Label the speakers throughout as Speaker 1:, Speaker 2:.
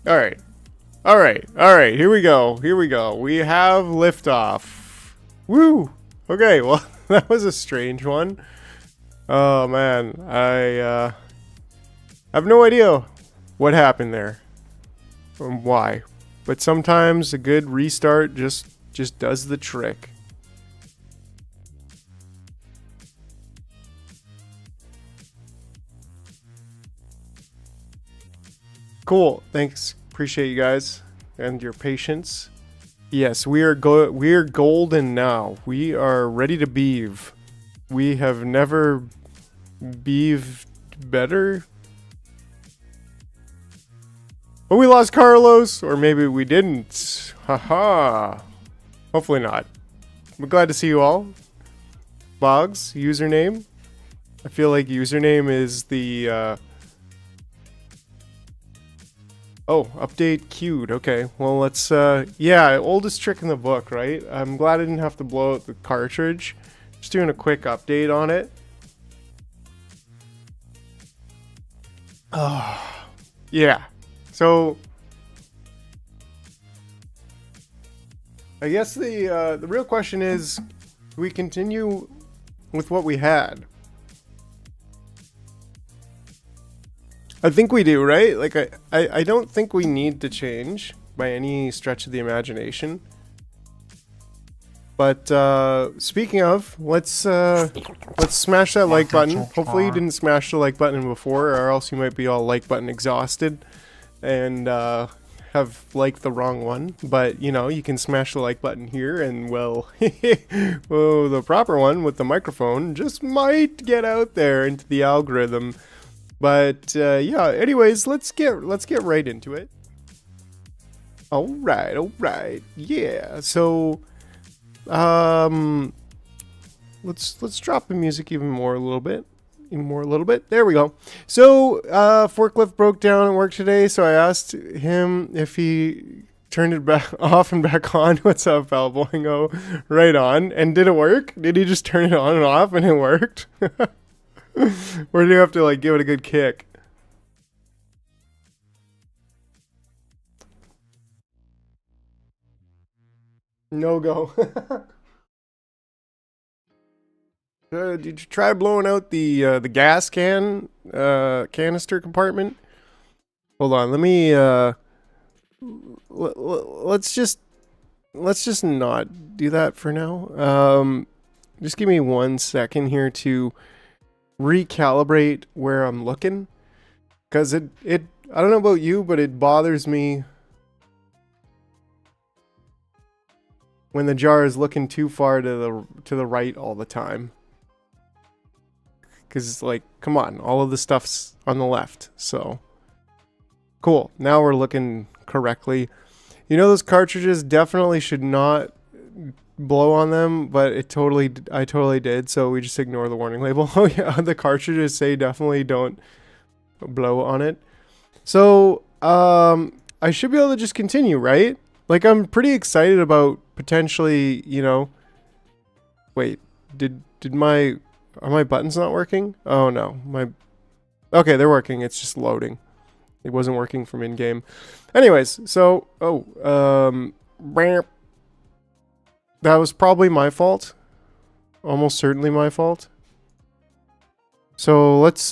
Speaker 1: All right. All right. All right. Here we go. Here we go. We have liftoff. Woo. Okay. Well, that was a strange one. Oh man, I have no idea what happened there and why, but sometimes a good restart just does the trick. Cool. Thanks. Appreciate you guys and your patience. Yes, we are golden now. We are ready to beeve. We have never beeved better. Oh, we lost Carlos, or maybe we didn't. Haha. Hopefully not. I'm glad to see you all. Boggs, username. I feel like username is the oh, update queued. Okay, well let's yeah, oldest trick in the book, right? I'm glad I didn't have to blow out the cartridge. Just doing a quick update on it. Oh, yeah. So I guess the real question is, do we continue with what we had? I think we do, right? Like I don't think we need to change by any stretch of the imagination. But speaking of, let's smash that like button. Hopefully you didn't smash the like button before, or else you might be all like button exhausted and have liked the wrong one. But you know, you can smash the like button here, and well, well, the proper one with the microphone just might get out there into the algorithm. But yeah, anyways, let's get right into it. All right, yeah. So let's drop the music even more a little bit. There we go. So forklift broke down at work today, so I asked him if he turned it back off and back on. What's up, Valboingo? Right on. And did it work? Did he just turn it on and off and it worked? Or do you have to like give it a good kick? No go. Did you try blowing out the gas canister compartment? Hold on, let me let's just not do that for now. Just give me 1 second here to recalibrate where I'm looking, because it I don't know about you, but it bothers me when the jar is looking too far to the right all the time. Because it's like, come on, all of the stuff's on the left. So cool, now we're looking correctly. You know, those cartridges definitely should not blow on them, but I totally did, so we just ignore the warning label. Oh yeah, the cartridges say definitely don't blow on it. So I should be able to just continue, right? Like, I'm pretty excited about potentially, you know, wait, are my buttons not working? Oh no, okay, they're working, it's just loading. It wasn't working from in-game. Anyways, so that was probably my fault. Almost certainly my fault. So let's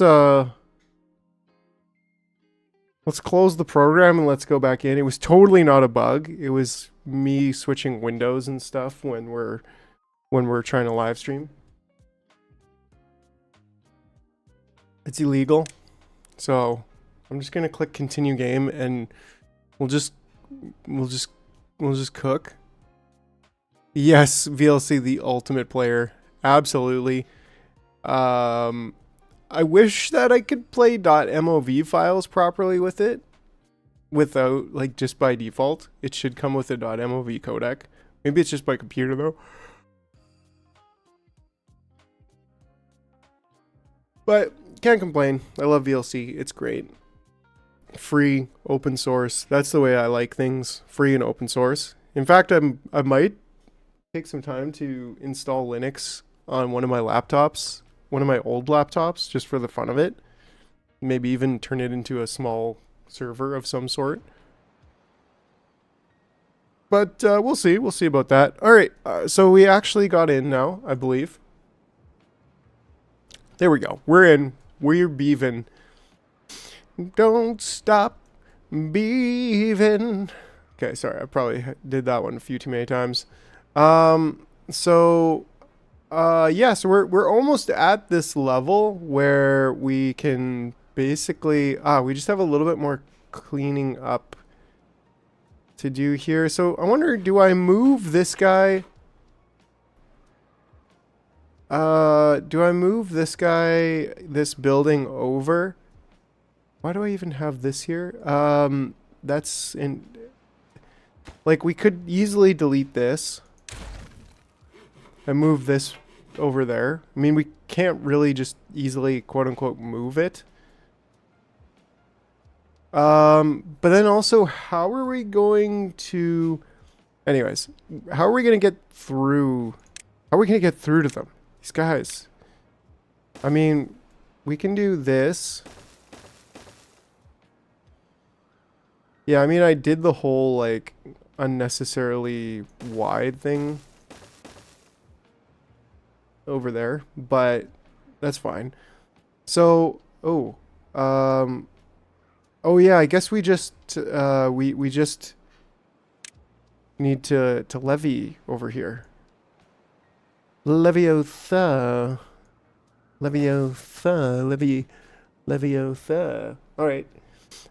Speaker 1: close the program and let's go back in. It was totally not a bug. It was me switching windows and stuff when we're trying to live stream. It's illegal. So I'm just gonna click continue game and we'll just cook. Yes, VLC, the ultimate player. Absolutely. I wish that I could play .mov files properly with it without, like, just by default. It should come with a .mov codec. Maybe it's just my computer though. But can't complain. I love VLC. It's great. Free, open source. That's the way I like things. Free and open source. In fact, I might take some time to install Linux on one of my laptops, one of my old laptops, just for the fun of it. Maybe even turn it into a small server of some sort. But we'll see. We'll see about that. All right. So we actually got in now, I believe. There we go. We're in. We're beaving. Don't stop beaving. Okay, sorry. I probably did that one a few too many times. So we're almost at this level where we can basically we just have a little bit more cleaning up to do here. So I wonder, do I move this guy? Do I move this guy, this building over? Why do I even have this here? That's in, like, we could easily delete this and move this over there. I mean, we can't really just easily, quote unquote, move it. But then also, how are we going to, anyways, how are we going to get through? How are we going to get through to them? These guys. I mean, we can do this. Yeah, I mean, I did the whole, like, unnecessarily wide thing over there, but that's fine. So, oh yeah, I guess we just, we just need to levy over here. Leviosa. Leviosa. Alright.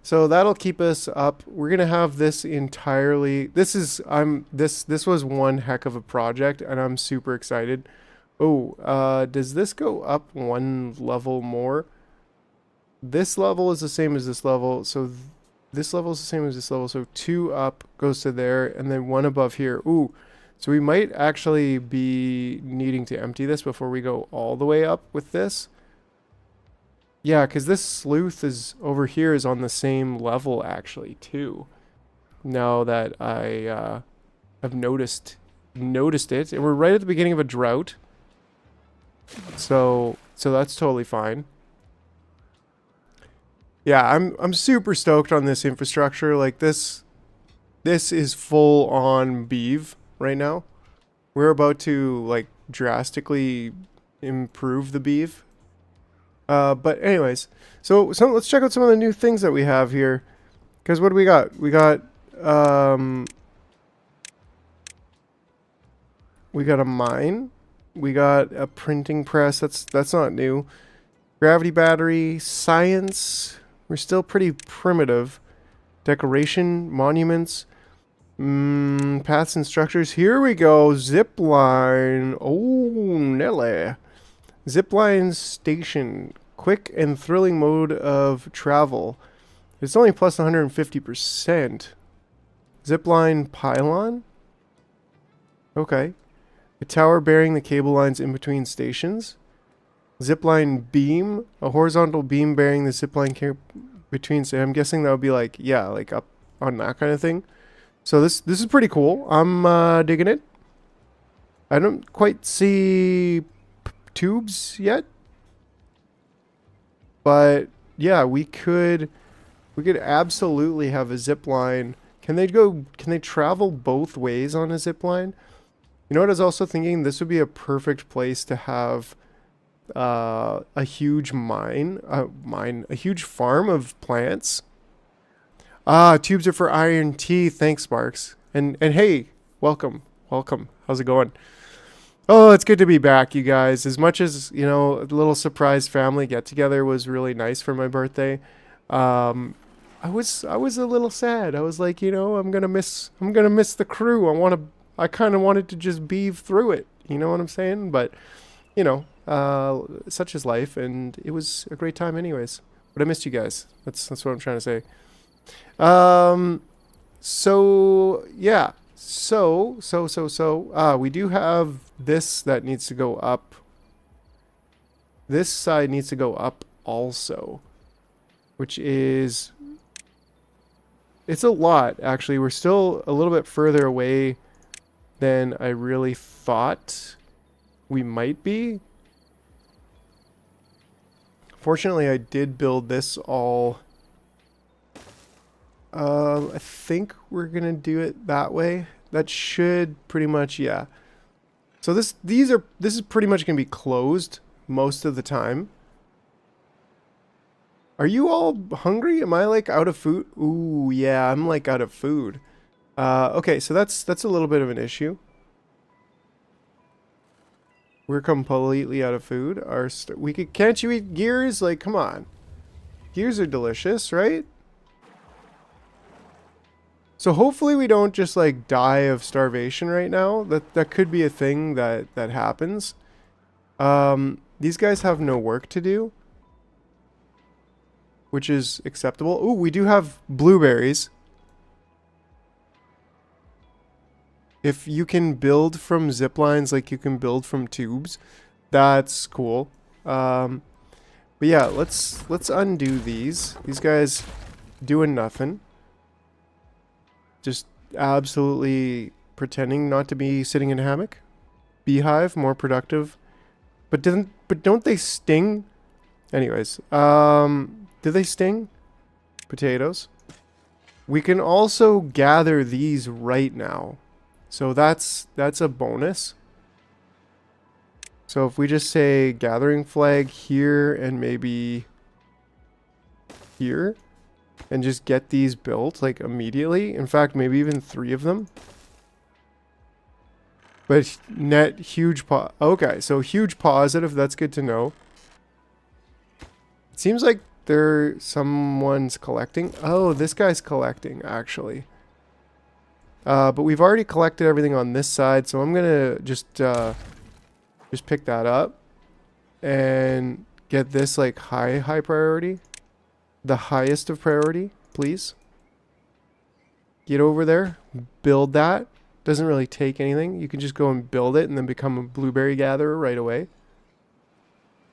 Speaker 1: So that'll keep us up. We're gonna have this entirely. This was one heck of a project, and I'm super excited. Oh, does this go up one level more? This level is the same as this level, so this level is the same as this level. So 2 up goes to there, and then 1 above here. Ooh. So we might actually be needing to empty this before we go all the way up with this. Yeah, because this sleuth is over here is on the same level actually too. Now that I have noticed it, and we're right at the beginning of a drought. So that's totally fine. Yeah, I'm super stoked on this infrastructure. Like this is full on beeve right now. We're about to like drastically improve the beef. But anyways, so let's check out some of the new things that we have here. Because what do we got? We got a mine. We got a printing press. That's not new. Gravity battery, science. We're still pretty primitive. Decoration, monuments. Paths and structures. Here we go. Zip line. Oh, Nelly. Zip line station. Quick and thrilling mode of travel. It's only plus 150%. Zip line pylon. Okay. A tower bearing the cable lines in between stations. Zipline beam. A horizontal beam bearing the zipline between. So I'm guessing that would be like, yeah, like up on that kind of thing. So this is pretty cool. I'm digging it. I don't quite see tubes yet, but yeah, we could absolutely have a zip line. Can they travel both ways on a zip line? You know what I was also thinking? This would be a perfect place to have a huge a huge farm of plants. Tubes are for iron tea. Thanks, Marks. And hey, welcome. How's it going? Oh, it's good to be back, you guys. As much as, you know, a little surprise family get together was really nice for my birthday. I was a little sad. I was like, you know, I'm gonna miss the crew. I kind of wanted to just beave through it. You know what I'm saying? But, you know, such is life, and it was a great time anyways. But I missed you guys. That's what I'm trying to say. So yeah. So we do have this that needs to go up. This side needs to go up also, which is, it's a lot actually. We're still a little bit further away than I really thought we might be. Fortunately, I did build this all. I think we're gonna do it that way. that should pretty much, yeah. So this is pretty much gonna be closed most of the time. Are you all hungry? Am I like out of food? Ooh, yeah, I'm like out of food. Okay, so that's a little bit of an issue. We're completely out of food. Can't you eat gears? Like, come on. Gears are delicious, right? So hopefully we don't just like die of starvation right now. That could be a thing that happens. These guys have no work to do, which is acceptable. Ooh, we do have blueberries. If you can build from zip lines like you can build from tubes, that's cool. But yeah, let's undo these. These guys doing nothing. Just absolutely pretending not to be sitting in a hammock. Beehive, more productive. But don't they sting? Anyways, do they sting? Potatoes. We can also gather these right now. So that's a bonus. So if we just say gathering flag here and maybe here and just get these built like immediately. In fact, maybe even 3 of them. But net huge okay, so huge positive. That's good to know. It seems like someone's collecting. Oh, this guy's collecting actually. But we've already collected everything on this side, so I'm gonna just pick that up and get this like high priority. The highest of priority, please. Get over there, build that. Doesn't really take anything. You can just go and build it and then become a blueberry gatherer right away.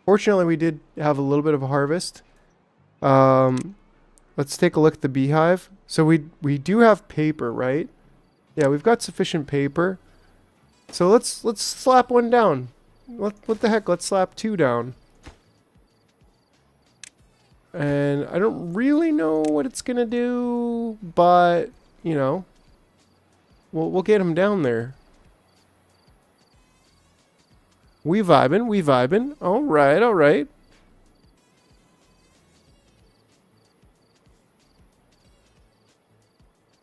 Speaker 1: Fortunately, we did have a little bit of a harvest. Let's take a look at the beehive. So we do have paper, right? Yeah, we've got sufficient paper. So let's slap one down. What the heck? Let's slap 2 down. And I don't really know what it's gonna do, but you know, we'll get him down there. We vibing. All right.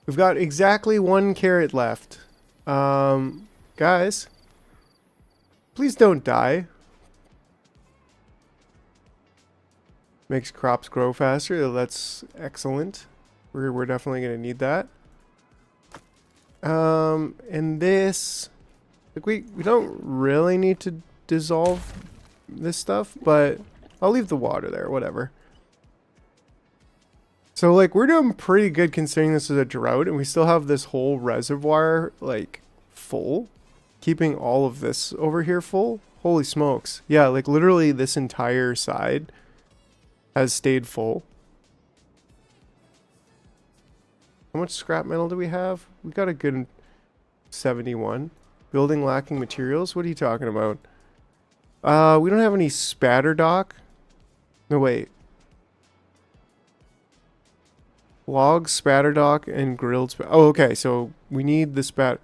Speaker 1: We've got exactly 1 carrot left. Guys, please don't die. Makes crops grow faster. That's excellent. We're definitely going to need that. And this, like we don't really need to dissolve this stuff, but I'll leave the water there, whatever. So like we're doing pretty good considering this is a drought and we still have this whole reservoir like full, keeping all of this over here full. Holy smokes. Yeah, like literally this entire side has stayed full. How much scrap metal do we have? We got a good 71. Building lacking materials? What are you talking about? We don't have any spatter dock. No, wait. Log, spatter dock, and grilled oh, okay. So we need the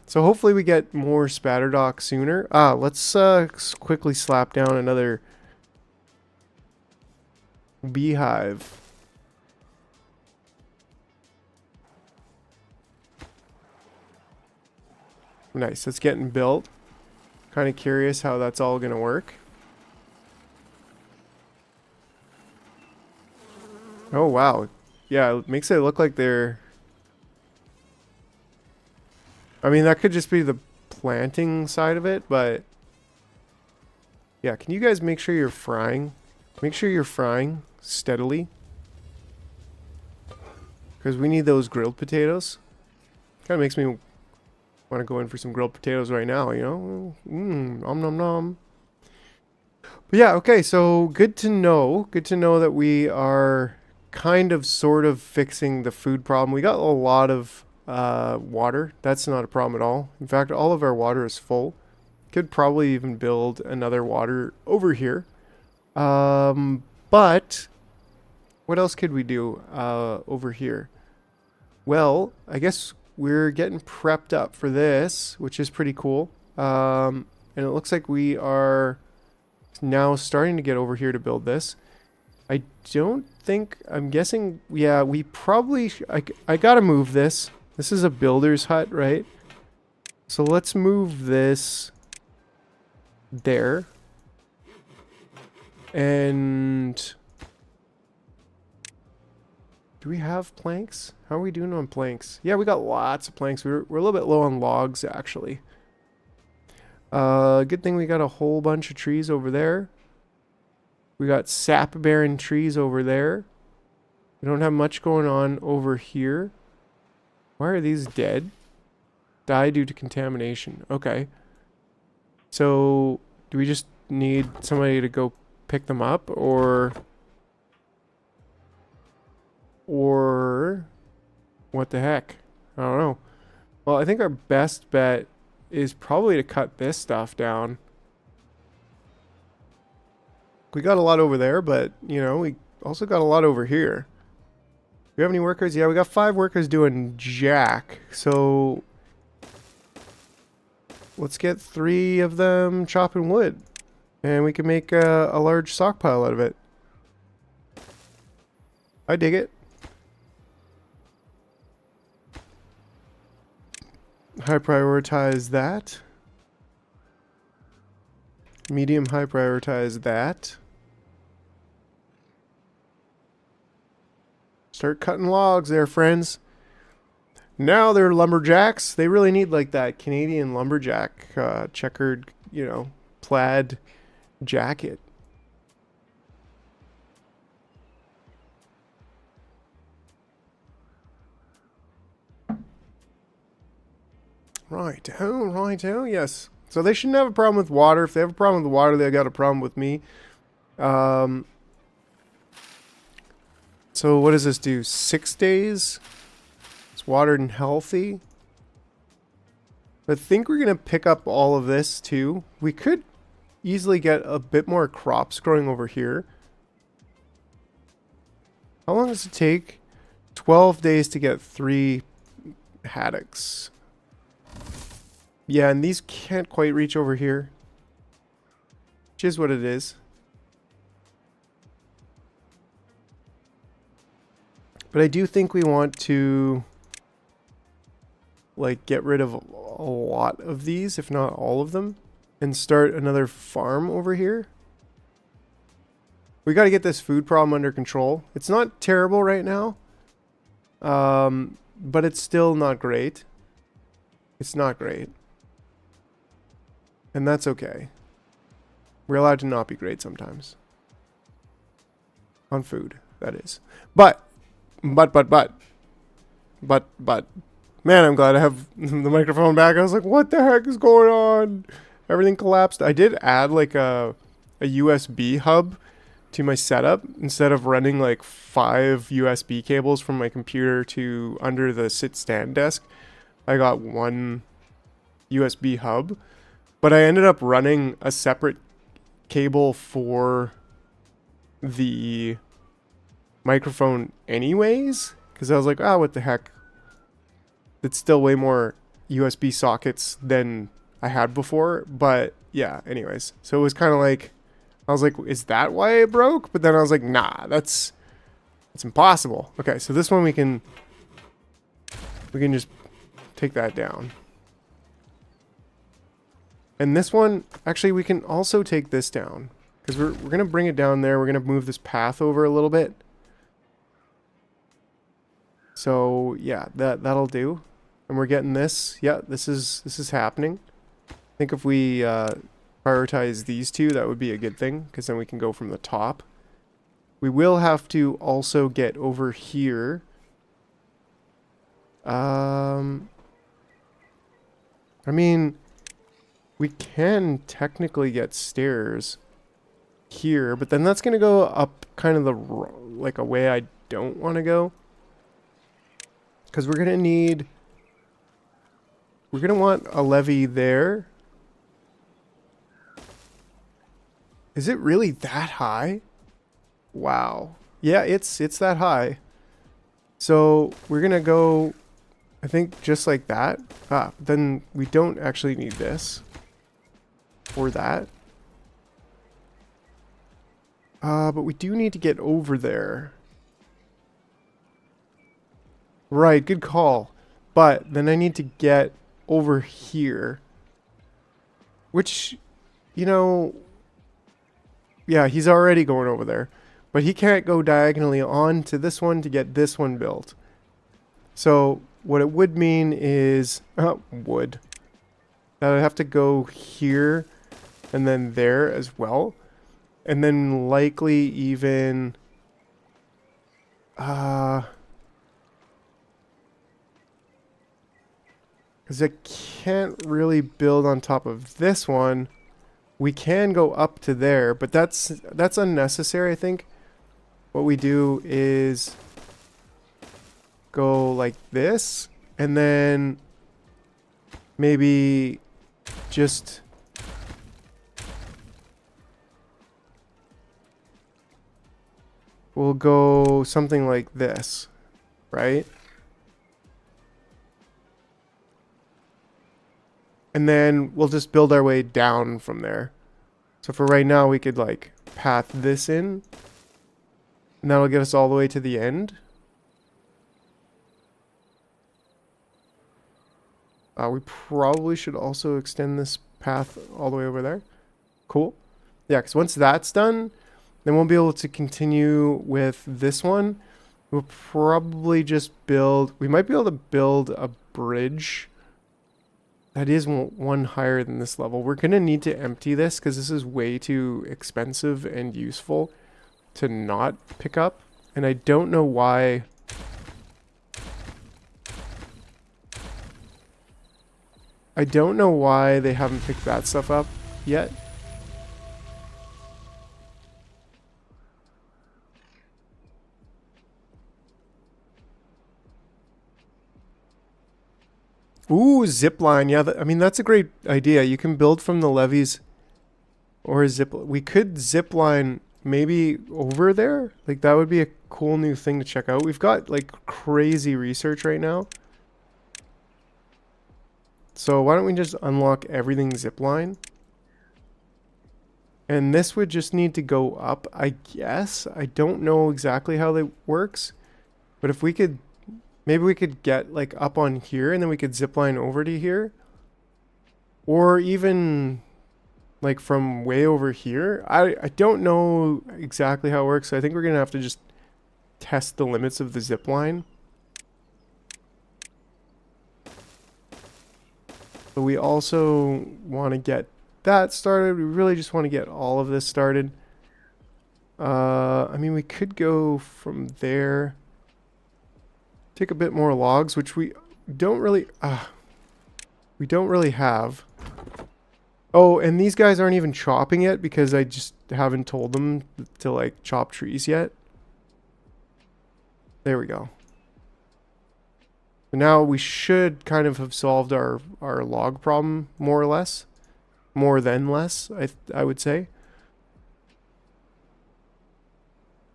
Speaker 1: so hopefully we get more spatter dock sooner. Let's quickly slap down another beehive. Nice, it's getting built. Kind of curious how that's all gonna work. Oh wow. Yeah, it makes it look like they're... I mean, that could just be the planting side of it, but... Yeah, can you guys make sure you're frying? Make sure you're frying steadily. Because we need those grilled potatoes. Kind of makes me want to go in for some grilled potatoes right now, you know? Nom nom nom. But yeah, okay, so good to know. Good to know that we are kind of sort of fixing the food problem. We got a lot of water. That's not a problem at all. In fact, all of our water is full. Could probably even build another water over here. But what else could we do over here? Well, I guess we're getting prepped up for this, which is pretty cool. And it looks like we are now starting to get over here to build this. I don't think, I'm guessing, yeah, we probably, I gotta move this. This is a builder's hut, right? So let's move this there. And do we have planks? How are we doing on planks? Yeah, we got lots of planks. We're a little bit low on logs, actually. Good thing we got a whole bunch of trees over there. We got sap-bearing trees over there. We don't have much going on over here. Why are these dead? Die due to contamination. Okay. So, do we just need somebody to go pick them up, or what the heck? I don't know. Well, I think our best bet is probably to cut this stuff down. We got a lot over there, but, you know, we also got a lot over here. Do we have any workers? Yeah, we got 5 workers doing jack. So, let's get 3 of them chopping wood. And we can make a large stockpile out of it. I dig it. High prioritize that. Medium high prioritize that. Start cutting logs there, friends. Now they're lumberjacks. They really need like that Canadian lumberjack checkered, you know, plaid jacket. Righto, yes. So they shouldn't have a problem with water. If they have a problem with water, they got a problem with me. So what does this do? 6 days? It's watered and healthy. I think we're going to pick up all of this too. We could easily get a bit more crops growing over here. How long does it take? 12 days to get 3 haddocks. Yeah, and these can't quite reach over here. Which is what it is. But I do think we want to like get rid of a lot of these, if not all of them, and start another farm over here. We got to get this food problem under control. It's not terrible right now. But it's still not great. It's not great. And that's okay. We're allowed to not be great sometimes. On food, that is. But. Man, I'm glad I have the microphone back. I was like, what the heck is going on? Everything collapsed. I did add like a USB hub to my setup. Instead of running like 5 USB cables from my computer to under the sit stand desk, I got 1 USB hub. But I ended up running a separate cable for the microphone anyways, because I was like, what the heck. It's still way more USB sockets than I had before. But yeah, anyways. So it was kind of like, I was like, is that why it broke? But then I was like, nah, it's impossible. Okay, so this one we can just take that down. And this one, actually, we can also take this down. Because we're going to bring it down there. We're going to move this path over a little bit. So, yeah, that'll do. And we're getting this. Yeah, this is happening. I think if we prioritize these 2, that would be a good thing. Because then we can go from the top. We will have to also get over here. I mean, we can technically get stairs here, but then that's going to go up kind of like a way I don't want to go. Because we're going to want a levee there. Is it really that high? Wow. Yeah, it's that high. So we're going to go I think just like that. Ah, then we don't actually need this. Or that. But we do need to get over there. Right, good call. But then I need to get over here. Which, you know... Yeah, he's already going over there. But he can't go diagonally on to this one to get this one built. So, what it would mean is... would. That I'd have to go here and then there as well. And then likely even... Because I can't really build on top of this one. We can go up to there, but that's unnecessary, I think. What we do is go like this, and then maybe just... We'll go something like this, right? And then we'll just build our way down from there. So for right now, we could like path this in. And that'll get us all the way to the end. We probably should also extend this path all the way over there. Cool. Yeah, because once that's done, then we'll be able to continue with this one. We'll probably just build... We might be able to build a bridge. That is one higher than this level. We're going to need to empty this because this is way too expensive and useful to not pick up. And I don't know why... I don't know why they haven't picked that stuff up yet. Ooh, zipline. Yeah, I mean, that's a great idea. You can build from the levees or a zip. We could zipline maybe over there. Like, that would be a cool new thing to check out. We've got, like, crazy research right now. So why don't we just unlock everything zipline? And this would just need to go up, I guess. I don't know exactly how that works. But if we could... Maybe we could get like up on here and then we could zip line over to here. Or even like from way over here. I don't know exactly how it works. So I think we're going to have to just test the limits of the zip line. But we also want to get that started. We really just want to get all of this started. I mean, we could go from there. Take a bit more logs, which we don't really have. Oh, and these guys aren't even chopping yet because I just haven't told them to like chop trees yet. There we go. So now we should kind of have solved our log problem more or less. More than less, I would say.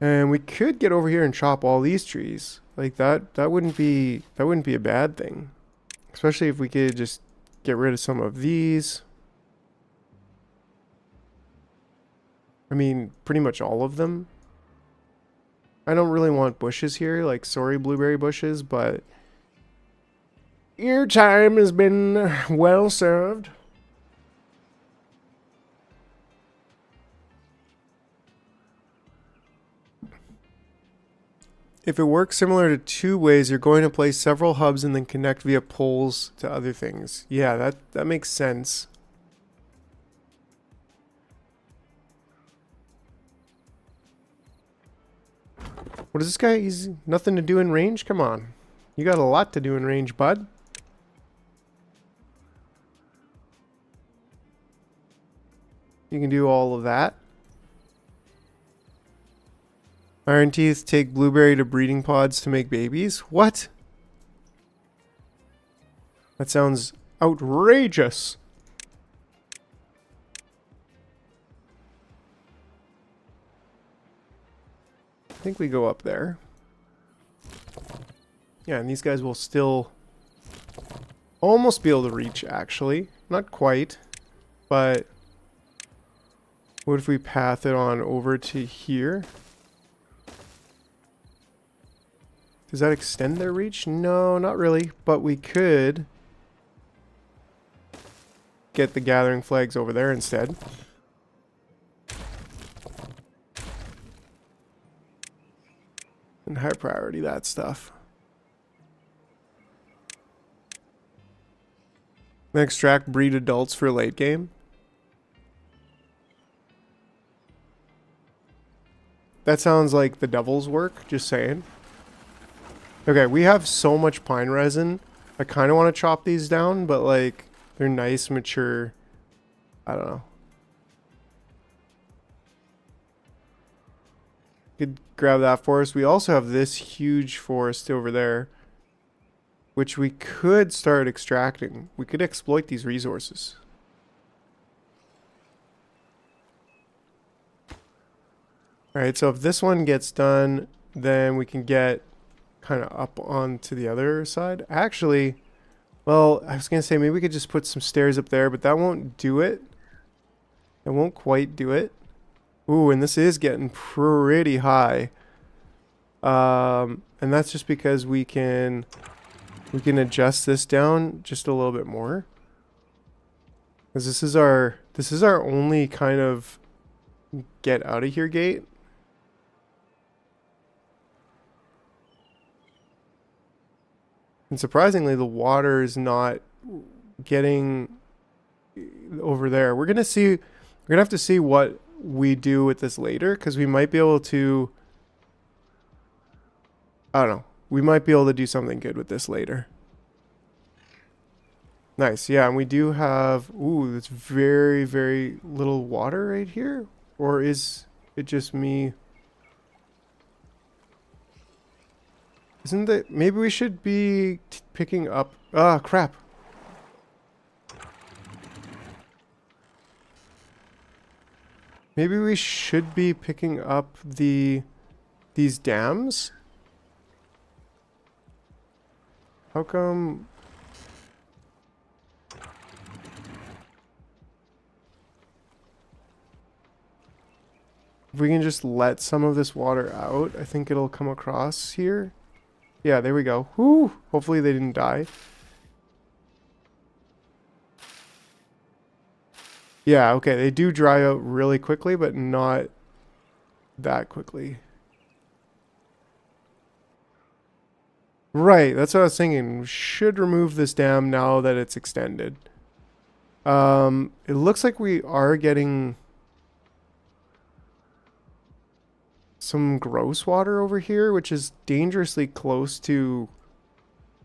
Speaker 1: And we could get over here and chop all these trees. Like that wouldn't be a bad thing. Especially if we could just get rid of some of these. I mean, pretty much all of them. I don't really want bushes here, like sorry blueberry bushes, but your time has been well served. If it works similar to two ways, you're going to place several hubs and then connect via poles to other things. Yeah, that makes sense. What is this guy? He's nothing to do in range? Come on. You got a lot to do in range, bud. You can do all of that. Iron teeth take blueberry to breeding pods to make babies. What? That sounds outrageous. I think we go up there. Yeah, and these guys will still almost be able to reach, actually. Not quite, but what if we path it on over to here? Does that extend their reach? No, not really, but we could get the gathering flags over there instead. And high priority that stuff. Extract breed adults for late game. That sounds like the devil's work, just saying. Okay, we have so much pine resin. I kind of want to chop these down, but like they're nice, mature. I don't know. Could grab that forest. We also have this huge forest over there, which we could start extracting. We could exploit these resources. Alright, so if this one gets done, then we can get kind of up onto the other side. Actually, well, I was going to say maybe we could just put some stairs up there, but that won't do it. It won't quite do it. Ooh, and this is getting pretty high. And that's just because we can adjust this down just a little bit more. Because this is our only kind of get out of here gate. And surprisingly, the water is not getting over there. We're gonna have to see what we do with this later, because we might be able to, I don't know, we might be able to do something good with this later. Nice, yeah, and we do have, ooh, it's very, very little water right here. Or is it just me? Isn't that, maybe we should be picking up, ah, crap. Maybe we should be picking up these dams? How come? If we can just let some of this water out, I think it'll come across here. Yeah, there we go. Whew! Hopefully they didn't die. Yeah, okay, they do dry out really quickly, but not that quickly. Right, that's what I was thinking. We should remove this dam now that it's extended. It looks like we are getting some gross water over here, which is dangerously close to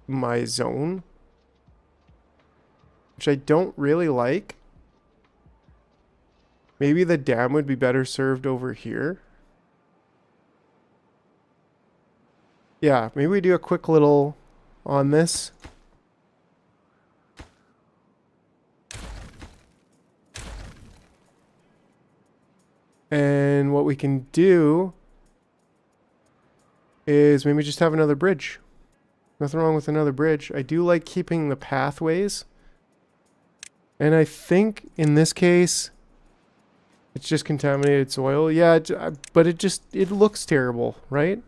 Speaker 1: my zone, which I don't really like. Maybe the dam would be better served over here. Yeah, maybe we do a quick little on this. And what we can do is maybe just have another bridge. Nothing wrong with another bridge. I do like keeping the pathways. And I think in this case, it's just contaminated soil. Yeah, but it looks terrible, right?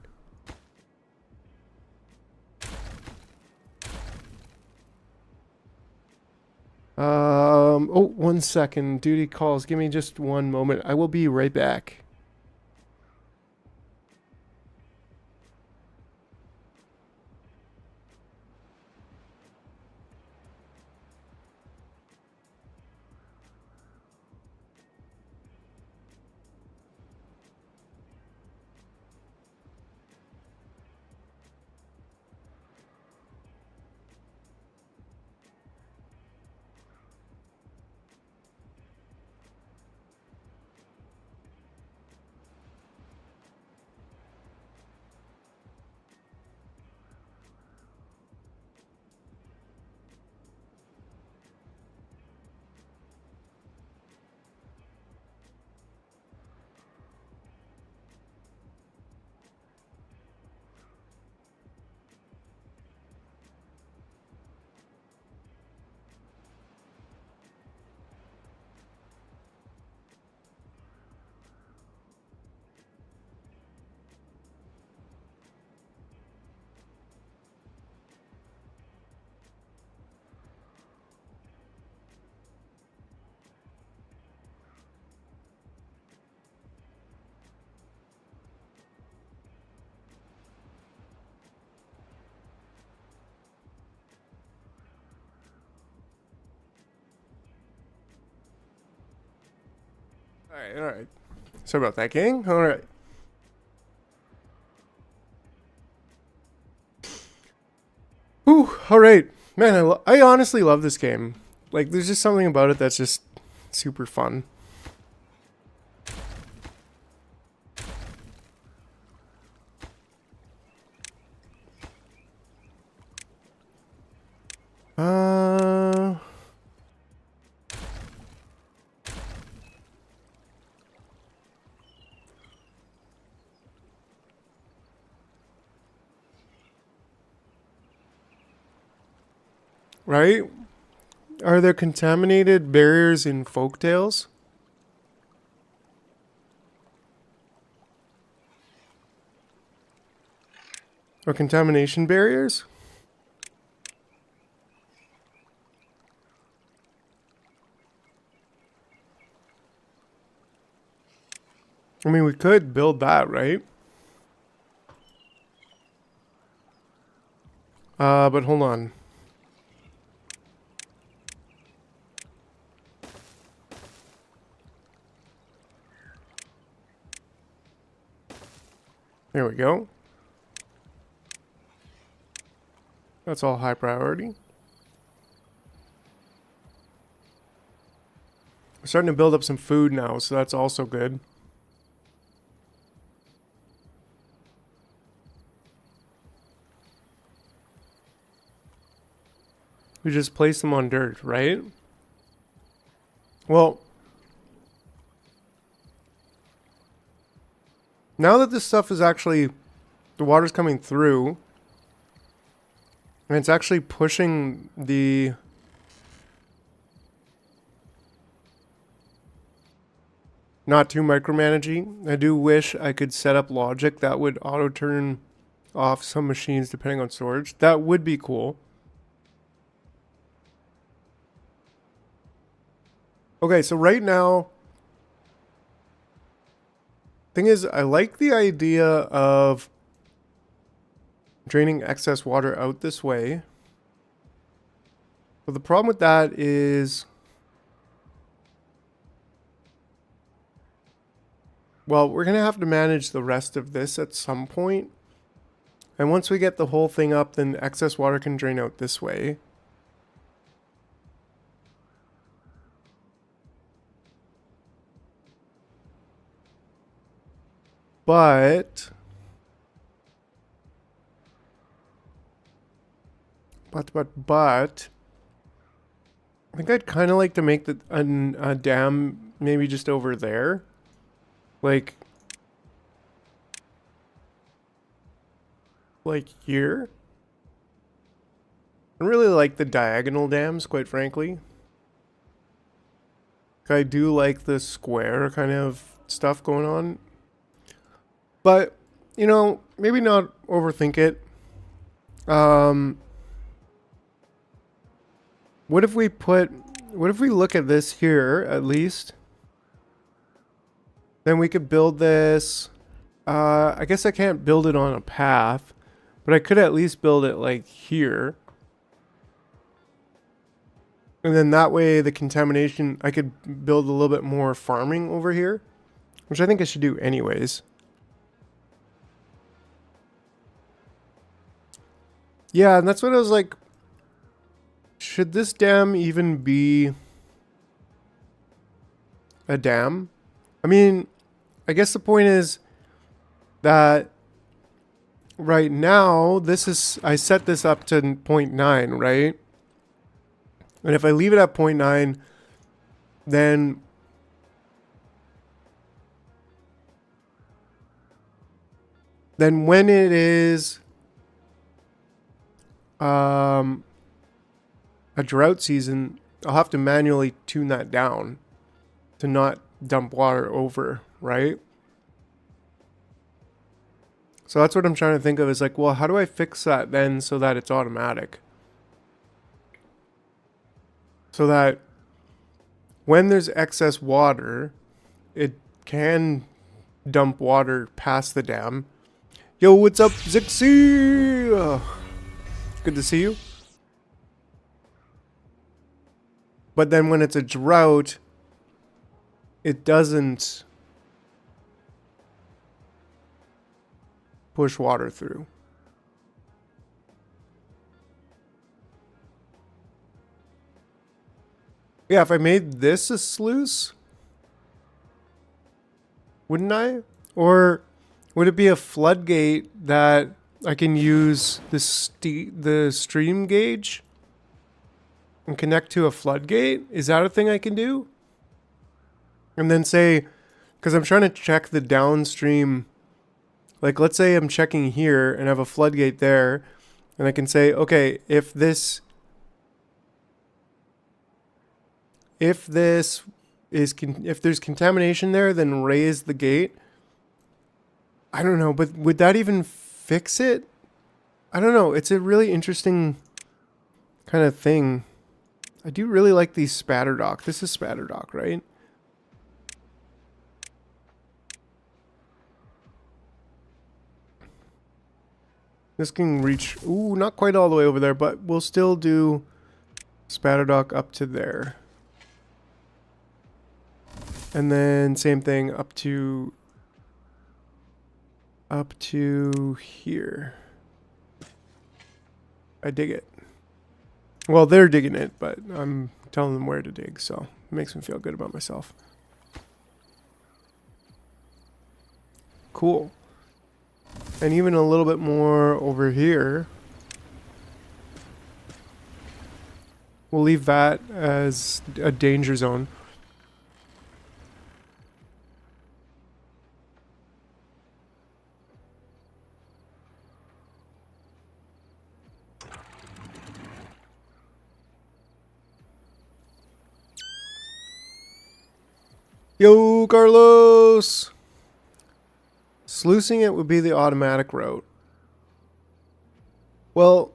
Speaker 1: Oh, 1 second. Duty calls. Give me just one moment. I will be right back. All right. Sorry about that, gang. All right. Ooh, all right. Man, I honestly love this game. Like, there's just something about it that's just super fun. Right? Are there contaminated barriers in folktales? Or contamination barriers? I mean, we could build that, right? But hold on. There we go. That's all high priority. We're starting to build up some food now, so that's also good. We just place them on dirt, right? Well, now that this stuff is actually, the water's coming through, and it's actually pushing the not too micromanaging. I do wish I could set up logic that would auto turn off some machines depending on storage. That would be cool. Okay, so right now, thing is, I like the idea of draining excess water out this way. But the problem with that is, well, we're going to have to manage the rest of this at some point. And once we get the whole thing up, then excess water can drain out this way. But I think I'd kind of like to make a dam maybe just over there. Like here. I really like the diagonal dams, quite frankly. I do like the square kind of stuff going on. But, you know, maybe not overthink it. What if we look at this here, at least? Then we could build this. I guess I can't build it on a path, but I could at least build it like here. And then that way the contamination, I could build a little bit more farming over here, which I think I should do anyways. Yeah, and that's what I was like, should this dam even be a dam? I mean, I guess the point is that right now, I set this up to 0.9, right? And if I leave it at 0.9, then when it is a drought season, I'll have to manually tune that down to not dump water over, right? So that's what I'm trying to think of, is like, well, how do I fix that then so that it's automatic? So that when there's excess water, it can dump water past the dam. Yo, what's up, Zixie? Good to see you. But then when it's a drought, it doesn't push water through. Yeah, if I made this a sluice, wouldn't I? Or would it be a floodgate that I can use the stream gauge and connect to a floodgate? Is that a thing I can do? And then say, because I'm trying to check the downstream, like let's say I'm checking here and I have a floodgate there, and I can say, okay, if there's contamination there, then raise the gate. I don't know, but would that even fix it? I don't know. It's a really interesting kind of thing. I do really like these spatter dock. This is spatter dock, right? This can reach, ooh, not quite all the way over there, but we'll still do spatter dock up to there. And then same thing up to here. I dig it. Well, they're digging it, but I'm telling them where to dig, so it makes me feel good about myself. Cool. And even a little bit more over here. We'll leave that as a danger zone. Yo, Carlos! Sluicing it would be the automatic route. Well,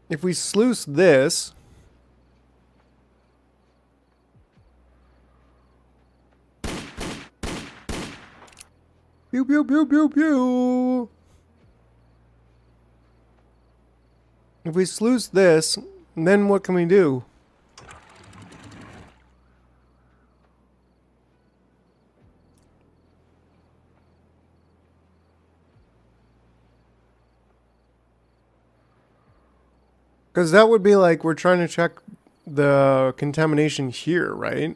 Speaker 1: if we sluice this, pew pew pew pew pew. If we sluice this, then what can we do? Because that would be like we're trying to check the contamination here, right?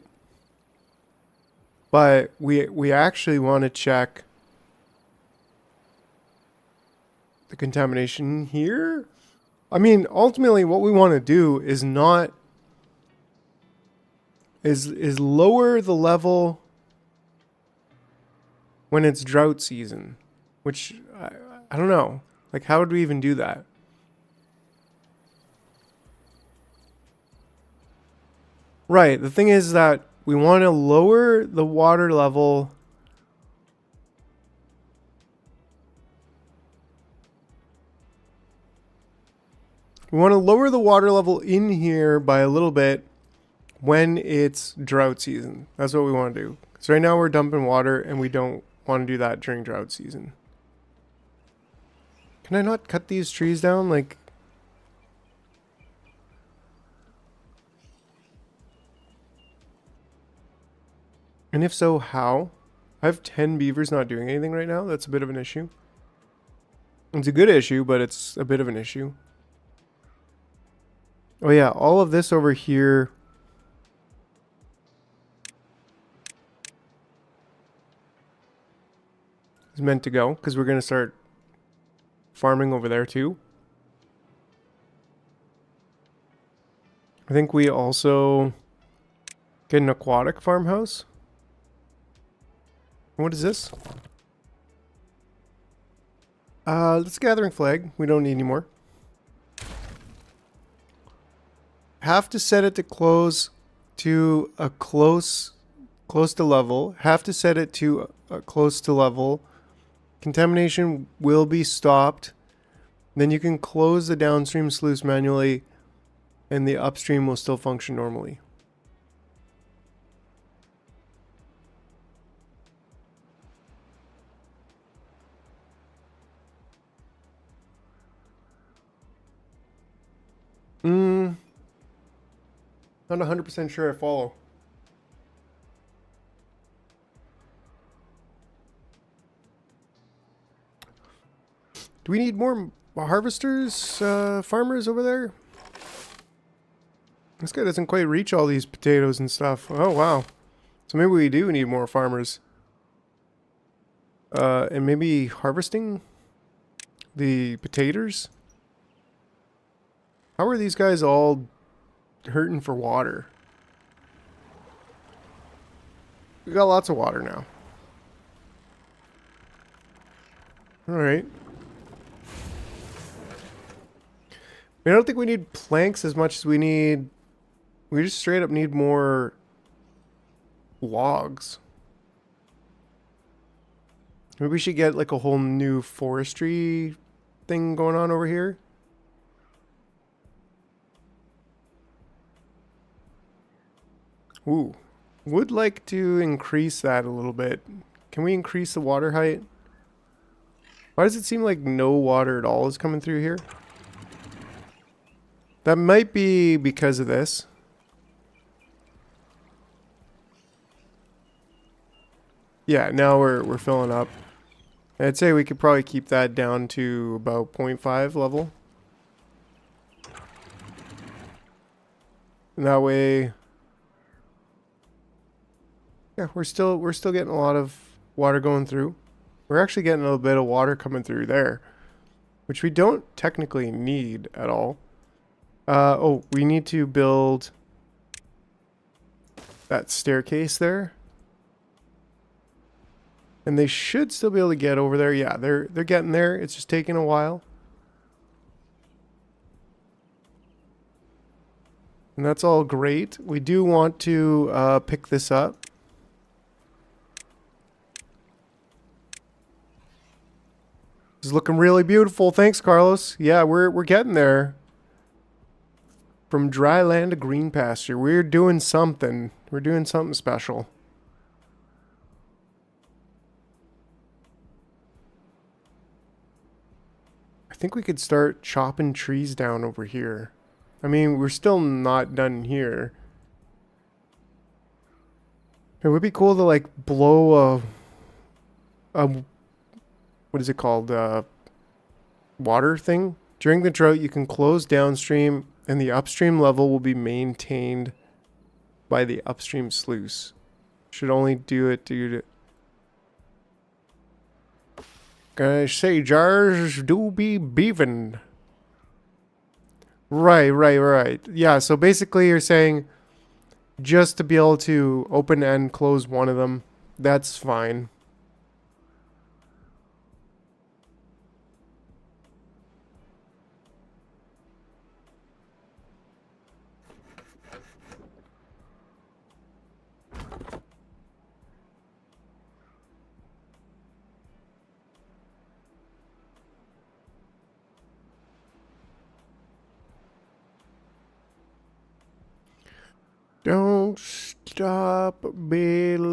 Speaker 1: But we actually want to check the contamination here. I mean, ultimately what we want to do is not is lower the level when it's drought season, which I don't know. Like, how would we even do that? Right. The thing is that we want to lower the water level. We want to lower the water level in here by a little bit when it's drought season. That's what we want to do. So right now we're dumping water and we don't want to do that during drought season. Can I not cut these trees down? Like, and if so, how? I have 10 beavers not doing anything right now. That's a bit of an issue. It's a good issue, but it's a bit of an issue. Oh yeah, all of this over here is meant to go because we're going to start farming over there too. I think we also get an aquatic farmhouse. What is this? Let's gathering flag. We don't need any more. Have to set it to close to a close to level. Have to set it to a close to level. Contamination will be stopped. Then you can close the downstream sluice manually and the upstream will still function normally. Not 100% sure I follow. Do we need more harvesters, farmers over there? This guy doesn't quite reach all these potatoes and stuff. Oh, wow. So maybe we do need more farmers. And maybe harvesting the potatoes? How are these guys all hurting for water? We got lots of water now. Alright. I don't think we need planks as much as we need... We just straight up need more logs. Maybe we should get like a whole new forestry thing going on over here. Ooh. Would like to increase that a little bit. Can we increase the water height? Why does it seem like no water at all is coming through here? That might be because of this. Yeah, now we're filling up. I'd say we could probably keep that down to about 0.5 level. And that way, yeah, we're still getting a lot of water going through. We're actually getting a little bit of water coming through there, which we don't technically need at all. Oh, we need to build that staircase there. And they should still be able to get over there. Yeah, they're getting there. It's just taking a while. And that's all great. We do want to pick this up. It's looking really beautiful. Thanks, Carlos. Yeah, we're getting there. From dry land to green pasture. We're doing something. We're doing something special. I think we could start chopping trees down over here. I mean, we're still not done here. It would be cool to like blow a what is it called? Water thing. During the drought, you can close downstream and the upstream level will be maintained by the upstream sluice. Should only do it due to... I say jars do be beavin'. Right. Yeah, so basically you're saying just to be able to open and close one of them, that's fine. Don't stop believing.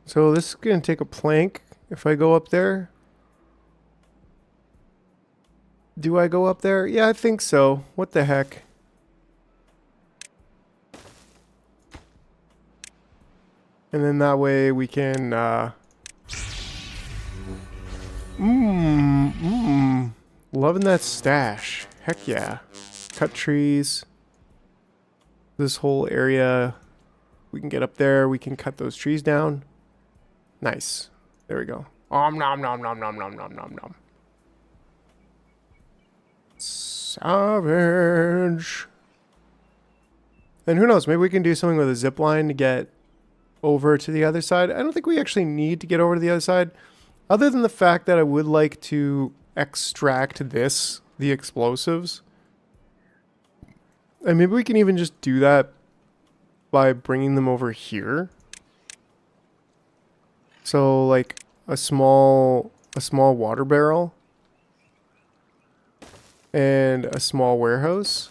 Speaker 1: So this is going to take a plank if I go up there. Do I go up there? Yeah, I think so. What the heck? And then that way we can... Loving that stash. Heck yeah. Cut trees. This whole area, we can get up there. We can cut those trees down. Nice. There we go. Nom nom nom nom nom nom nom nom. Savage. And who knows? Maybe we can do something with a zip line to get over to the other side. I don't think we actually need to get over to the other side, other than the fact that I would like to extract the explosives. And maybe we can even just do that by bringing them over here. So like a small water barrel and a small warehouse.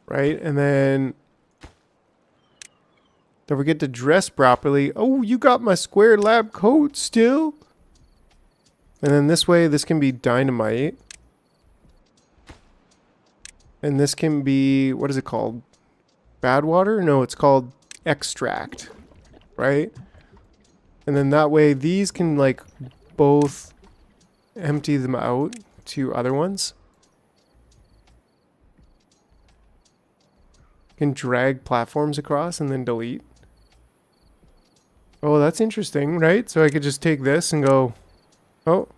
Speaker 1: Right? And then don't forget to dress properly. Oh, you got my square lab coat still? And then this way, this can be dynamite. And this can be, what is it called? Bad water? No, it's called extract, right? And then that way these can like both empty them out to other ones. Can drag platforms across and then delete. Oh, that's interesting, right? So I could just take this and go, oh.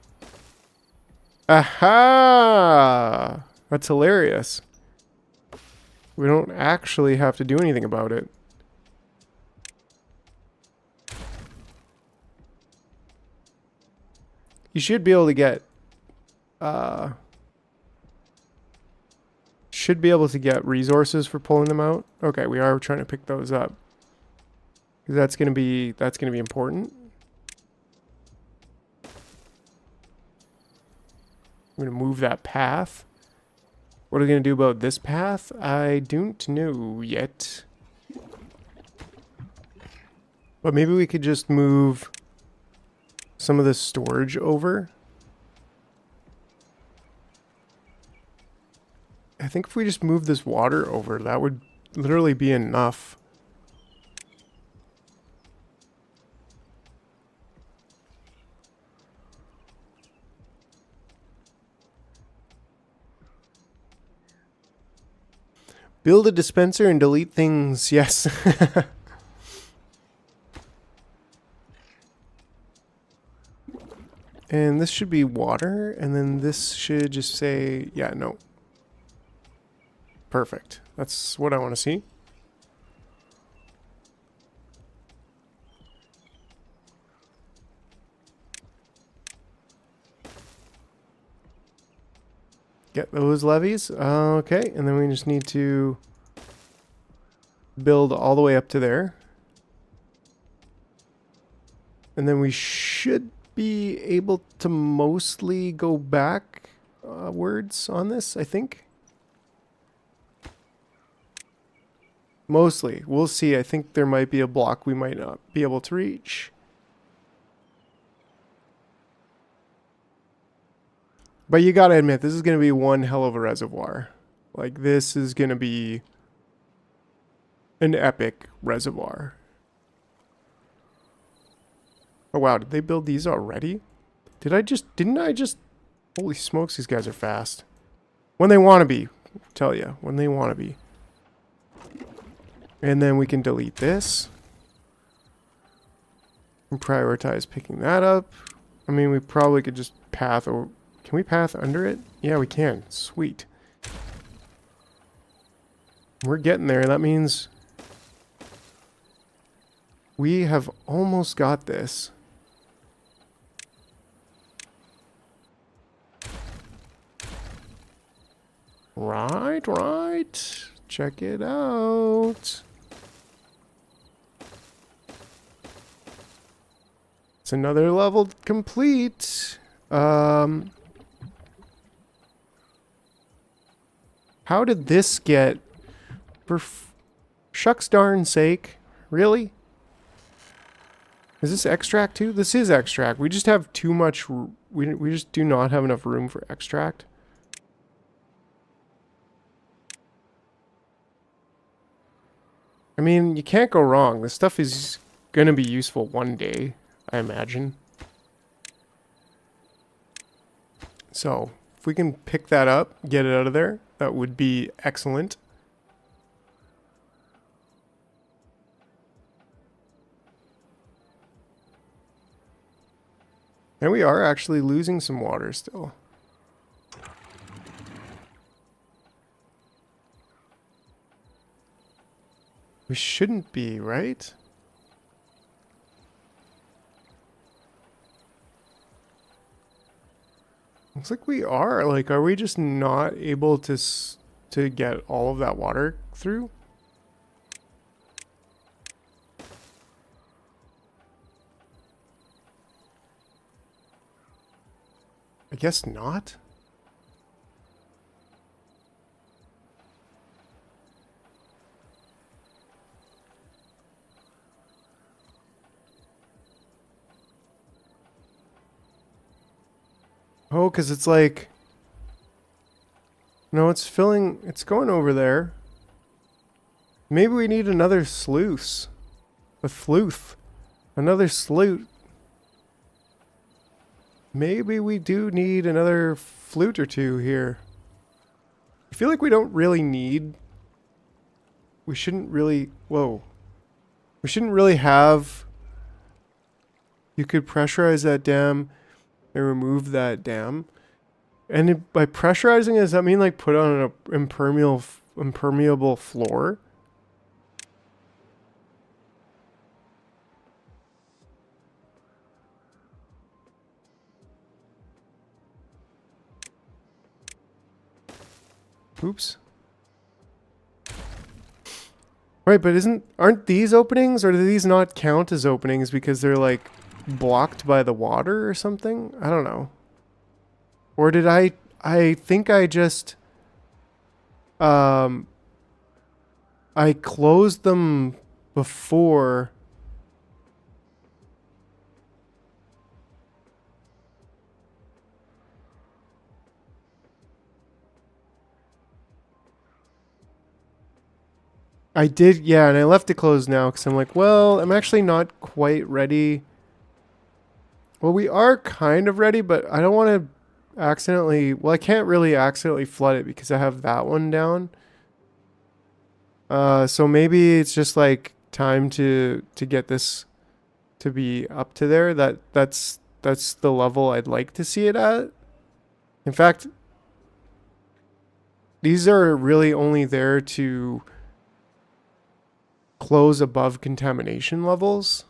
Speaker 1: Aha! That's hilarious. We don't actually have to do anything about it. You should be able to get, resources for pulling them out. Okay, we are trying to pick those up. That's gonna be important. I'm gonna move that path. What are we gonna do about this path? I don't know yet. But maybe we could just move some of the storage over. I think if we just move this water over, that would literally be enough. Build a dispenser and delete things. Yes. And this should be water. And then this should just say, yeah, no. Perfect. That's what I want to see. Get those levees. Okay, and then we just need to build all the way up to there. And then we should be able to mostly go backwards on this, I think. Mostly. We'll see. I think there might be a block we might not be able to reach. But you gotta admit, this is gonna be one hell of a reservoir. Like, this is gonna be an epic reservoir. Oh wow, did they build these already? Didn't I just... Holy smokes, these guys are fast. When they want to be, tell you, when they want to be. And then we can delete this. And prioritize picking that up. I mean, we probably could just path over... Can we path under it? Yeah, we can. Sweet. We're getting there. That means we have almost got this. Right. Check it out. It's another level complete. How did this get... For shucks darn sake. Really? Is this extract too? This is extract. We just have too much... We just do not have enough room for extract. I mean, you can't go wrong. This stuff is going to be useful one day, I imagine. So, if we can pick that up, get it out of there, that would be excellent. And we are actually losing some water still. We shouldn't be, right? Looks like we are. Like, are we just not able to get all of that water through? I guess not. Oh, because it's like... No, it's filling... It's going over there. Maybe we need another sluice. A floof. Another sluice. maybe we do need another flute or two here. I feel like we don't really need... We shouldn't really... Whoa. We shouldn't really have... You could pressurize that dam and remove that dam. And by pressurizing, does that mean like put on an impermeable floor? Oops. Right, but aren't these openings, or do these not count as openings because they're like blocked by the water or something? I don't know. Or did I think I just I closed them before. I did, yeah, and I left it closed now because I'm like, well, I'm actually not quite ready. Well, we are kind of ready, but I don't want to accidentally... Well, I can't really accidentally flood it because I have that one down. So maybe it's just like time to get this to be up to there. That's the level I'd like to see it at. In fact, these are really only there to close above contamination levels.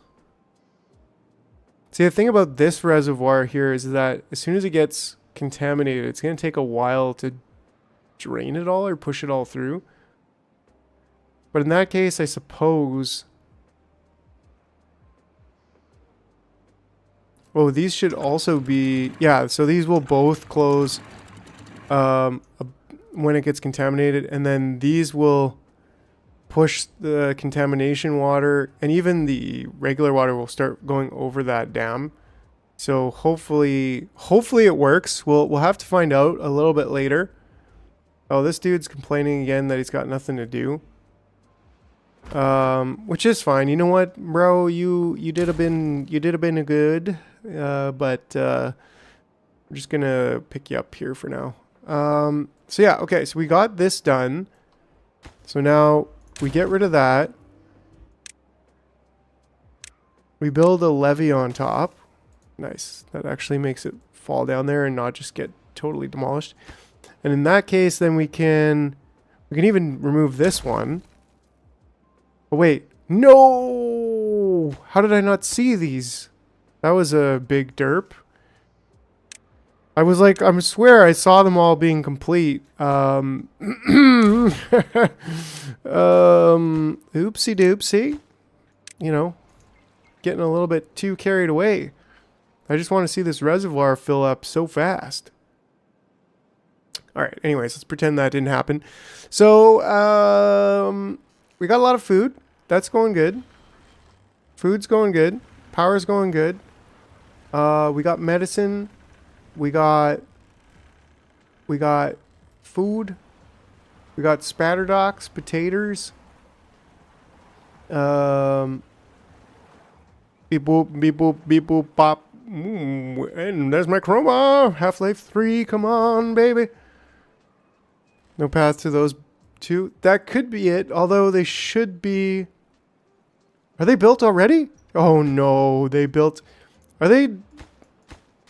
Speaker 1: See, the thing about this reservoir here is that as soon as it gets contaminated, it's going to take a while to drain it all or push it all through. But in that case, I suppose... Oh, these should also be... Yeah, so these will both close when it gets contaminated. And then these will push the contamination water, and even the regular water will start going over that dam. So hopefully it works. We'll have to find out a little bit later. Oh, this dude's complaining again that he's got nothing to do. Which is fine. You know what, bro? You did a been good. But I'm just gonna pick you up here for now. So yeah, okay. So we got this done. So now we get rid of that. We build a levee on top. Nice. That actually makes it fall down there and not just get totally demolished. And in that case, then we can even remove this one. Oh, wait. No! How did I not see these? That was a big derp. I was like, I swear I saw them all being complete. Oopsie doopsie. You know, getting a little bit too carried away. I just want to see this reservoir fill up so fast. All right, anyways, let's pretend that didn't happen. So, we got a lot of food. That's going good. Food's going good. Power's going good. We got medicine. We got food. We got spatterdocks, potatoes. Beep boop, beep boop, beep boop, pop. And there's my chroma. Half-Life 3, come on, baby. No path to those two. That could be it, although they should be... Are they built already? Oh no, they built... Are they...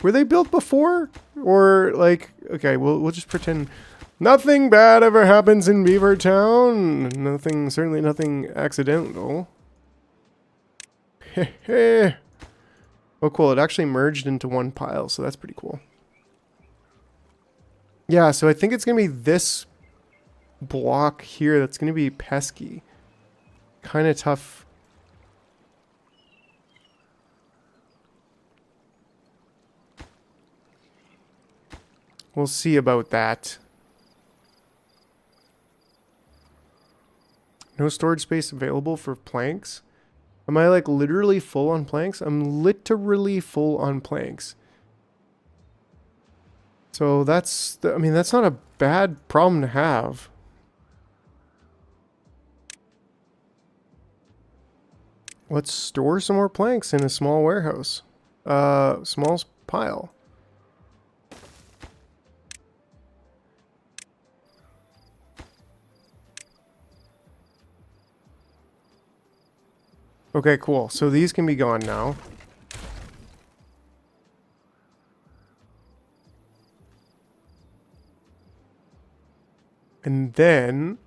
Speaker 1: Were they built before? Or like... Okay, we'll just pretend... Nothing bad ever happens in Beaver Town. Nothing, certainly nothing accidental. Heh. Oh cool, it actually merged into one pile, so that's pretty cool. Yeah, so I think it's going to be this block here that's going to be pesky. Kind of tough. We'll see about that. No storage space available for planks. Am I like literally full on planks? I'm literally full on planks. So that's, I mean, that's not a bad problem to have. Let's store some more planks in a small warehouse. Small pile. Okay, cool. So these can be gone now. And then...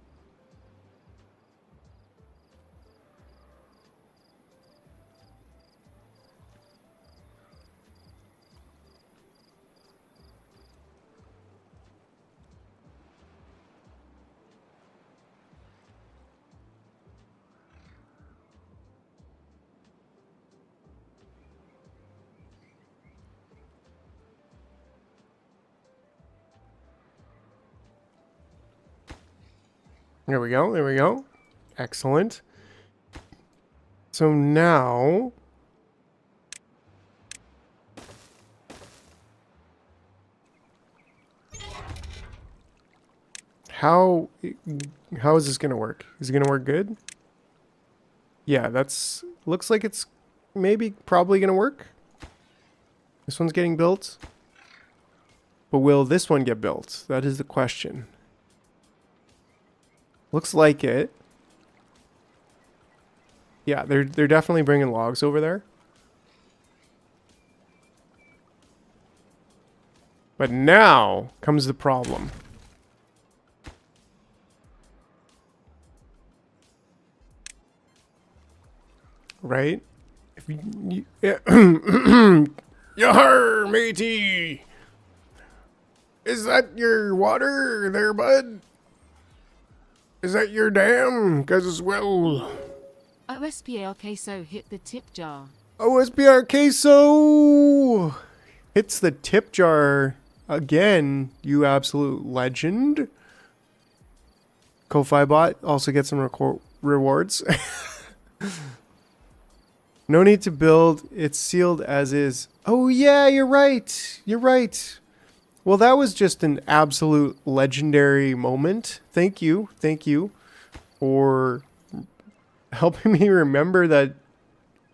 Speaker 1: There we go. There we go. Excellent. So now... How is this going to work? Is it going to work good? Yeah, that's... Looks like it's maybe probably going to work. This one's getting built. But will this one get built? That is the question. Looks like it. Yeah, they're definitely bringing logs over there. But now comes the problem. Right? If you Yar, matey! Is that your water there, bud? Is that your dam? Because, well...
Speaker 2: OSPR queso hit the tip jar.
Speaker 1: OSPR queso hits the tip jar again, you absolute legend. Ko-Fi bot also gets some rewards. No need to build. It's sealed as is. Oh, yeah, you're right. You're right. Well, that was just an absolute legendary moment. Thank you. Thank you for helping me remember that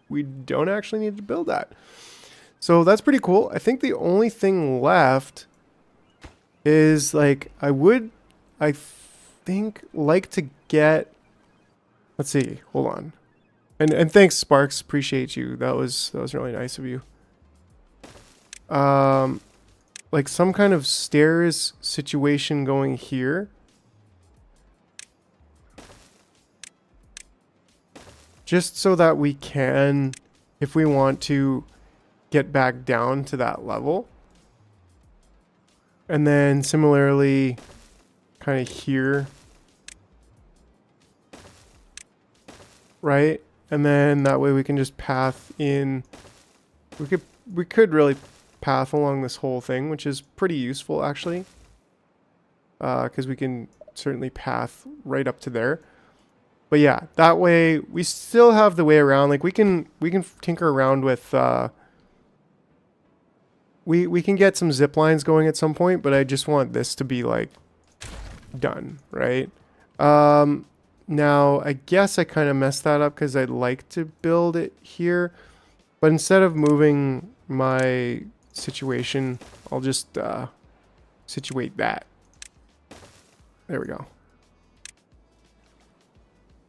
Speaker 1: we don't actually need to build that. So that's pretty cool. I think the only thing left is like I think like to get, let's see, hold on. And thanks, Sparks. Appreciate you. That was really nice of you. Like some kind of stairs situation going here. Just so that we can, if we want to, get back down to that level. And then similarly, kind of here. Right? And then that way we can just path in. We could really path along this whole thing, which is pretty useful actually. Because we can certainly path right up to there. But yeah, that way we still have the way around. Like we can tinker around with we can get some zip lines going at some point, but I just want this to be like done, right? Now, I guess I kind of messed that up because I'd like to build it here. But instead of moving my situation, I'll just situate that. There we go.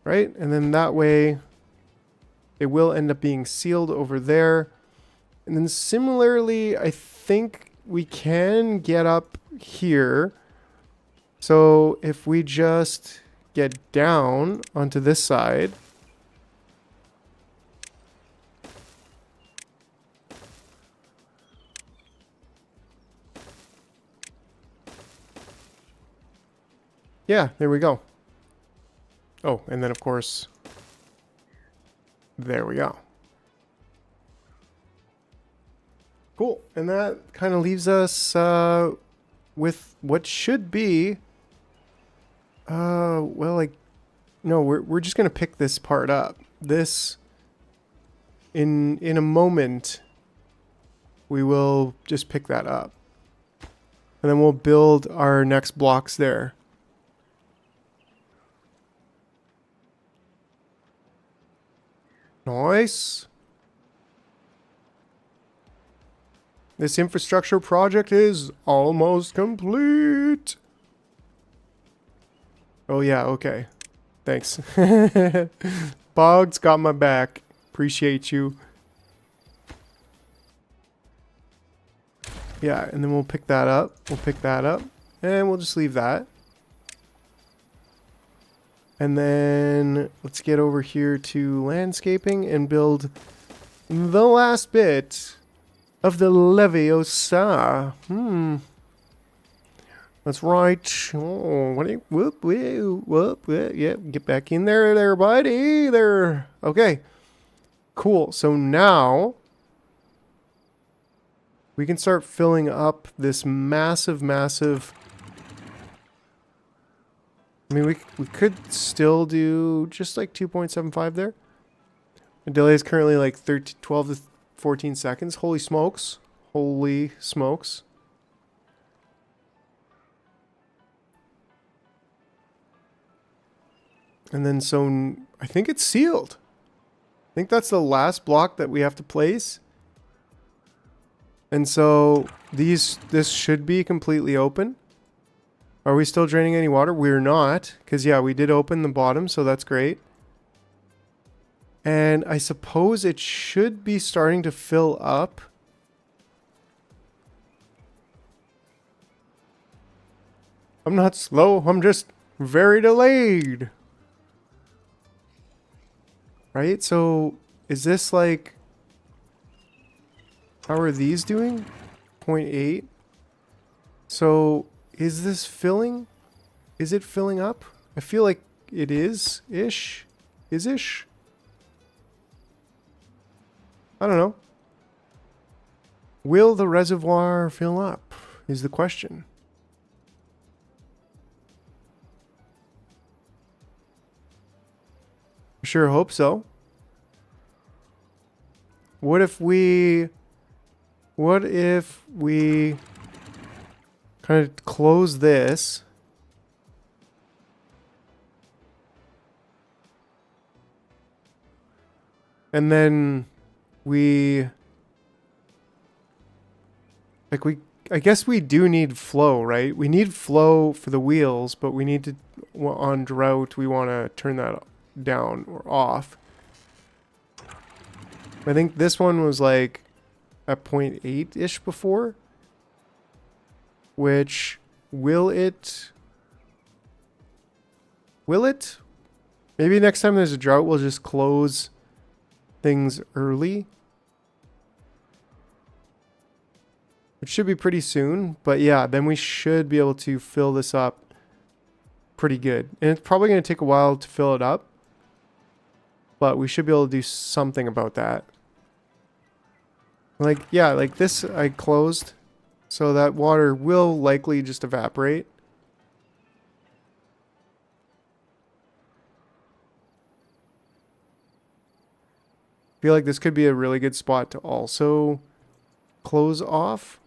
Speaker 1: Right? And then that way, it will end up being sealed over there. And then similarly, I think we can get up here. So if we just get down onto this side. Yeah, there we go. Oh, and then of course, there we go. Cool. And that kind of leaves us with what should be well, like, no, we're just gonna pick this part up. This, in a moment, we will just pick that up, and then we'll build our next blocks there. Nice. This infrastructure project is almost complete. Oh yeah, okay. Thanks. Bog's got my back. Appreciate you. Yeah, and then we'll pick that up. We'll pick that up. And we'll just leave that. And then let's get over here to landscaping and build the last bit of the Leviosa. That's right. Oh, what do you, whoop, yeah, get back in there, buddy. There. Okay. Cool. So now we can start filling up this massive. I mean, we could still do just like 2.75 there. The delay is currently like 12 to 14 seconds. Holy smokes. Holy smokes. And then so I think it's sealed. I think that's the last block that we have to place. And so this should be completely open. Are we still draining any water? We're not, because yeah, we did open the bottom, so that's great. And I suppose it should be starting to fill up. I'm not slow, I'm just very delayed. Right? So is this like, how are these doing? 0.8. So is this filling? Is it filling up? I feel like it is-ish. Is-ish? I don't know. Will the reservoir fill up? Is the question. I sure hope so. What if we kind of close this? And then I guess we do need flow, right? We need flow for the wheels, but we need to, on drought, we want to turn that down or off. I think this one was like at 0.8-ish before. Which, will it? Maybe next time there's a drought, we'll just close things early. Which should be pretty soon. But yeah, then we should be able to fill this up pretty good. And it's probably going to take a while to fill it up. But we should be able to do something about that. Like, yeah, like this I closed. So that water will likely just evaporate. I feel like this could be a really good spot to also close off.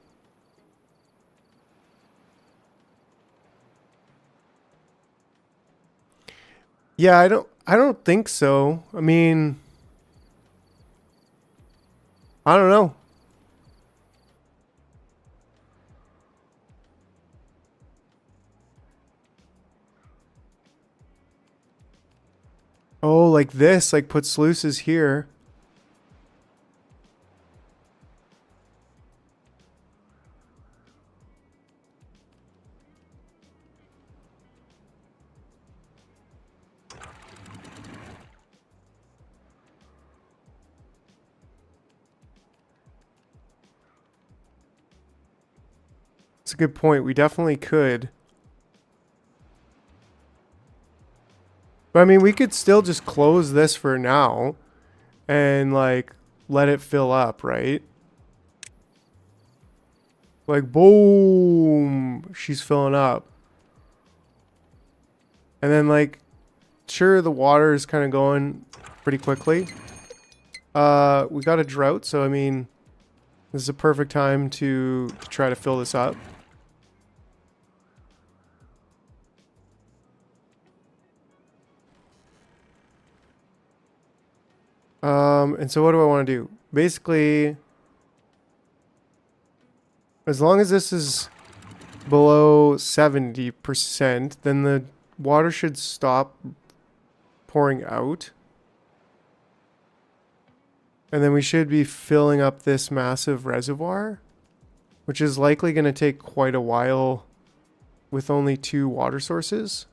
Speaker 1: Yeah, I don't think so. I mean, I don't know. Oh, like this, like put sluices here. That's a good point. We definitely could. But I mean, we could still just close this for now and like let it fill up, right? Like, boom, she's filling up. And then like, sure, the water is kind of going pretty quickly. We got a drought, so I mean, this is a perfect time to try to fill this up. And so what do I want to do? Basically, as long as this is below 70%, then the water should stop pouring out. And then we should be filling up this massive reservoir, which is likely going to take quite a while with only 2 water sources.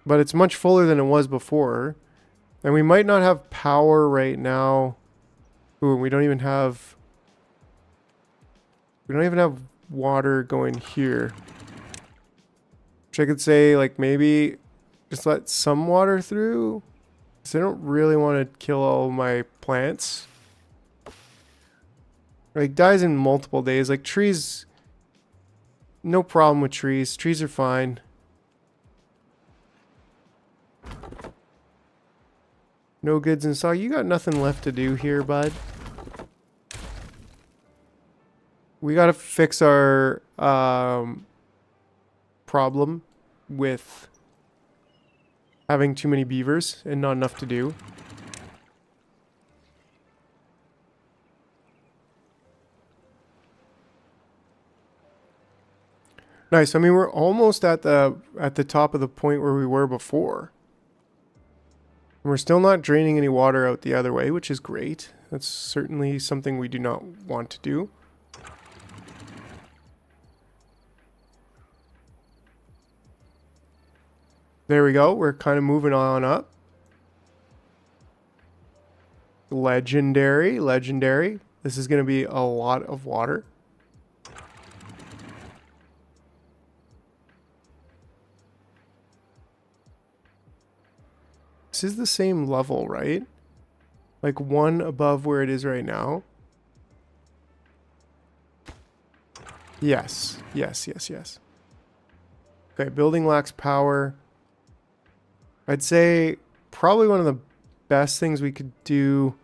Speaker 1: But it's much fuller than it was before. And we might not have power right now. Ooh, we don't even have water going here. Which I could say, like, maybe just let some water through. Because I don't really want to kill all my plants. Like, dies in multiple days. Like, trees, no problem with trees. Trees are fine. No goods in stock. You got nothing left to do here, bud. We got to fix our problem with having too many beavers and not enough to do. Nice. I mean, we're almost at the top of the point where we were before. And we're still not draining any water out the other way, which is great. That's certainly something we do not want to do. There we go. We're kind of moving on up. Legendary, legendary. This is going to be a lot of water. This is the same level, right? Like 1 above where it is right now. Yes, yes, yes, yes. Okay, building lacks power. I'd say probably one of the best things we could do.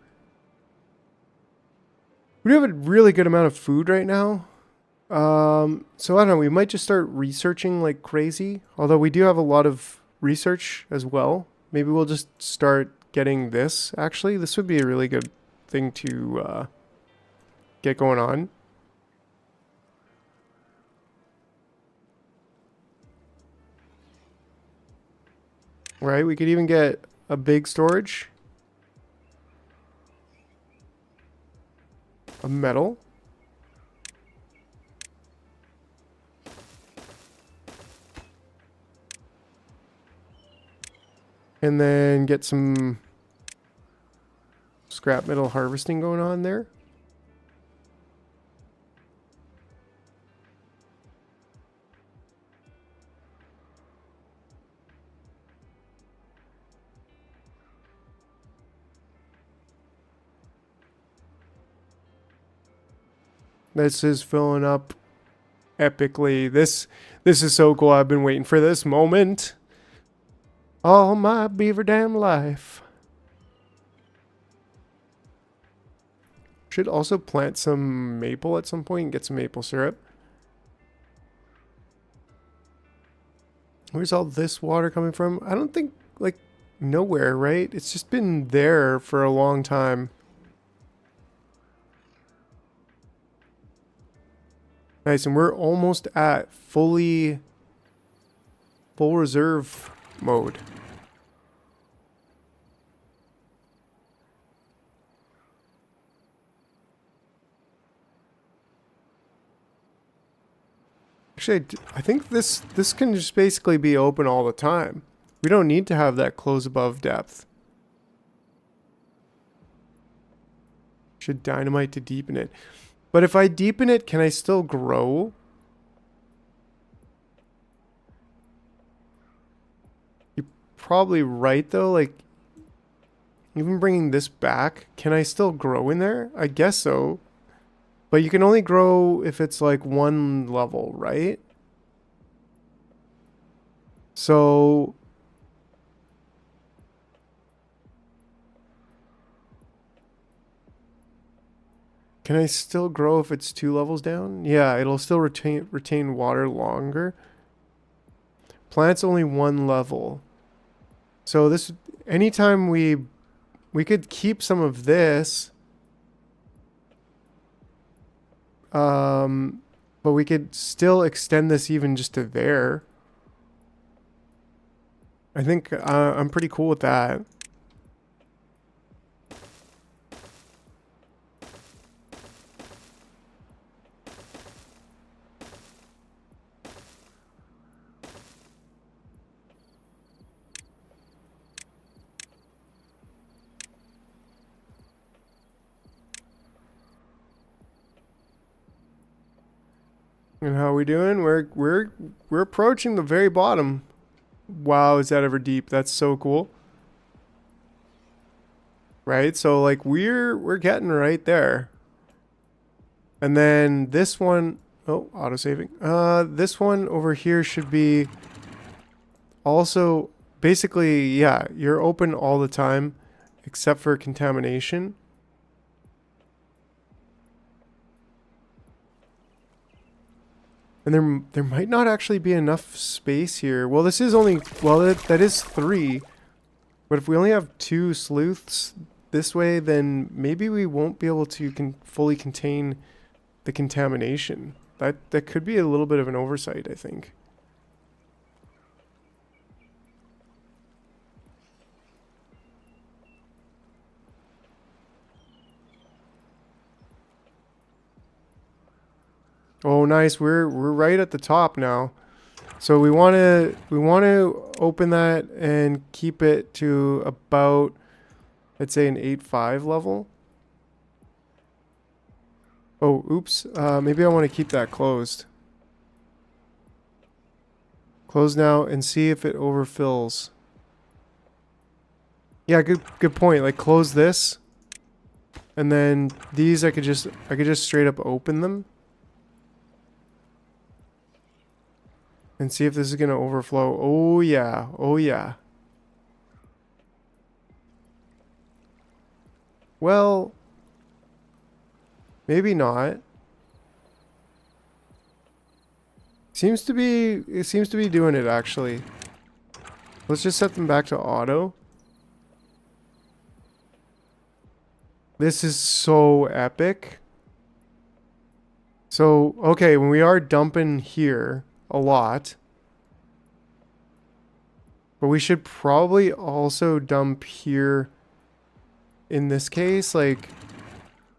Speaker 1: We do have a really good amount of food right now. So I don't know, we might just start researching like crazy. Although we do have a lot of research as well. Maybe we'll just start getting this. Actually, this would be a really good thing to get going on. Right, we could even get a big storage. A metal. And then get some scrap metal harvesting going on there. This is filling up epically. This is so cool. I've been waiting for this moment all my beaver damn life. Should also plant some maple at some point and get some maple syrup. Where's all this water coming from? I don't think, like, nowhere, right? It's just been there for a long time. Nice, and we're almost at full reserve mode. Actually, I think this can just basically be open all the time. We don't need to have that close above depth. Should dynamite to deepen it. But if I deepen it, can I still grow? You're probably right, though. Like, even bringing this back, can I still grow in there? I guess so. But you can only grow if it's like 1 level, right? So can I still grow if it's 2 levels down? Yeah, it'll still retain water longer. Plant's only 1 level. So this, anytime we could keep some of this. But we could still extend this even just to there. I think I'm pretty cool with that. And how are we doing? We're approaching the very bottom. Wow, is that ever deep? That's so cool. Right? So like we're getting right there. And then this one, oh, autosaving. This one over here should be also basically, yeah, you're open all the time except for contamination. And there might not actually be enough space here. Well, this is only, well, that is 3. But if we only have 2 sleuths this way, then maybe we won't be able to fully contain the contamination. That could be a little bit of an oversight, I think. Oh, nice. We're right at the top now. So we want to open that and keep it to about, let's say, an 8.5 level. Oh, oops. Maybe I want to keep that closed. Close now and see if it overfills. Yeah, good point. Like close this. And then these I could just straight up open them. And see if this is going to overflow. Oh yeah. Oh yeah. Well, maybe not. It seems to be doing it actually. Let's just set them back to auto. This is so epic. So, okay, when we are dumping here a lot, but we should probably also dump here in this case, like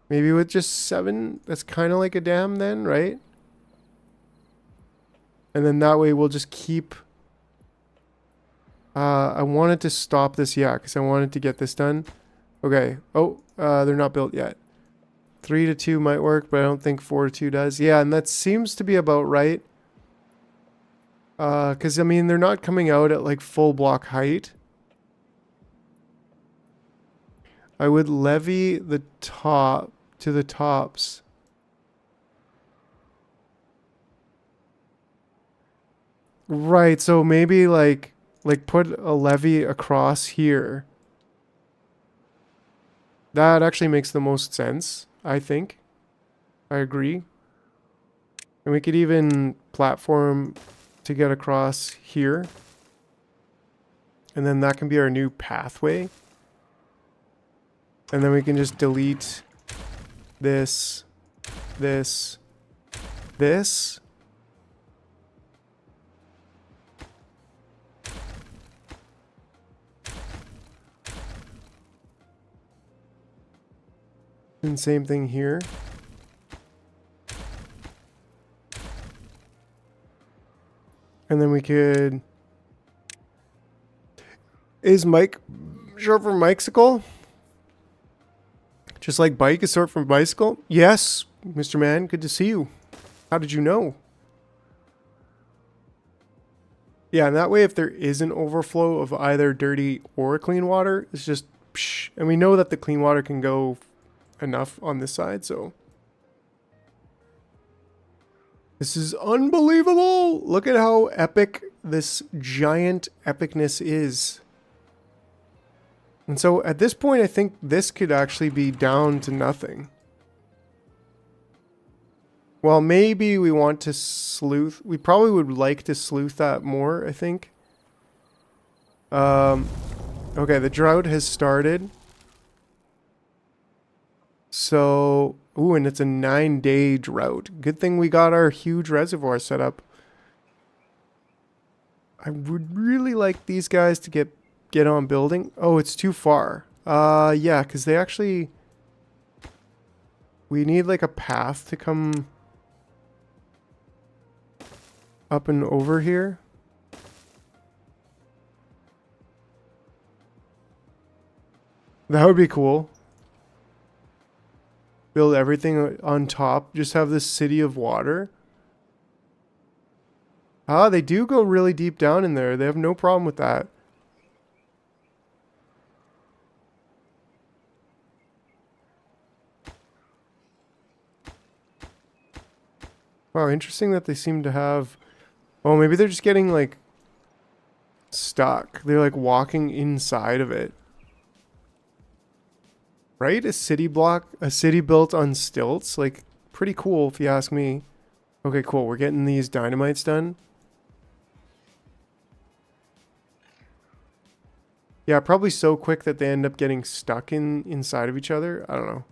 Speaker 1: maybe with just 7, that's kind of like a dam then, right? And then that way we'll just keep, I wanted to stop this, yeah, because I wanted to get this done. Okay, oh, they're not built yet. 3 to 2 might work, but I don't think 4 to 2 does. Yeah, and that seems to be about right. Because, I mean, they're not coming out at, like, full block height. I would levy the top to the tops. Right, so maybe, like put a levee across here. That actually makes the most sense, I think. I agree. And we could even platform to get across here. And then that can be our new pathway. And then we can just delete this, this, this. And same thing here. And then we could... Is Mike short for Mike'sicle? Just like bike is short for bicycle? Yes, Mr. Man, good to see you. How did you know? Yeah, and that way if there is an overflow of either dirty or clean water, it's just psh, and we know that the clean water can go enough on this side, so this is unbelievable. Look at how epic this giant epicness is. And so at this point, I think this could actually be down to nothing. Well, maybe we want to sleuth. We probably would like to sleuth that more, I think. Okay, the drought has started. So, ooh, and it's a 9-day drought. Good thing we got our huge reservoir set up. I would really like these guys to get on building. Oh, it's too far. Yeah, because they actually... We need like a path to come up and over here. That would be cool. Build everything on top. Just have this city of water. Ah, they do go really deep down in there. They have no problem with that. Wow, interesting that they seem to have... Oh, maybe they're just getting, like, stuck. They're, like, walking inside of it. Right? A city built on stilts. Like, pretty cool if you ask me. Okay, cool. We're getting these dynamites done. Yeah, probably so quick that they end up getting stuck inside of each other. I don't know.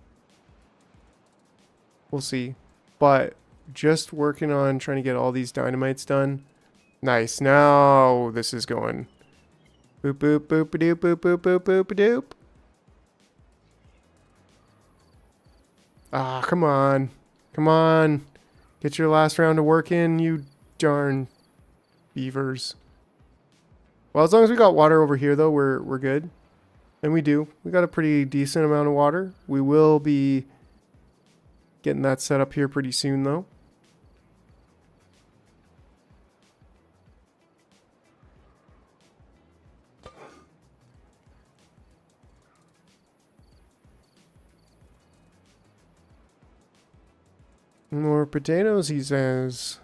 Speaker 1: We'll see. But just working on trying to get all these dynamites done. Nice. Now this is going. Boop, boop, boop, doop, boop, boop, boop, boop, doop. Ah, come on. Come on. Get your last round of work in, you darn beavers. Well, as long as we got water over here, though, we're good. And we do. We got a pretty decent amount of water. We will be getting that set up here pretty soon, though. More potatoes, he says.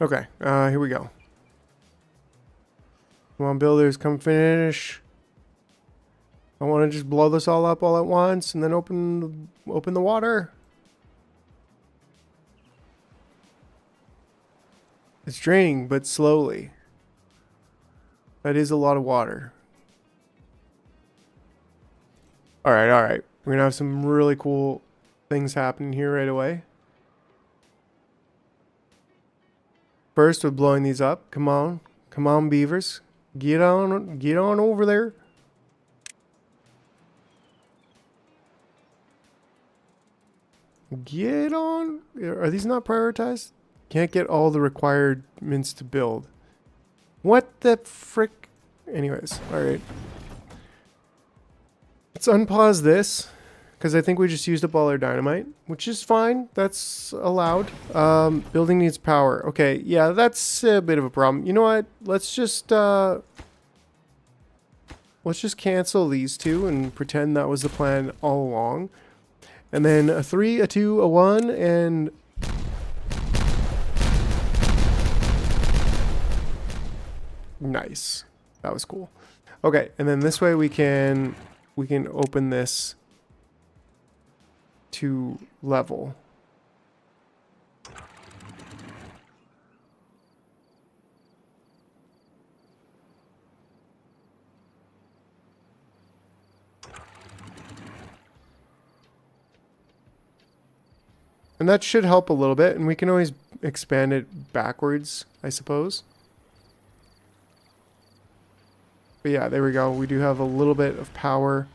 Speaker 1: Okay, here we go. Come on, builders, come finish. I want to just blow this all up all at once and then open the water. It's draining, but slowly. That is a lot of water. All right, all right. We're gonna have some really cool things happening here right away. First, we're blowing these up. Come on, beavers, get on over there. Get on. Are these not prioritized? Can't get all the requirements to build. What the frick? Anyways, all right. Let's unpause this because I think we just used up all our dynamite, which is fine. That's allowed. Building needs power. Okay, yeah, that's a bit of a problem. You know what? Let's just cancel these two and pretend that was the plan all along. And then a 3, a 2, a 1, and nice. That was cool. Okay, and then this way we can open this to level. And that should help a little bit, and we can always expand it backwards, I suppose. But yeah, there we go. We do have a little bit of power,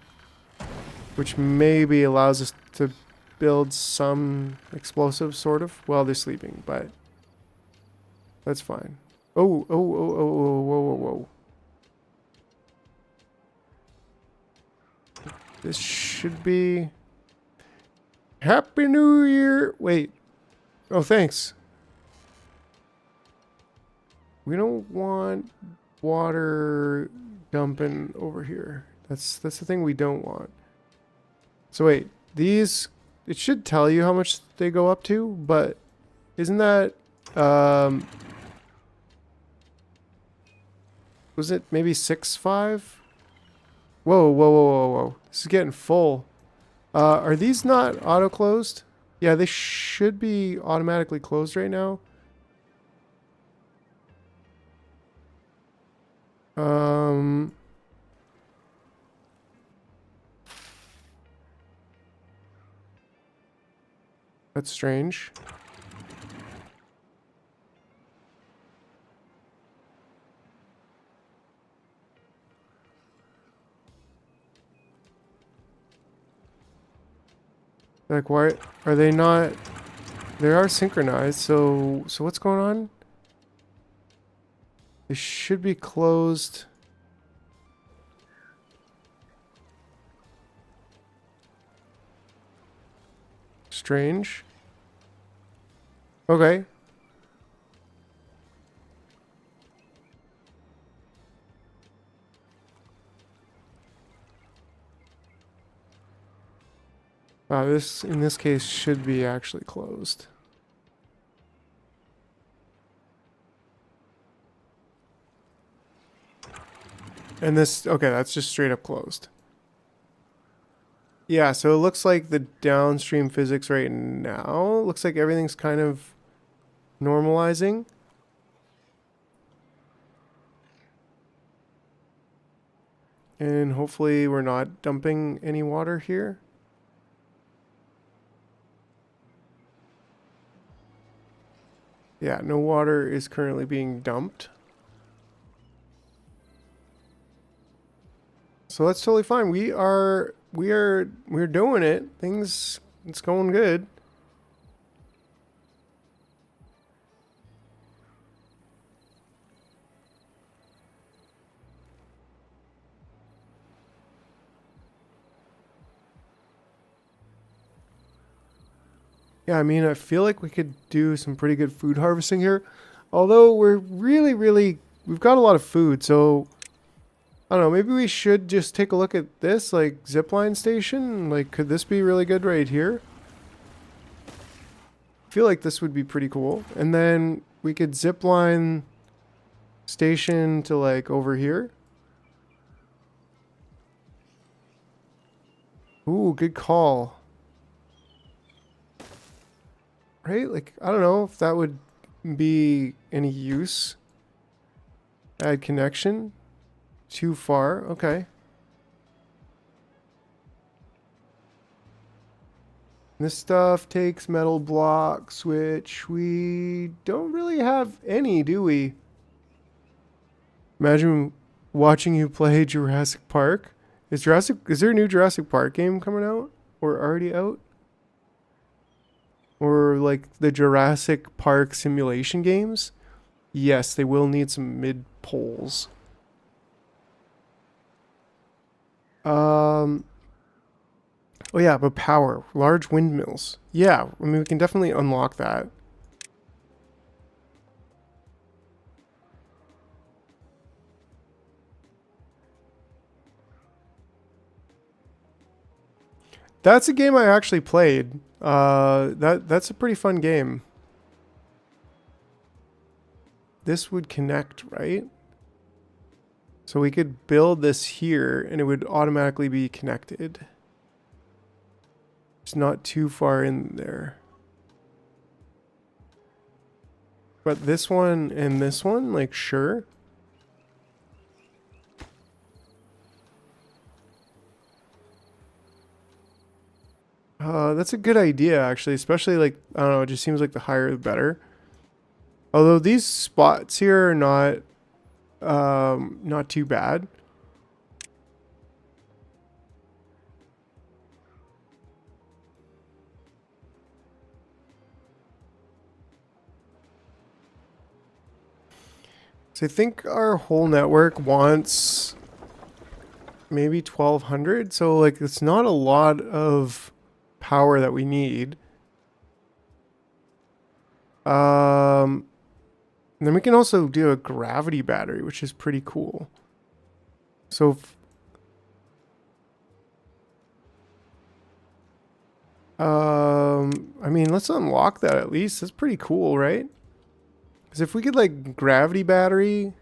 Speaker 1: which maybe allows us to build some explosives, sort of. Well, they're sleeping, but that's fine. Oh, whoa. This should be... Happy New Year! Wait. Oh, thanks. We don't want water dumping over here. That's the thing we don't want. So wait, these, it should tell you how much they go up to, but isn't that was it maybe 6.5? Whoa. This is getting full. Are these not auto closed? Yeah, they should be automatically closed right now. That's strange. Like, why are they not? They are synchronized, so what's going on? They should be closed. Strange. Okay. Wow, this in this case should be actually closed. And this, okay, that's just straight up closed. Yeah, so it looks like the downstream physics right now, looks like everything's kind of normalizing. And hopefully we're not dumping any water here. Yeah, no water is currently being dumped. So that's totally fine. We're doing it. It's going good. Yeah, I mean, I feel like we could do some pretty good food harvesting here. Although we're we've got a lot of food, so I don't know, maybe we should just take a look at this, like, zipline station. Like, could this be really good right here? I feel like this would be pretty cool. And then we could zipline station to, like, over here. Ooh, good call. Right? Like, I don't know if that would be any use. Add connection. Too far. Okay. This stuff takes metal blocks, which we don't really have any, do we? Imagine watching you play Jurassic Park. Is there a new Jurassic Park game coming out? Or already out? Or like the Jurassic Park simulation games? Yes, they will need some mid poles. Oh yeah, but power. Large windmills. Yeah, I mean, we can definitely unlock that. That's a game I actually played. That's a pretty fun game. This would connect, right? So we could build this here and it would automatically be connected. It's not too far in there. But this one and this one, like, sure. That's a good idea, actually, especially, like, I don't know, it just seems like the higher the better. Although these spots here are not too bad. So I think our whole network wants maybe 1200. So, like, it's not a lot of power that we need. And then we can also do a gravity battery, which is pretty cool. So I mean, let's unlock that at least. That's pretty cool, right? Because if we could, like, gravity battery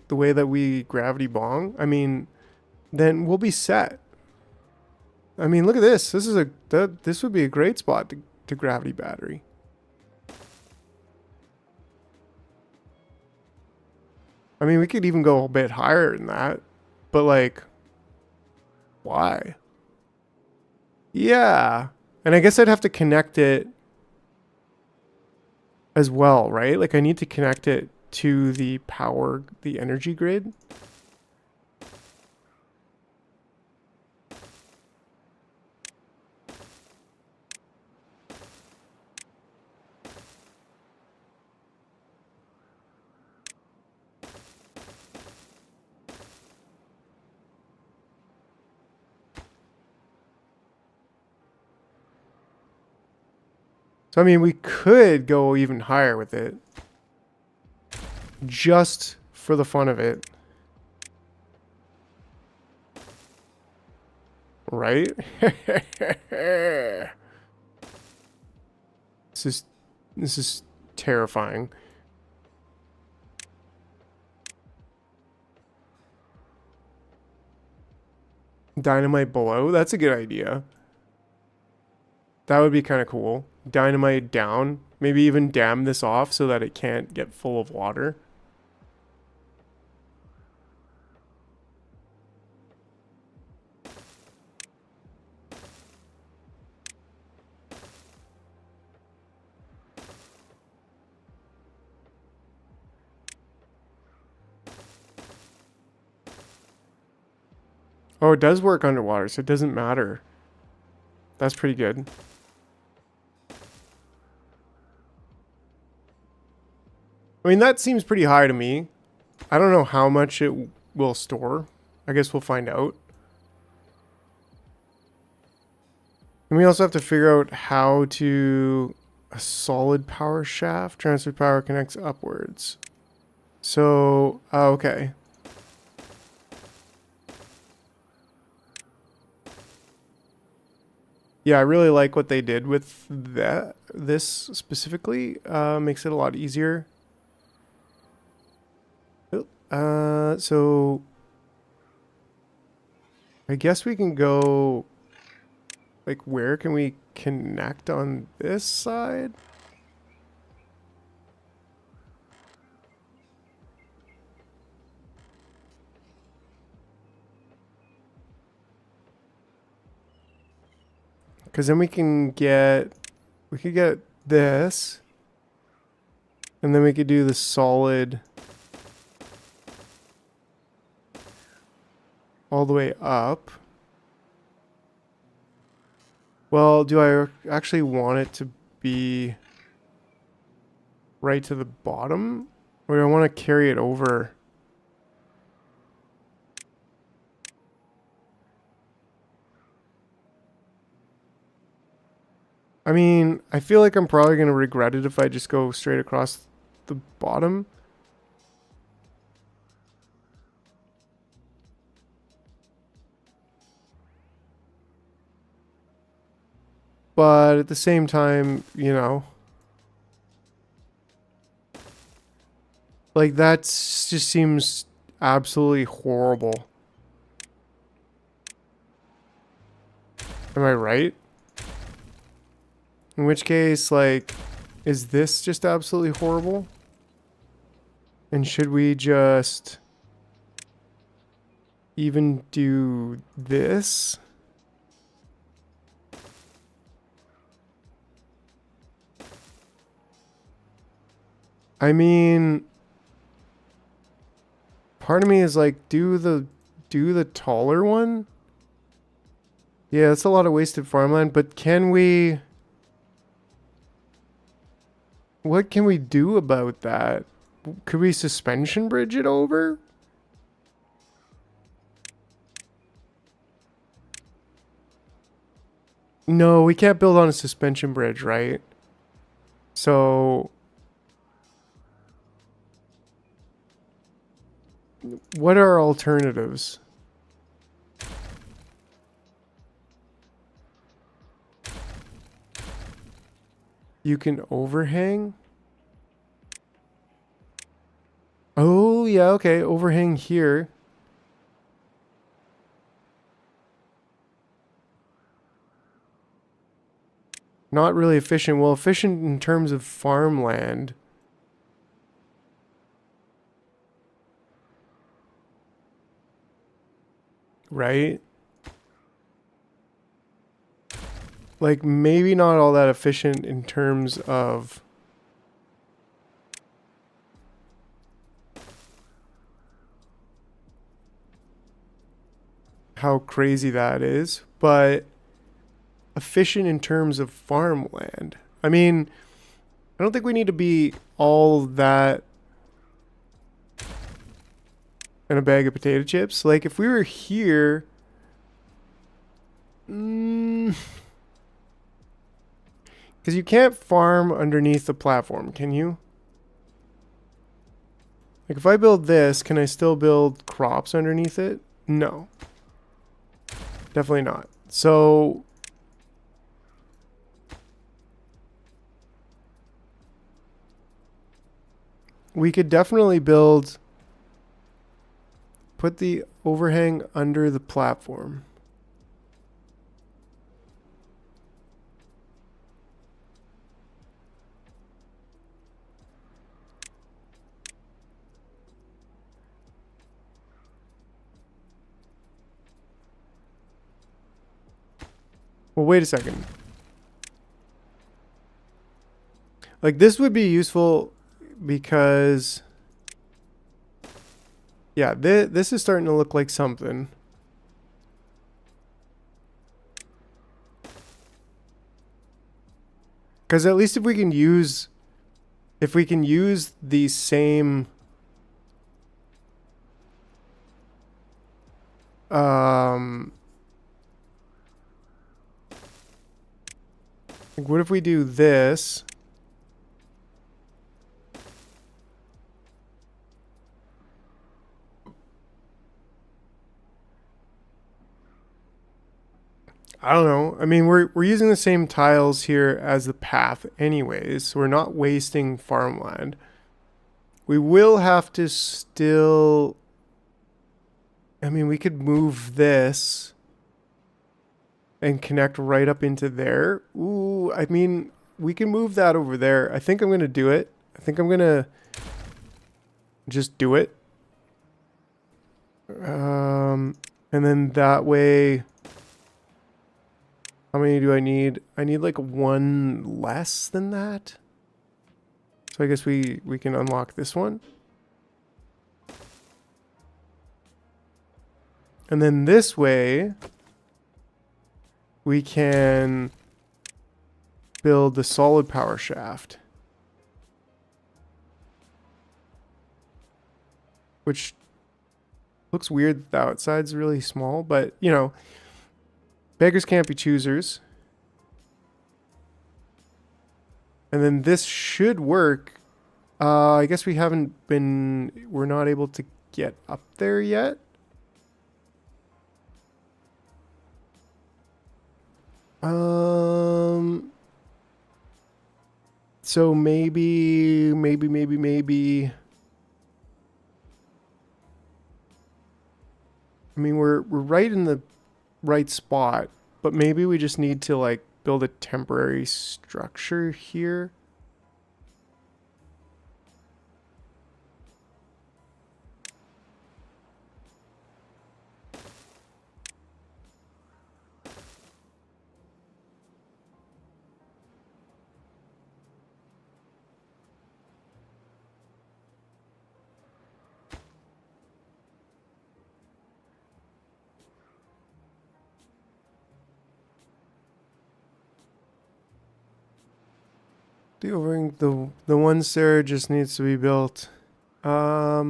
Speaker 1: the way that we gravity bong, I mean, then we'll be set. I mean, look at this. This would be a great spot to gravity battery. I mean, we could even go a bit higher than that, but, like, why? Yeah. And I guess I'd have to connect it as well, right? Like I need to connect it to the power, the energy grid. So, I mean, we could go even higher with it. Just for the fun of it. Right? This is terrifying. Dynamite below? That's a good idea. That would be kind of cool. Dynamite down. Maybe even dam this off so that it can't get full of water. Oh, it does work underwater, so it doesn't matter. That's pretty good. I mean, that seems pretty high to me. I don't know how much it will store. I guess we'll find out. And we also have to figure out how to... A solid power shaft. Transfer power connects upwards. So, okay. Yeah, I really like what they did with this specifically. Makes it a lot easier. So I guess we can go, like, where can we connect on this side? Because then we could get this, and then we could do the solid all the way up. Well, do I actually want it to be right to the bottom? Or do I want to carry it over? I mean, I feel like I'm probably going to regret it if I just go straight across the bottom. But at the same time, you know, like that just seems absolutely horrible. Am I right? In which case, like, is this just absolutely horrible? And should we just even do this? I mean, part of me is like, do the taller one? Yeah, that's a lot of wasted farmland, but can we... What can we do about that? Could we suspension bridge it over? No, we can't build on a suspension bridge, right? So... What are alternatives? You can overhang? Oh, yeah, okay. Overhang here. Not really efficient. Well, efficient in terms of farmland. Right? Like, maybe not all that efficient in terms of how crazy that is, but efficient in terms of farmland. I mean, I don't think we need to be all that in a bag of potato chips. Like, if we were here... Because you can't farm underneath the platform, can you? Like, if I build this, can I still build crops underneath it? No. Definitely not. So... we could definitely build... put the overhang under the platform. Well, wait a second. Like, this would be useful because... yeah, this is starting to look like something. Because at least if we can use... if we can use the same... like, what if we do this? I don't know. I mean, we're using the same tiles here as the path anyways, so we're not wasting farmland. We will have to still... I mean, we could move this and connect right up into there. Ooh, I mean, we can move that over there. I think I'm going to do it. I think I'm going to just do it. And then that way... how many do I need? I need like one less than that. So I guess we can unlock this one. And then this way, we can build the solid power shaft. Which looks weird. The outside's really small, but you know, beggars can't be choosers. And then this should work. I guess we're not able to get up there yet. So maybe. I mean, we're right in the right spot, but maybe we just need to like build a temporary structure here. The overhang, the one stair just needs to be built. Yeah,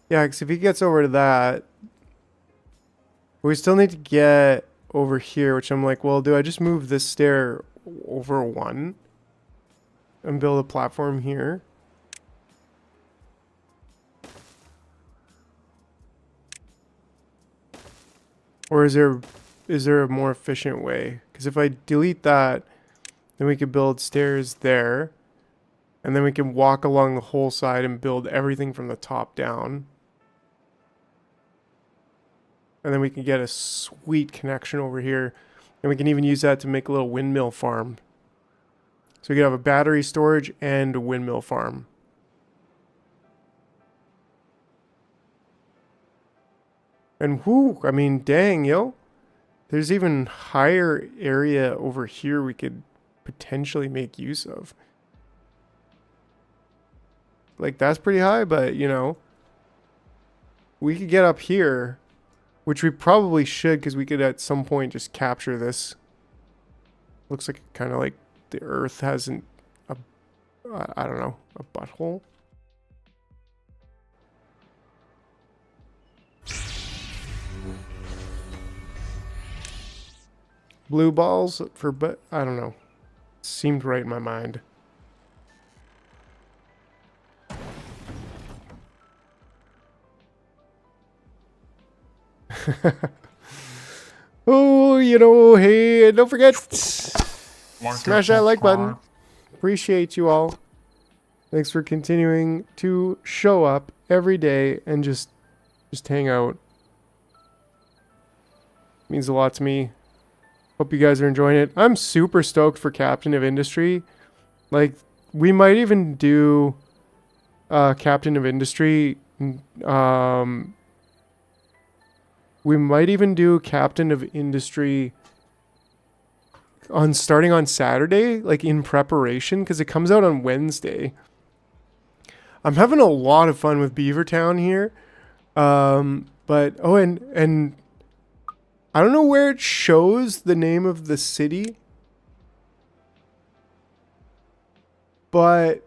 Speaker 1: because if he gets over to that, we still need to get over here, which I'm like, well, do I just move this stair over one and build a platform here? Or is there a more efficient way? Because if I delete that, then we could build stairs there. And then we can walk along the whole side and build everything from the top down. And then we can get a sweet connection over here. And we can even use that to make a little windmill farm. So we could have a battery storage and a windmill farm. And whoo, I mean, dang, yo. There's even higher area over here we could potentially make use of. like that's pretty high, but you know, we could get up here, which we probably should, because we could at some point just capture this. Looks like kind of like the Earth hasn't a, I don't know, a butthole. Blue balls for, but I don't know. Seemed right in my mind. Oh, you know, hey, don't forget, smash that like button. Appreciate you all. Thanks for continuing to show up every day and just hang out. Means a lot to me. Hope you guys are enjoying it. I'm super stoked for Captain of Industry. Like, we might even do Captain of Industry. We might even do Captain of Industry starting on Saturday, like in preparation, because it comes out on Wednesday. I'm having a lot of fun with Beavertown here. But, oh, and I don't know where it shows the name of the city, but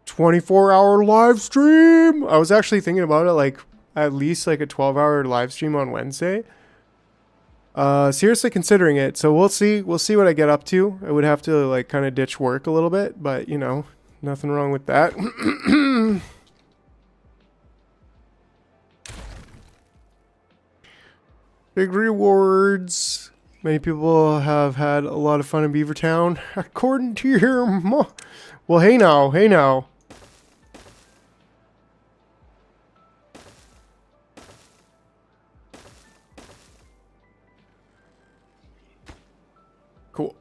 Speaker 1: 24-hour live stream. I was actually thinking about it, like at least like a 12-hour live stream on Wednesday. Seriously considering it. So we'll see what I get up to. I would have to like kind of ditch work a little bit, but you know, nothing wrong with that. Big rewards. Many people have had a lot of fun in Beavertown, according to your well, hey now. Cool.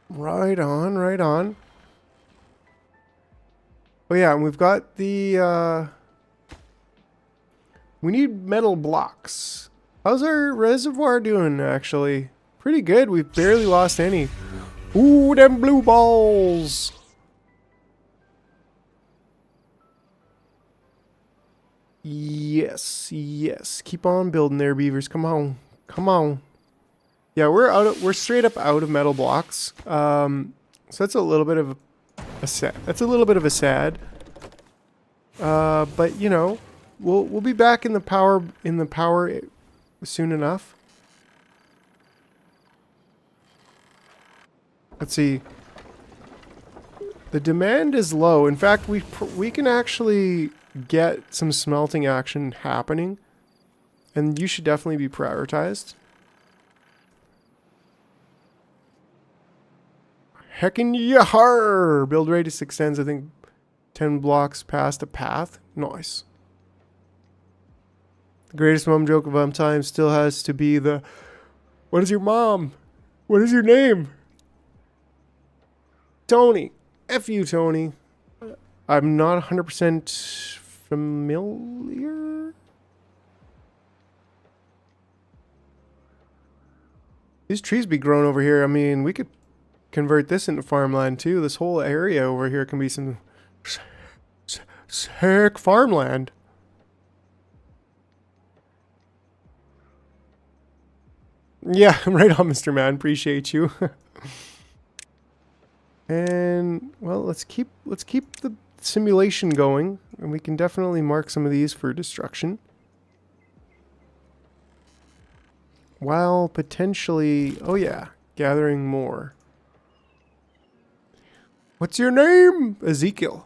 Speaker 1: Right on. Oh yeah, and we've got the we need metal blocks. How's our reservoir doing, actually? Pretty good. We've barely lost any. Ooh, them blue balls. Yes. Keep on building there, beavers. Come on. Yeah, we're straight up out of metal blocks. So that's a little bit of a sad. But you know, we'll be back in the power soon enough. Let's see. The demand is low. In fact, we can actually get some smelting action happening, and you should definitely be prioritized. Heckin' yahar! Build radius extends, I think, 10 blocks past a path. Nice. The greatest mom joke of all time still has to be the, what is your mom? What is your name? Tony. F you, Tony. I'm not 100% familiar. These trees be growing over here. I mean, we could convert this into farmland too. This whole area over here can be some sick farmland. Yeah, right on, Mr. Man. Appreciate you. And well, let's keep the simulation going, and we can definitely mark some of these for destruction, while potentially, oh yeah, gathering more. What's your name? Ezekiel.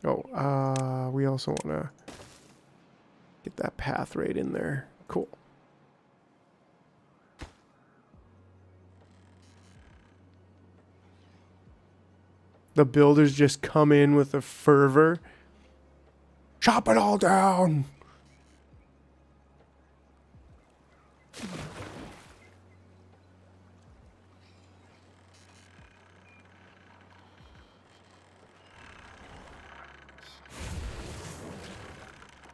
Speaker 1: Oh, we also want to get that path right in there. Cool. The builders just come in with a fervor. Chop it all down.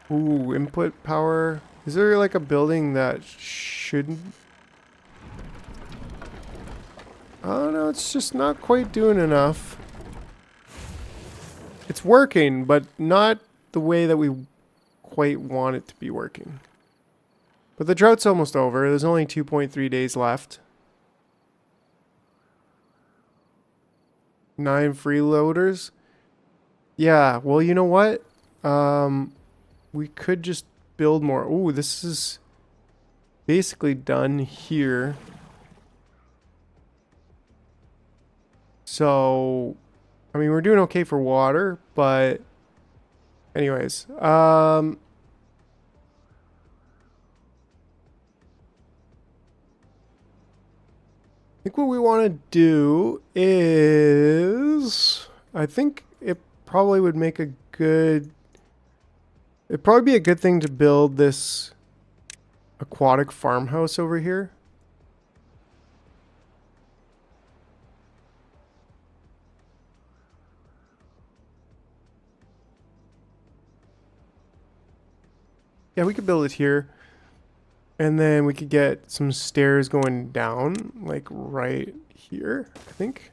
Speaker 1: Ooh, input power. Is there like a building that shouldn't Oh no, it's just not quite doing enough. It's working, but not the way that we quite want it to be working. But the drought's almost over. There's only 2.3 days left. 9 freeloaders. Yeah, well, you know what? We could just build more. Ooh, this is basically done here. So, I mean, we're doing okay for water, but anyways, I think what we want to do is, I think it probably would make a good, it'd probably be a good thing to build this aquatic farmhouse over here. Yeah, we could build it here. And then we could get some stairs going down, like right here, I think.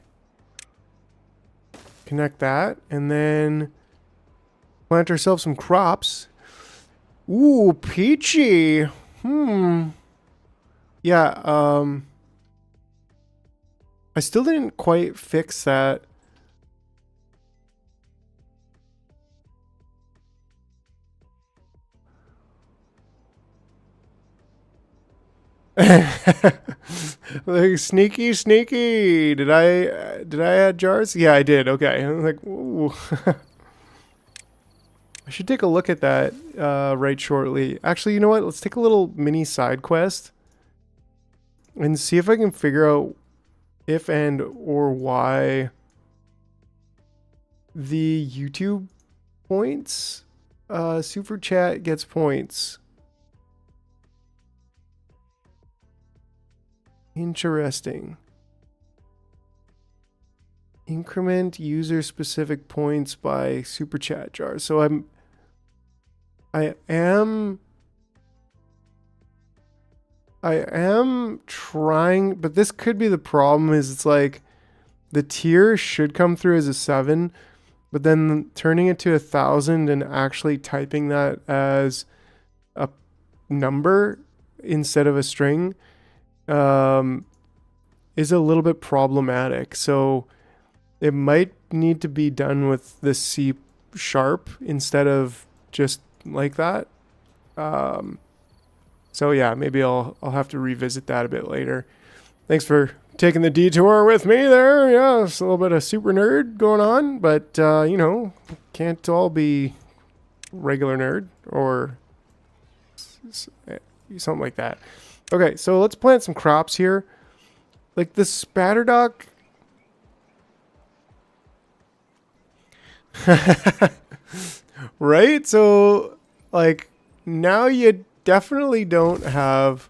Speaker 1: Connect that, and then plant ourselves some crops. Ooh, peachy. Yeah, I still didn't quite fix that. Like sneaky, sneaky. Did I add jars? Yeah, I did. Okay. I'm like, ooh. I should take a look at that right shortly. Actually, you know what? Let's take a little mini side quest and see if I can figure out if and or why the YouTube points, super chat gets points. Interesting. Increment user specific points by super chat jars. So I am trying, but this could be the problem is it's like the tier should come through as a 7, but then turning it to 1,000 and actually typing that as a number instead of a string is a little bit problematic. So it might need to be done with the C# instead of just like that. So yeah, maybe I'll have to revisit that a bit later. Thanks for taking the detour with me there. Yeah, it's a little bit of super nerd going on, but you know, can't all be regular nerd or something like that. Okay, so let's plant some crops here. Like the spatterdock. Right? So, like, now you definitely don't have...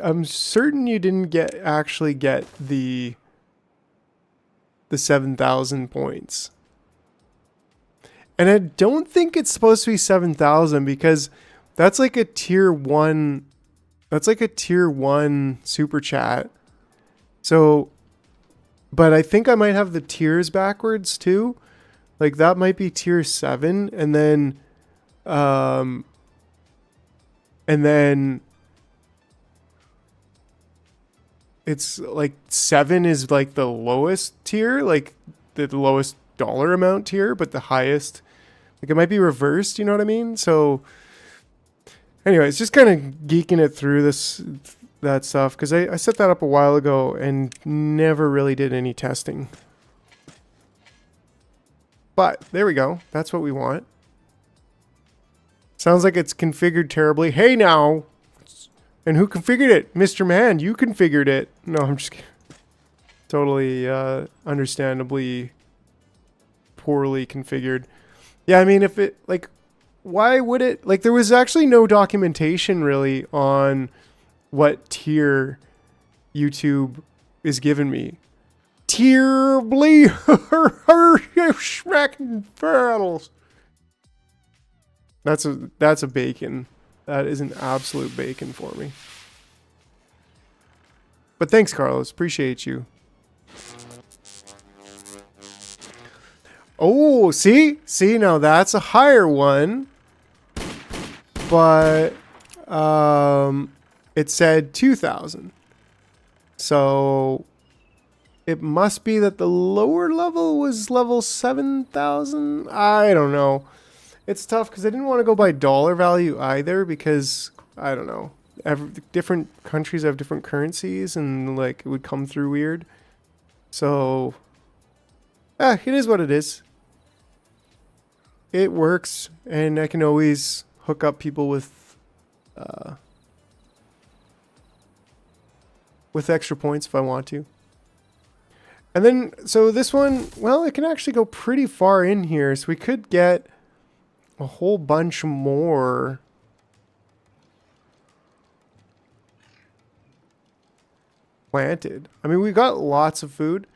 Speaker 1: I'm certain you didn't actually get the 7,000 points. And I don't think it's supposed to be 7,000 because that's like a tier 1. That's like a tier 1 super chat. So, but I think I might have the tiers backwards too. Like that might be tier 7 and then it's like 7 is like the lowest tier, like the lowest dollar amount tier, but the highest, like it might be reversed, you know what I mean? So anyways, just kind of geeking it through that stuff because I set that up a while ago and never really did any testing. But there we go. That's what we want. Sounds like it's configured terribly. Hey now! And who configured it? Mr. Man, you configured it. No, I'm just kidding. Totally understandably poorly configured. Yeah, I mean, if it, like, why would it, like, there was actually no documentation really on what tier YouTube is giving me. Terribly smacking battles. That's a bacon. That is an absolute bacon for me. But thanks, Carlos. Appreciate you. Oh, see? See, now that's a higher one. But it said 2,000. So it must be that the lower level was level 7,000. I don't know. It's tough because I didn't want to go by dollar value either because, I don't know. Different countries have different currencies and like it would come through weird. So, it is what it is. It works, and I can always hook up people with extra points if I want to. And then, so this one, well, it can actually go pretty far in here, so we could get a whole bunch more planted. I mean, we got lots of food.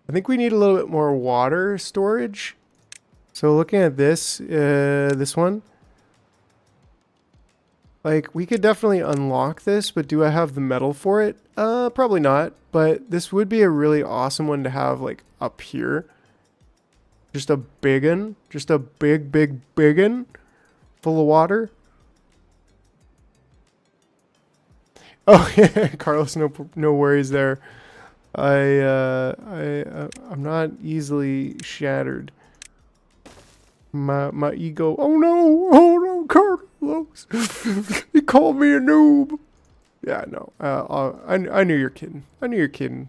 Speaker 1: I think we need a little bit more water storage. So looking at this, this one, like we could definitely unlock this, but do I have the metal for it? Probably not, but this would be a really awesome one to have like up here. Just a big one, just a big one full of water. Oh, yeah, Carlos, no worries there. I'm not easily shattered. My ego. Oh no, Carlos. He called me a noob. Yeah, no. I knew you're kidding. I knew you're kidding.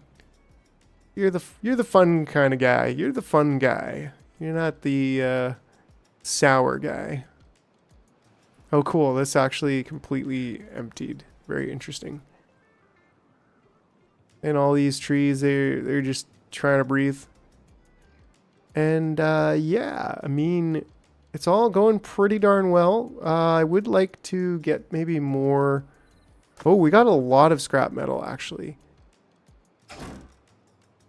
Speaker 1: You're the fun kind of guy. You're the fun guy. You're not the sour guy. Oh, cool. That's actually completely emptied. Very interesting. And all these trees, they're just trying to breathe. And yeah, I mean, it's all going pretty darn well. I would like to get maybe more. Oh, we got a lot of scrap metal actually,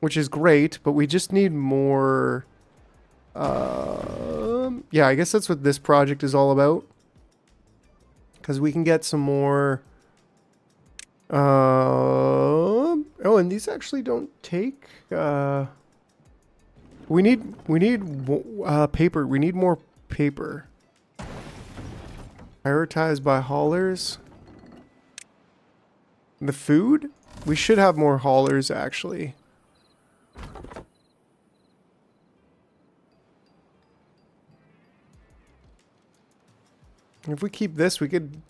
Speaker 1: which is great, but we just need more. Yeah, I guess that's what this project is all about. Because we can get some more. Oh, and these actually don't take. We need paper. We need more paper. Prioritized by haulers. The food? We should have more haulers actually. If we keep this, we could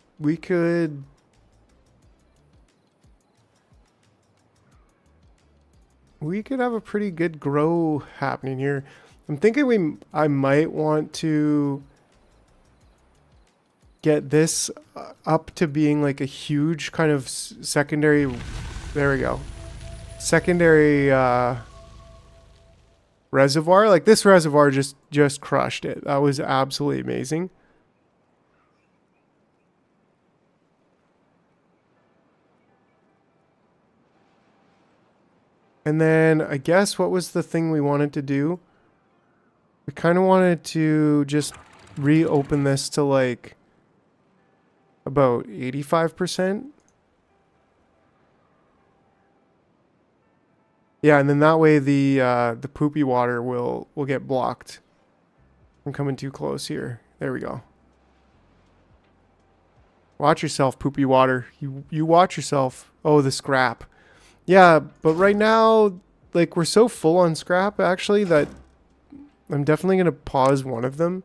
Speaker 1: have a pretty good grow happening here. I'm thinking I might want to get this up to being like a huge kind of secondary. There we go. Secondary reservoir. Like this reservoir just crushed it. That was absolutely amazing. And then I guess what was the thing we wanted to do? We kind of wanted to just reopen this to like about 85%. Yeah, and then that way the poopy water will get blocked from coming too close here. There we go. Watch yourself, poopy water. You watch yourself. Oh, the scrap. Yeah, but right now, like, we're so full on scrap, actually, that I'm definitely going to pause one of them.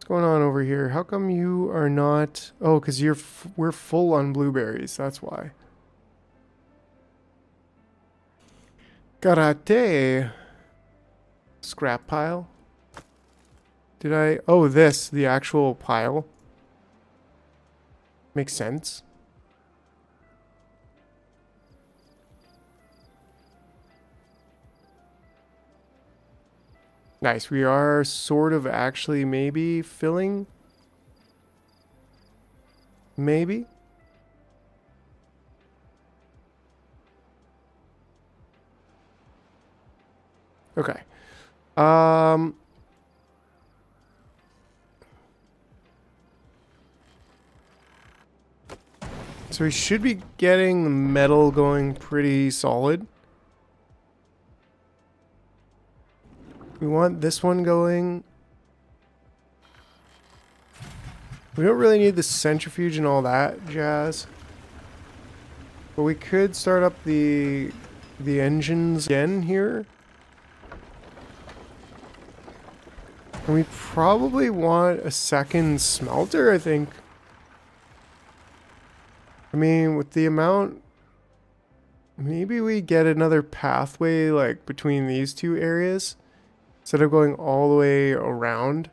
Speaker 1: Going on over here? How come you are not? Oh, because we're full on blueberries. That's why. Karate. Scrap pile. Did I? Oh, the actual pile. Makes sense. Nice. We are sort of actually maybe filling. Maybe. Okay. So we should be getting the metal going pretty solid. We want this one going. We don't really need the centrifuge and all that jazz. But we could start up the engines again here. And we probably want a second smelter, I think. I mean, with the amount, maybe we get another pathway like between these two areas instead of going all the way around.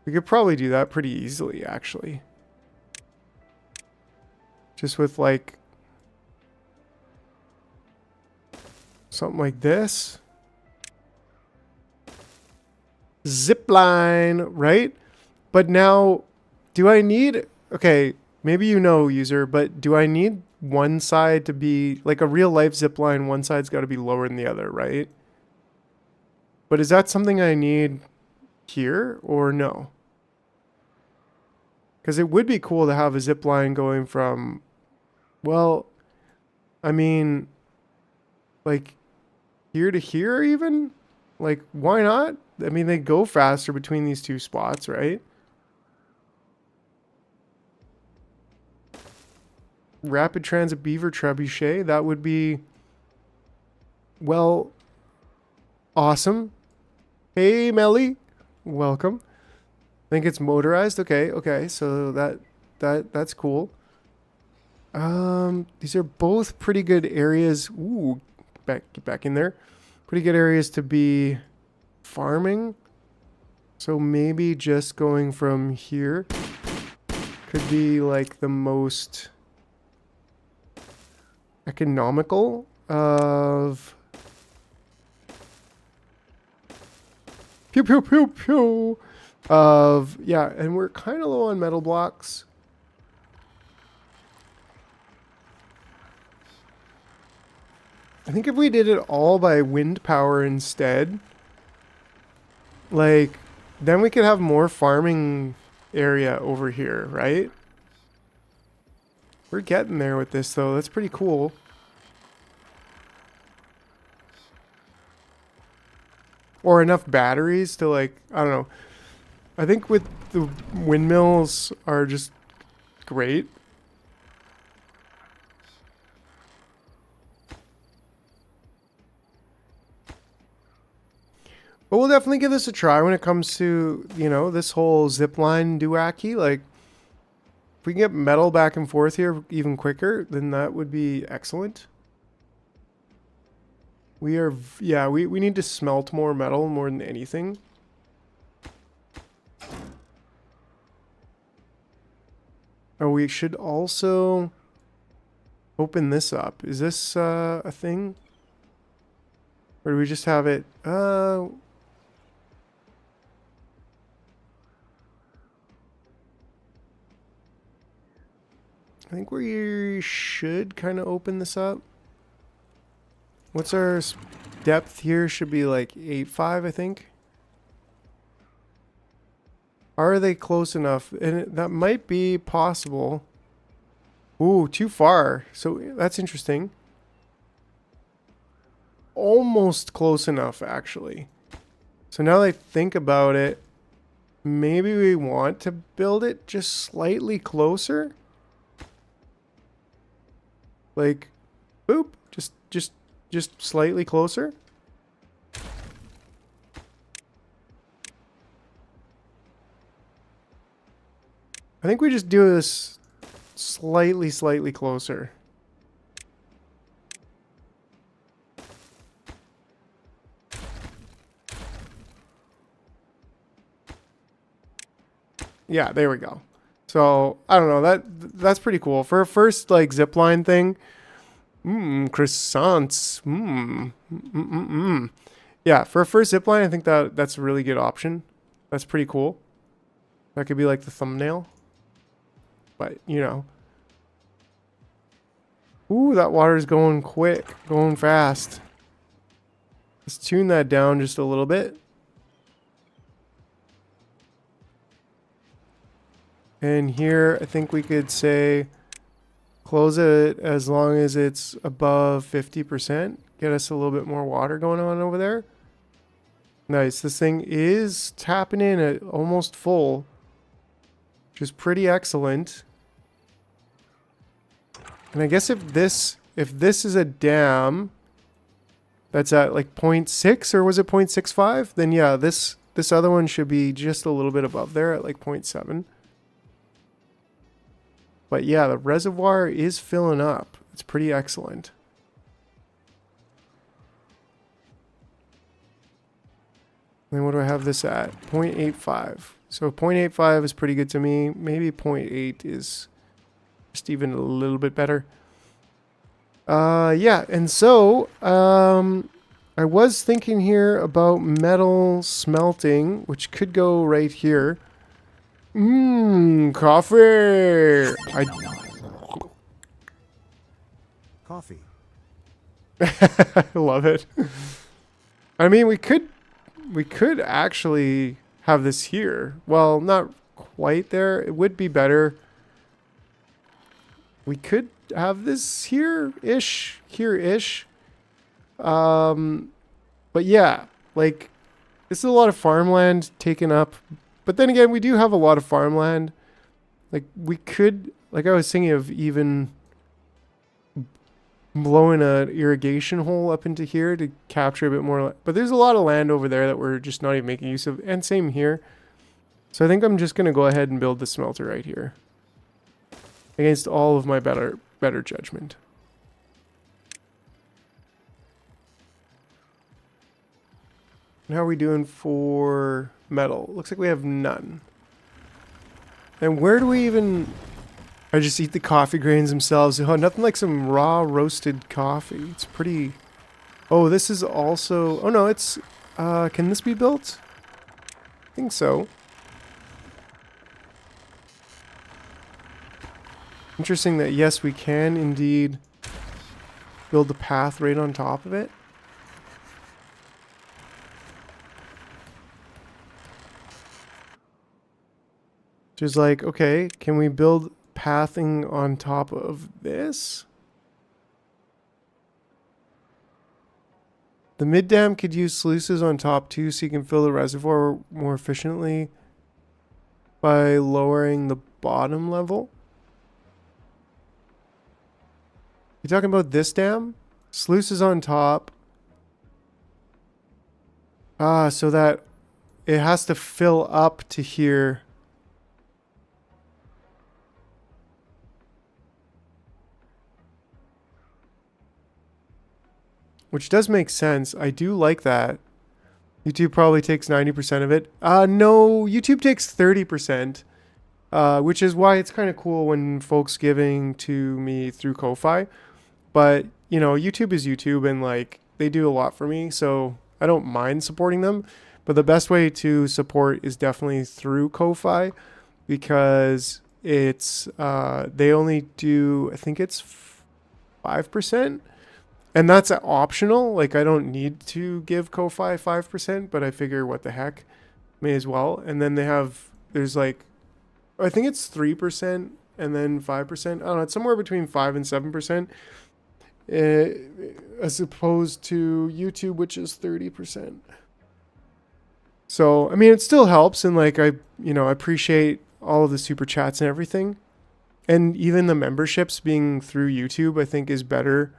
Speaker 1: We could probably do that pretty easily, actually. Just with like something like this. Zip line, right? But now, do I need... Okay, maybe you know, user, but do I need one side to be... Like a real life zip line, one side's got to be lower than the other, right? But is that something I need here or no? Because it would be cool to have a zip line going from... Well, I mean... Like, here to here even? Like, why not? I mean, they go faster between these two spots, right? Rapid transit beaver trebuchet, that would be, well, awesome. Hey, Melly, welcome. I think it's motorized. Okay, so that's cool. These are both pretty good areas. Ooh, get back in there. Pretty good areas to be farming. So maybe just going from here could be like the most economical of pew pew pew pew of, yeah, and we're kind of low on metal blocks. I think if we did it all by wind power instead, like, then we could have more farming area over here, right? We're getting there with this, though. That's pretty cool. Or enough batteries to, like, I don't know. I think with the windmills are just great. But we'll definitely give this a try when it comes to, you know, this whole zipline doohickey. Like, if we can get metal back and forth here even quicker, then that would be excellent. We are, yeah, we need to smelt more metal more than anything. Oh, we should also open this up. Is this a thing? Or do we just have it? I think we should kind of open this up. What's our depth here? Should be like 8.5, I think. Are they close enough? And that might be possible. Ooh, too far. So that's interesting. Almost close enough, actually. So now that I think about it, maybe we want to build it just slightly closer. Like, boop, just slightly closer. I think we just do this slightly closer. Yeah, there we go. So, I don't know, that's pretty cool. For a first, like, zipline thing, croissants, Yeah, for a first zipline, I think that's a really good option. That's pretty cool. That could be, like, the thumbnail. But, you know. Ooh, that water's going quick, going fast. Let's tune that down just a little bit. And here, I think we could say close it as long as it's above 50%. Get us a little bit more water going on over there. Nice. This thing is tapping in at almost full, which is pretty excellent. And I guess if this is a dam that's at like 0.6 or was it 0.65, then yeah, this other one should be just a little bit above there at like 0.7. But yeah, the reservoir is filling up. It's pretty excellent. Then what do I have this at? 0.85. So 0.85 is pretty good to me. Maybe 0.8 is just even a little bit better. Yeah, and so I was thinking here about metal smelting, which could go right here. Coffee.
Speaker 3: Coffee.
Speaker 1: I love it. I mean, we could actually have this here. Well, not quite there. It would be better. We could have this here-ish. But yeah, like, this is a lot of farmland taken up. But then again, we do have a lot of farmland. Like, we could, like I was thinking of even blowing an irrigation hole up into here to capture a bit more. But there's a lot of land over there that we're just not even making use of. And same here. So I think I'm just going to go ahead and build the smelter right here. Against all of my better judgment. And how are we doing for metal? Looks like we have none. And where do we even... I just eat the coffee grains themselves. Oh, nothing like some raw roasted coffee. It's pretty... Oh, this is also... Oh no, it's... can this be built? I think so. Interesting that yes, we can indeed build the path right on top of it. Just like, okay, can we build pathing on top of this? The mid dam could use sluices on top too, so you can fill the reservoir more efficiently by lowering the bottom level. You talking about this dam? Sluices on top. So that it has to fill up to here. Which does make sense. I do like that. YouTube probably takes 90% of it. No, YouTube takes 30%. Which is why it's kind of cool when folks giving to me through Ko-Fi. But, you know, YouTube is YouTube and like they do a lot for me. So I don't mind supporting them. But the best way to support is definitely through Ko-Fi because it's, they only do, I think it's 5%. And that's optional. Like, I don't need to give Ko-Fi 5%, but I figure what the heck, may as well. And then there's like, I think it's 3% and then 5%. I don't know. It's somewhere between 5 and 7%, as opposed to YouTube, which is 30%. So, I mean, it still helps. And like, I appreciate all of the super chats and everything. And even the memberships being through YouTube, I think is better.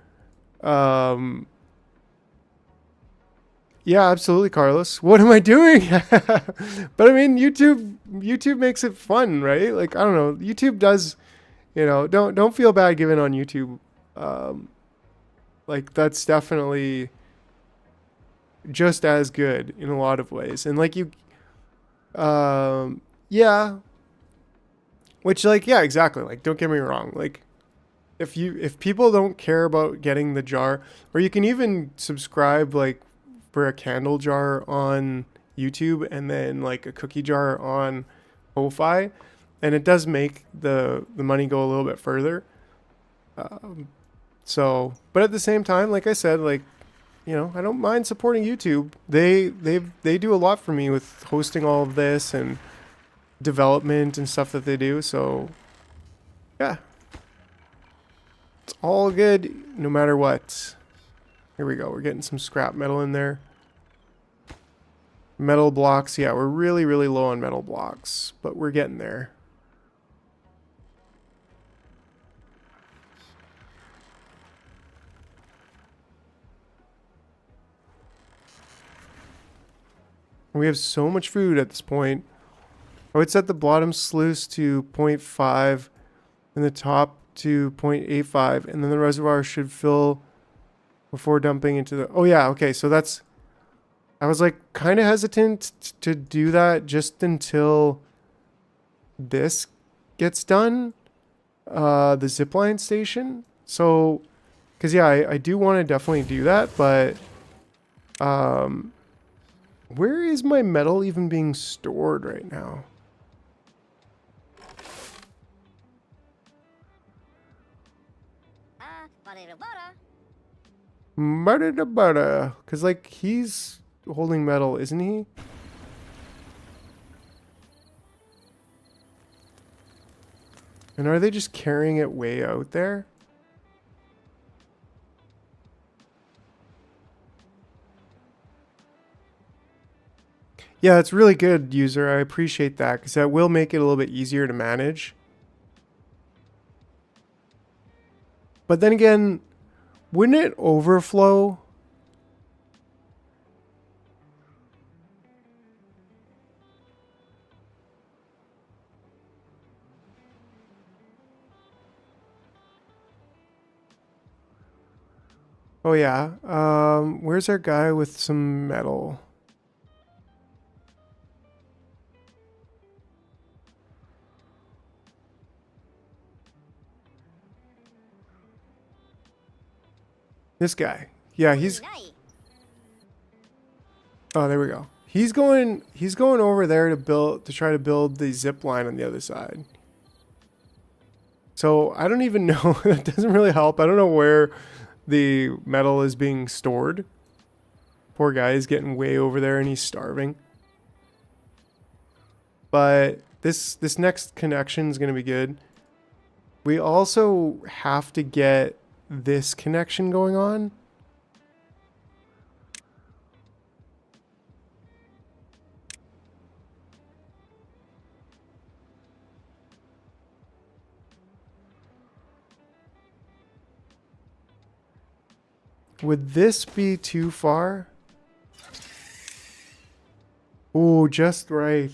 Speaker 1: Yeah, absolutely, Carlos. What am I doing? But I mean, YouTube makes it fun, right? Like, I don't know. YouTube does, don't feel bad giving on YouTube. Like, that's definitely just as good in a lot of ways. And like yeah. Which, like, yeah, exactly. Like, don't get me wrong. Like, if people don't care about getting the jar, or you can even subscribe like for a candle jar on YouTube and then like a cookie jar on Ko-Fi, and it does make the money go a little bit further. So, but at the same time, like I said, like, you know, I don't mind supporting YouTube. They do a lot for me with hosting all of this and development and stuff that they do. So, yeah, it's all good no matter what. Here we go. We're getting some scrap metal in there. Metal blocks. Yeah, we're really, really low on metal blocks, but we're getting there. We have so much food at this point. I would set the bottom sluice to 0.5 and the top to 0.85, and then the reservoir should fill before dumping into the... Oh yeah, okay, so that's... I was like kind of hesitant to do that just until this gets done, the zipline station. So, because yeah, I do want to definitely do that, but where is my metal even being stored right now? Butter, because like he's holding metal, isn't he? And are they just carrying it way out there? Yeah, it's really good, user. I appreciate that because that will make it a little bit easier to manage. But then again, wouldn't it overflow? Oh yeah. Where's our guy with some metal? This guy. Yeah, he's... Oh, there we go. He's going over there to try to build the zip line on the other side. So, I don't even know. That doesn't really help. I don't know where the metal is being stored. Poor guy is getting way over there and he's starving. But this next connection is going to be good. We also have to get this connection going on. Would this be too far? Oh, just right.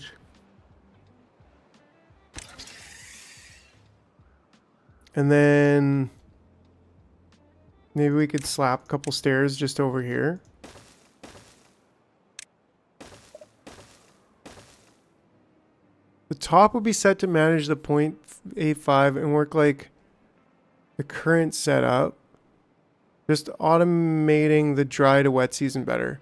Speaker 1: And then maybe we could slap a couple stairs just over here. The top would be set to manage the 0.85 and work like the current setup. Just automating the dry to wet season better.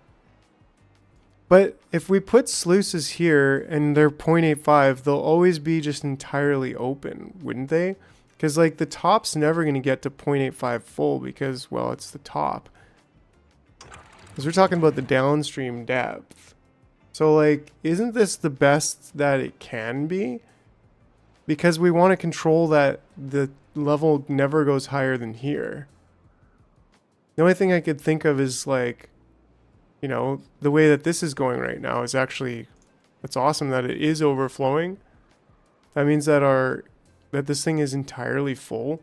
Speaker 1: But if we put sluices here and they're 0.85, they'll always be just entirely open, wouldn't they? Because like the top's never going to get to 0.85 full because, well, it's the top. Because we're talking about the downstream depth. So like, isn't this the best that it can be? Because we want to control that the level never goes higher than here. The only thing I could think of is like, you know, the way that this is going right now is actually, it's awesome that it is overflowing. That means that this thing is entirely full,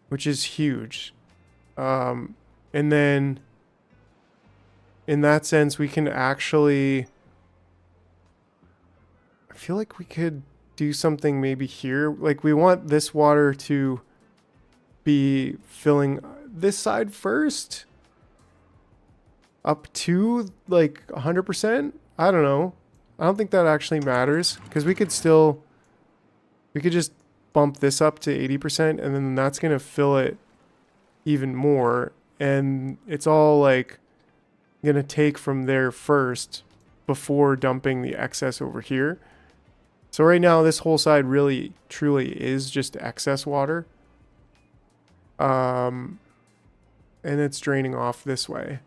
Speaker 1: which is huge. And then in that sense, we can actually, I feel like we could do something maybe here. Like we want this water to be filling this side first up to like 100%. I don't know. I don't think that actually matters because we could just bump this up to 80% and then that's going to fill it even more. And it's all like going to take from there first before dumping the excess over here. So right now this whole side really truly is just excess water. And it's draining off this way.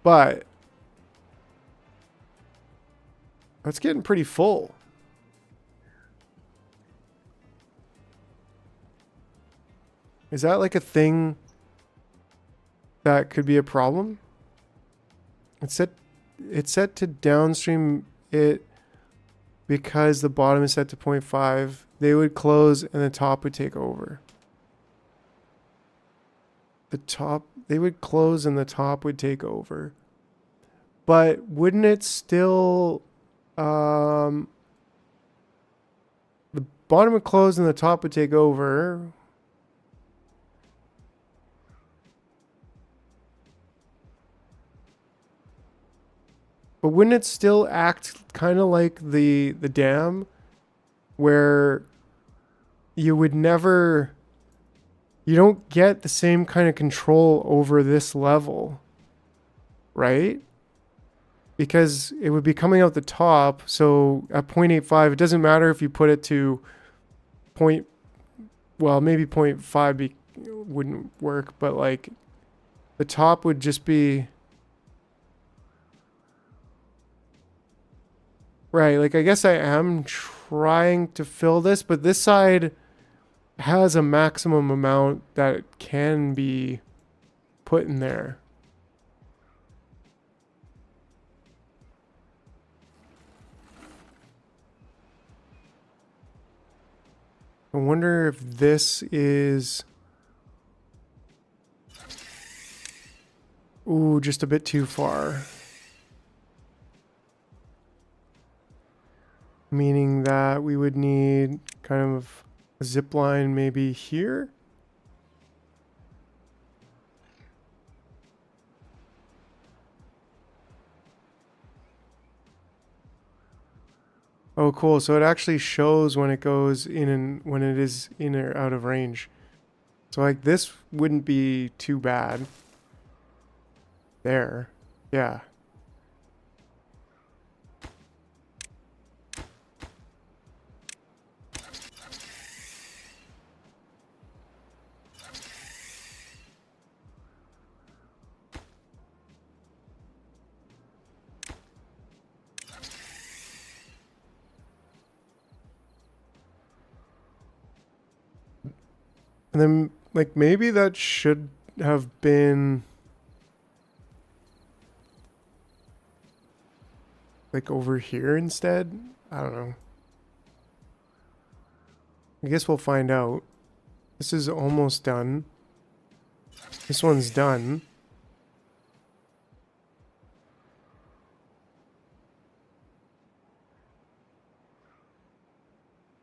Speaker 1: But that's getting pretty full. Is that like a thing that could be a problem? It's set to downstream it because the bottom is set to 0.5. They would close and the top would take over. They would close and the top would take over. But wouldn't it still, the bottom would close and the top would take over. But wouldn't it still act kind of like the dam where you would never, you don't get the same kind of control over this level, right? Because it would be coming out the top. So at 0.85, it doesn't matter if you put it to maybe 0.5 wouldn't work, but like the top would just be, right, like I guess I am trying to fill this, but this side has a maximum amount that can be put in there. I wonder if this is... Ooh, just a bit too far. Meaning that we would need kind of a zip line maybe here. Oh, cool. So it actually shows when it goes in and when it is in or out of range. So like this wouldn't be too bad. There. Yeah. And then, like, maybe that should have been, like, over here instead? I don't know. I guess we'll find out. This is almost done. This one's done.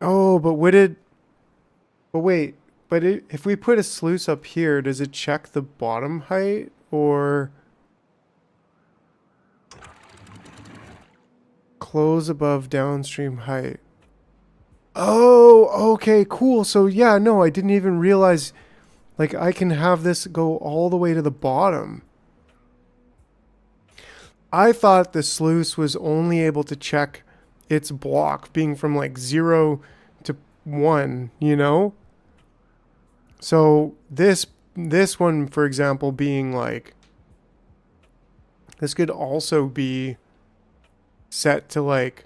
Speaker 1: Oh, but would it... But wait... But if we put a sluice up here, does it check the bottom height or close above downstream height? Oh, okay, cool. So yeah, no, I didn't even realize, like, I can have this go all the way to the bottom. I thought the sluice was only able to check its block being from like 0 to 1, you know? So this one, for example, being like, this could also be set to like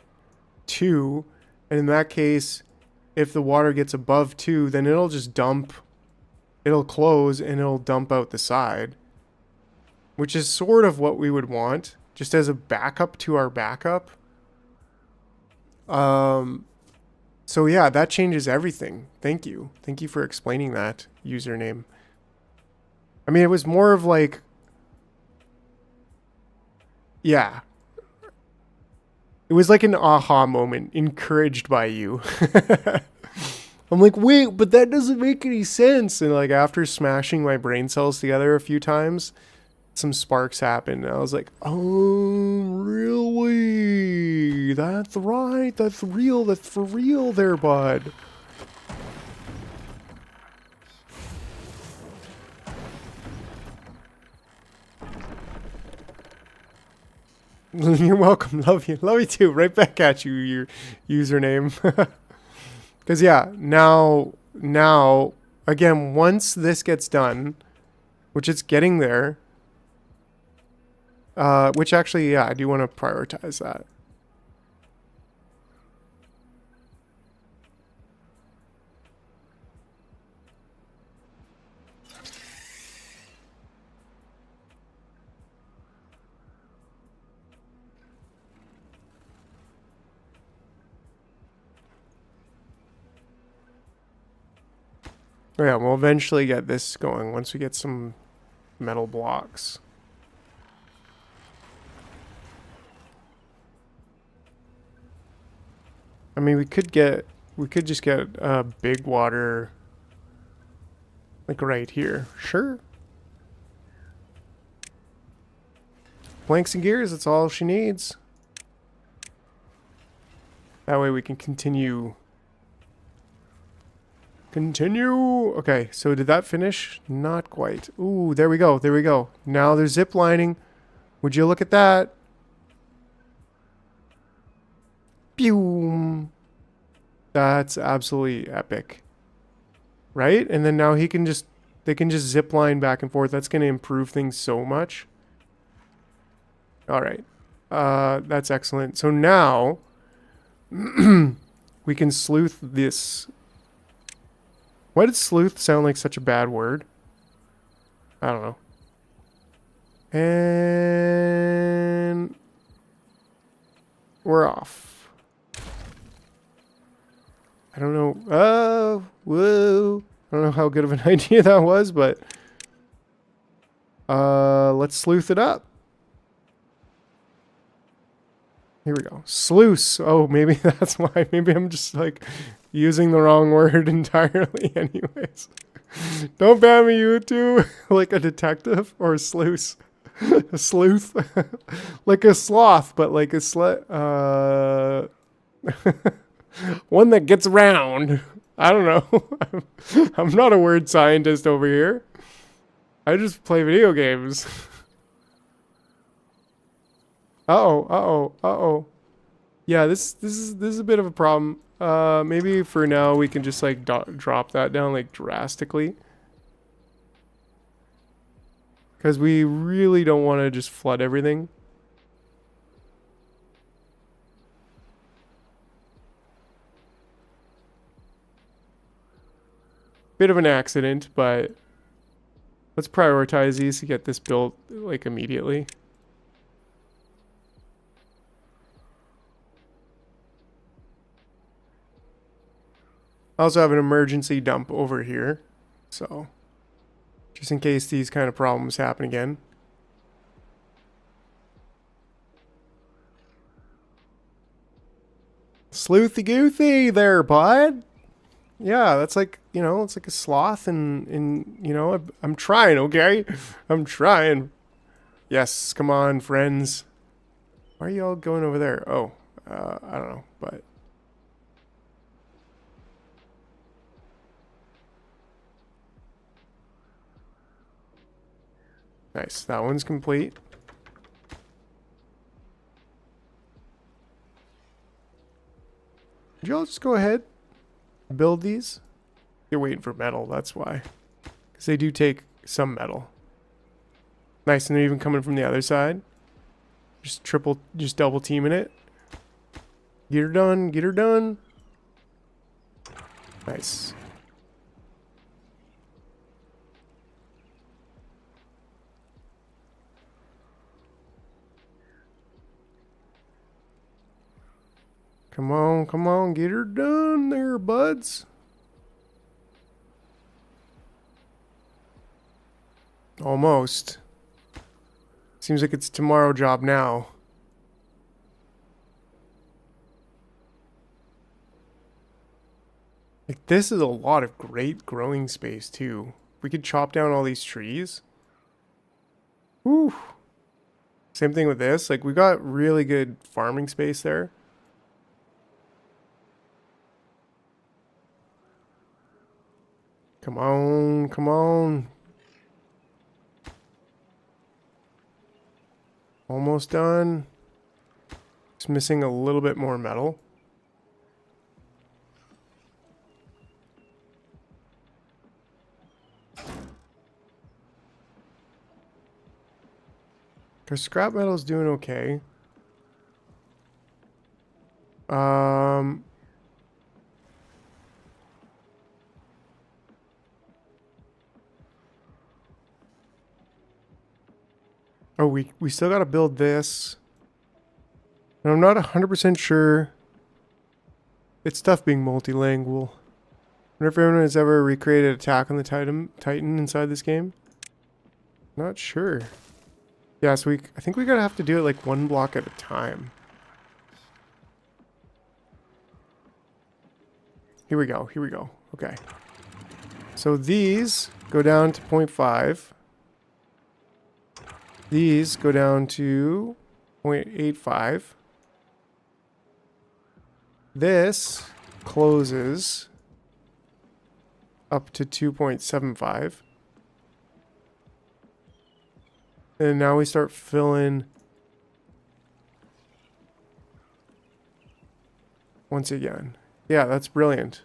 Speaker 1: 2. And in that case, if the water gets above 2, then it'll just dump, it'll close and it'll dump out the side, which is sort of what we would want, just as a backup to our backup. So yeah, that changes everything. Thank you. Thank you for explaining that, username. I mean, it was more of like, yeah. It was like an aha moment, encouraged by you. I'm like, wait, but that doesn't make any sense. And like after smashing my brain cells together a few times, some sparks happened. And I was like, oh, really? That's right. That's real. That's for real there, bud. You're welcome. Love you. Love you too. Right back at you, your username. Because yeah, now now, again, once this gets done, which it's getting there, which actually, yeah, I do want to prioritize that. Oh yeah, we'll eventually get this going once we get some metal blocks. I mean, we could just get a big water, like right here. Sure. Planks and gears, that's all she needs. That way we can continue. Okay, so did that finish? Not quite. Ooh, there we go. There we go. Now there's zip lining. Would you look at that? Pew. That's absolutely epic. Right? And then now they can just zip line back and forth. That's going to improve things so much. All right. That's excellent. So now we can sleuth this. Why did sleuth sound like such a bad word? I don't know. And we're off. I don't know. Oh, whoa. I don't know how good of an idea that was, but let's sleuth it up. Here we go. Sluice. Oh, maybe that's why. Maybe I'm just like using the wrong word entirely anyways. Don't ban me, you two. Like a detective or a sleuth. A sleuth. Like a sloth, but like a one that gets around. I don't know. I'm not a word scientist over here. I just play video games. Uh-oh. Yeah, this is a bit of a problem. Maybe for now we can just like drop that down like drastically. Because we really don't want to just flood everything. Bit of an accident, but let's prioritize these to get this built like immediately. I also have an emergency dump over here, so just in case these kind of problems happen again. Sleuthy goothy there, bud. Yeah, that's like, you know, it's like a sloth and you know, I'm trying, okay? I'm trying. Yes, come on, friends. Why are you all going over there? Oh, I don't know, but nice. That one's complete. Did y'all just go ahead and build these? You're waiting for metal, that's why. Because they do take some metal. Nice, and they're even coming from the other side. Just double teaming it. Get her done, get her done. Nice. Come on, get her done there, buds. Almost. Seems like it's tomorrow job now. Like, this is a lot of great growing space, too. We could chop down all these trees. Whew. Same thing with this. Like, we got really good farming space there. Come on, come on. Almost done. Just missing a little bit more metal. Because scrap metal's doing okay. Oh, we still got to build this. And I'm not 100% sure. It's tough being multilingual. I wonder if anyone has ever recreated Attack on the Titan inside this game. Not sure. Yeah, so I think we're gonna have to do it like one block at a time. Here we go, here we go. Okay. So these go down to 0.5. These go down to 0.85. This closes up to 2.75. And now we start filling once again. Yeah, that's brilliant.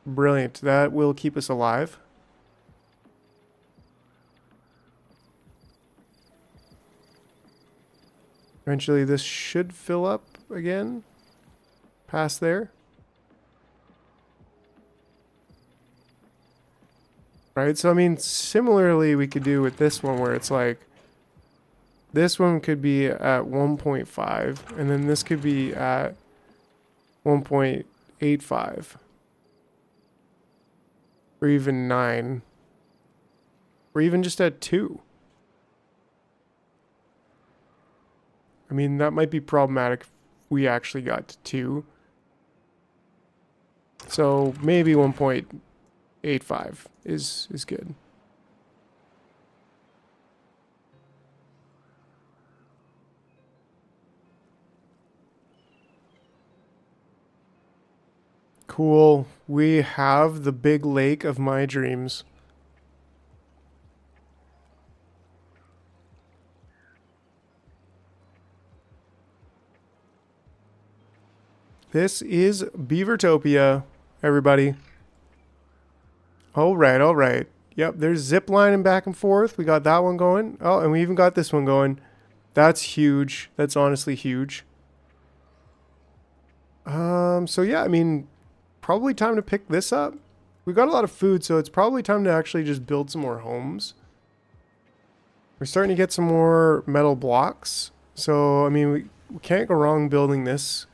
Speaker 1: Brilliant. That will keep us alive. Eventually this should fill up again. Past there. Right, so I mean, similarly we could do with this one where it's like, this one could be at 1.5, and then this could be at 1.85. Or even 9. Or even just at 2. I mean, that might be problematic if we actually got to 2. So maybe 1.85 is good. Cool. We have the big lake of my dreams. This is Beavertopia, everybody. All right, all right. Yep, there's zip lining back and forth. We got that one going. Oh, and we even got this one going. That's huge. That's honestly huge. So yeah, I mean, probably time to pick this up. We got a lot of food, so it's probably time to actually just build some more homes. We're starting to get some more metal blocks. So, I mean, we can't go wrong building this.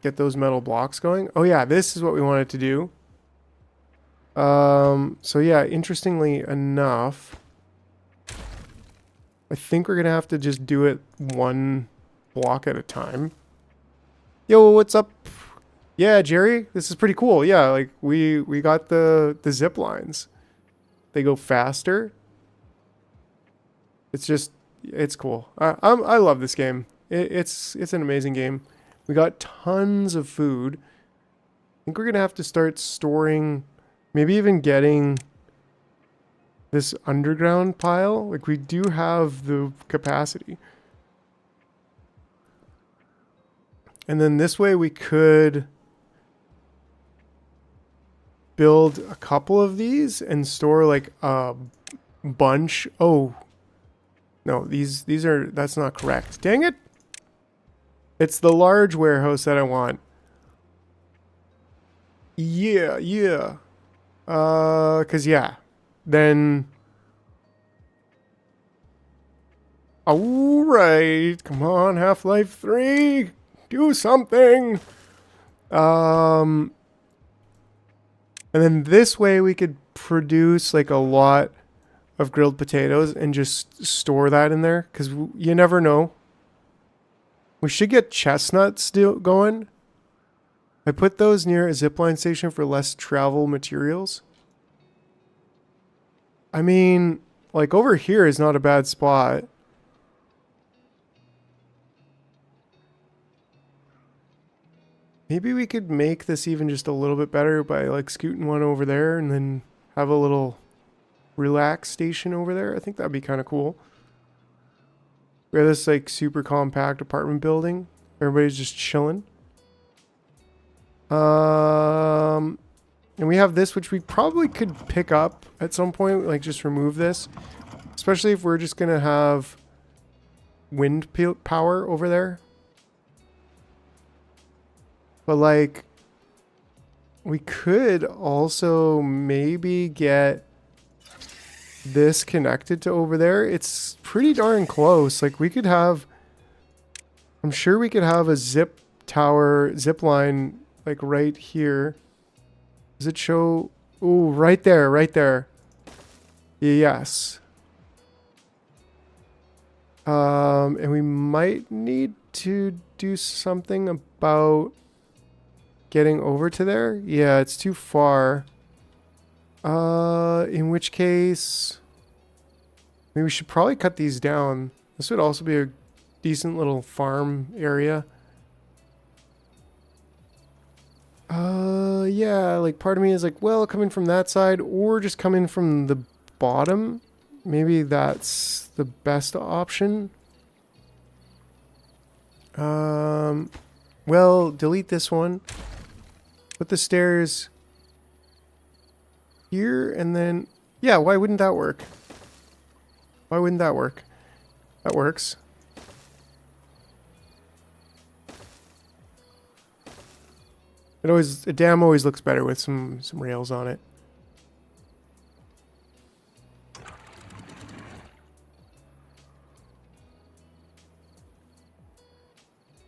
Speaker 1: Get those metal blocks going. Oh yeah, this is what we wanted to do. So yeah, interestingly enough, I think we're gonna have to just do it one block at a time. Yo, what's up? Yeah, Jerry, this is pretty cool. Yeah, like we got the zip lines. They go faster. It's cool. I love this game. It's an amazing game. We got tons of food. I think we're going to have to start storing, maybe even getting this underground pile. Like, we do have the capacity. And then this way we could build a couple of these and store like a bunch. Oh, no, that's not correct. Dang it. It's the large warehouse that I want. Yeah, yeah. Cause yeah. Then. Alright. Come on, Half-Life 3. Do something. And then this way we could produce like a lot of grilled potatoes and just store that in there. Cause you never know. We should get chestnuts still going. I put those near a zipline station for less travel materials. I mean, like over here is not a bad spot. Maybe we could make this even just a little bit better by like scooting one over there and then have a little relax station over there. I think that'd be kind of cool. We have this like super compact apartment building. Everybody's just chilling. And we have this, which we probably could pick up at some point, like just remove this. Especially if we're just going to have wind power over there. But like, we could also maybe get this connected to over there. It's pretty darn close. Like we could have, I'm sure we could have a zip line like right here. Does it show? Ooh, right there, right there. Yes. And we might need to do something about getting over to there. Yeah, it's too far. In which case, maybe we should probably cut these down. This would also be a decent little farm area. Yeah, like part of me is like, well, coming from that side or just coming from the bottom. Maybe that's the best option. Well, delete this one. Put the stairs here and then, yeah, why wouldn't that work? Why wouldn't that work? That works. A dam always looks better with some rails on it.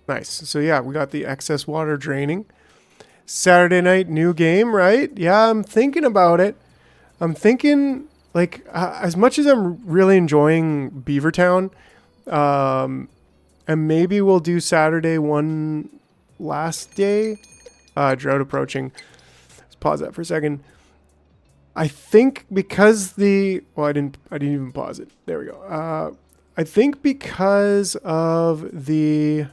Speaker 1: Nice. So yeah, we got the excess water draining. Saturday night, new game, right? Yeah, I'm thinking about it. I'm thinking, like, as much as I'm really enjoying Beavertown, and maybe we'll do Saturday one last day. Drought approaching. Let's pause that for a second. I think because well, I didn't even pause it. There we go. I think because of the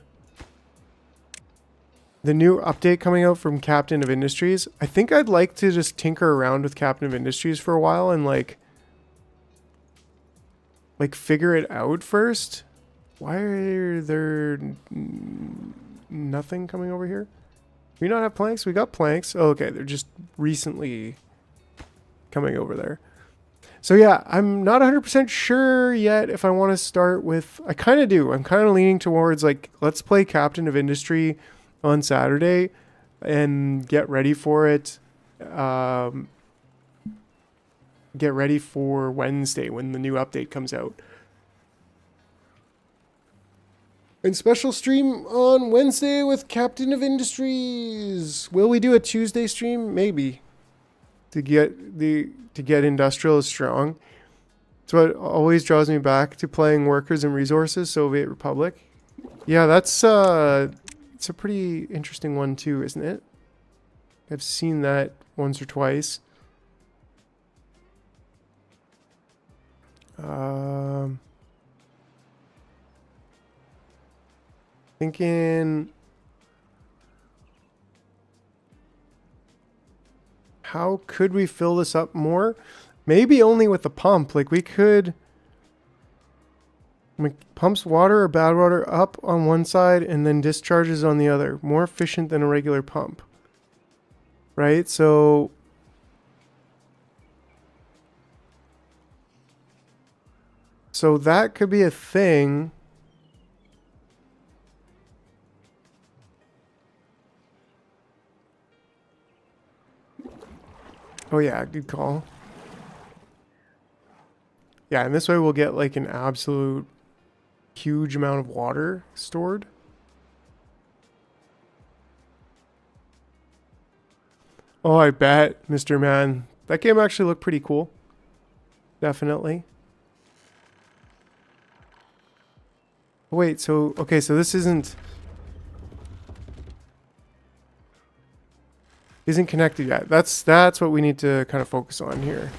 Speaker 1: new update coming out from Captain of Industries, I think I'd like to just tinker around with Captain of Industries for a while and like figure it out first. Why are there nothing coming over here? Do we not have planks? We got planks. Oh, okay, they're just recently coming over there. So yeah, I'm not 100% sure yet if I want to start with... I kind of do. I'm kind of leaning towards like, let's play Captain of Industry on Saturday and get ready for it. Get ready for Wednesday when the new update comes out. And special stream on Wednesday with Captain of Industries. Will we do a Tuesday stream? Maybe. To get industrial strong. It's what always draws me back to playing Workers and Resources, Soviet Republic. Yeah, that's it's a pretty interesting one too, isn't it? I've seen that once or twice. Thinking, how could we fill this up more? Maybe only with the pump. Like we could, pumps water or bad water up on one side and then discharges on the other. More efficient than a regular pump. Right? So that could be a thing. Oh yeah, good call. Yeah, and this way we'll get like an absolute huge amount of water stored. Oh, I bet, Mr. Man. That game actually looked pretty cool. Definitely. Wait, so, okay, so this isn't connected yet. That's what we need to kind of focus on here.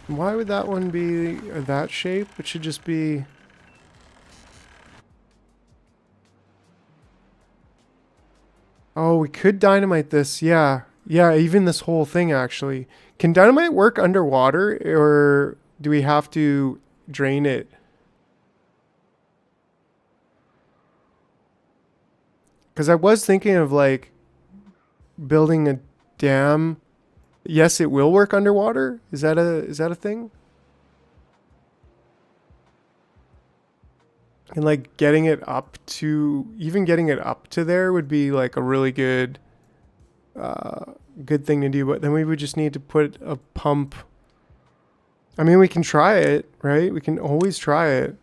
Speaker 1: Why would that one be that shape? It should just be... Oh, we could dynamite this. Yeah. Yeah, even this whole thing, actually. Can dynamite work underwater, or do we have to drain it? Because I was thinking of, like, building a dam. Yes, it will work underwater. Is that a thing? And like getting it up to there would be like a really good good thing to do, but then we would just need to put a pump. I mean, we can try it, right? We can always try it.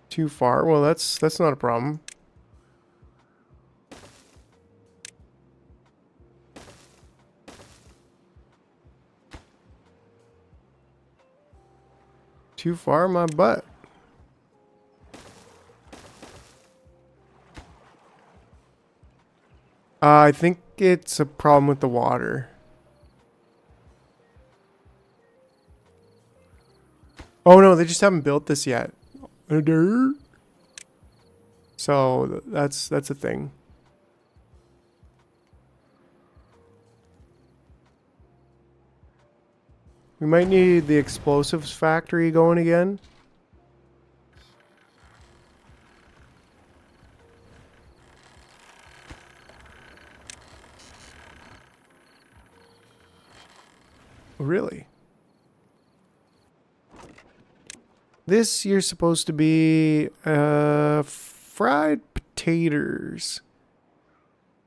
Speaker 1: Too far? Well, that's not a problem. Too far, my butt. I think it's a problem with the water. Oh no, they just haven't built this yet. So that's a thing. We might need the explosives factory going again. Really? This you're supposed to be fried potatoes.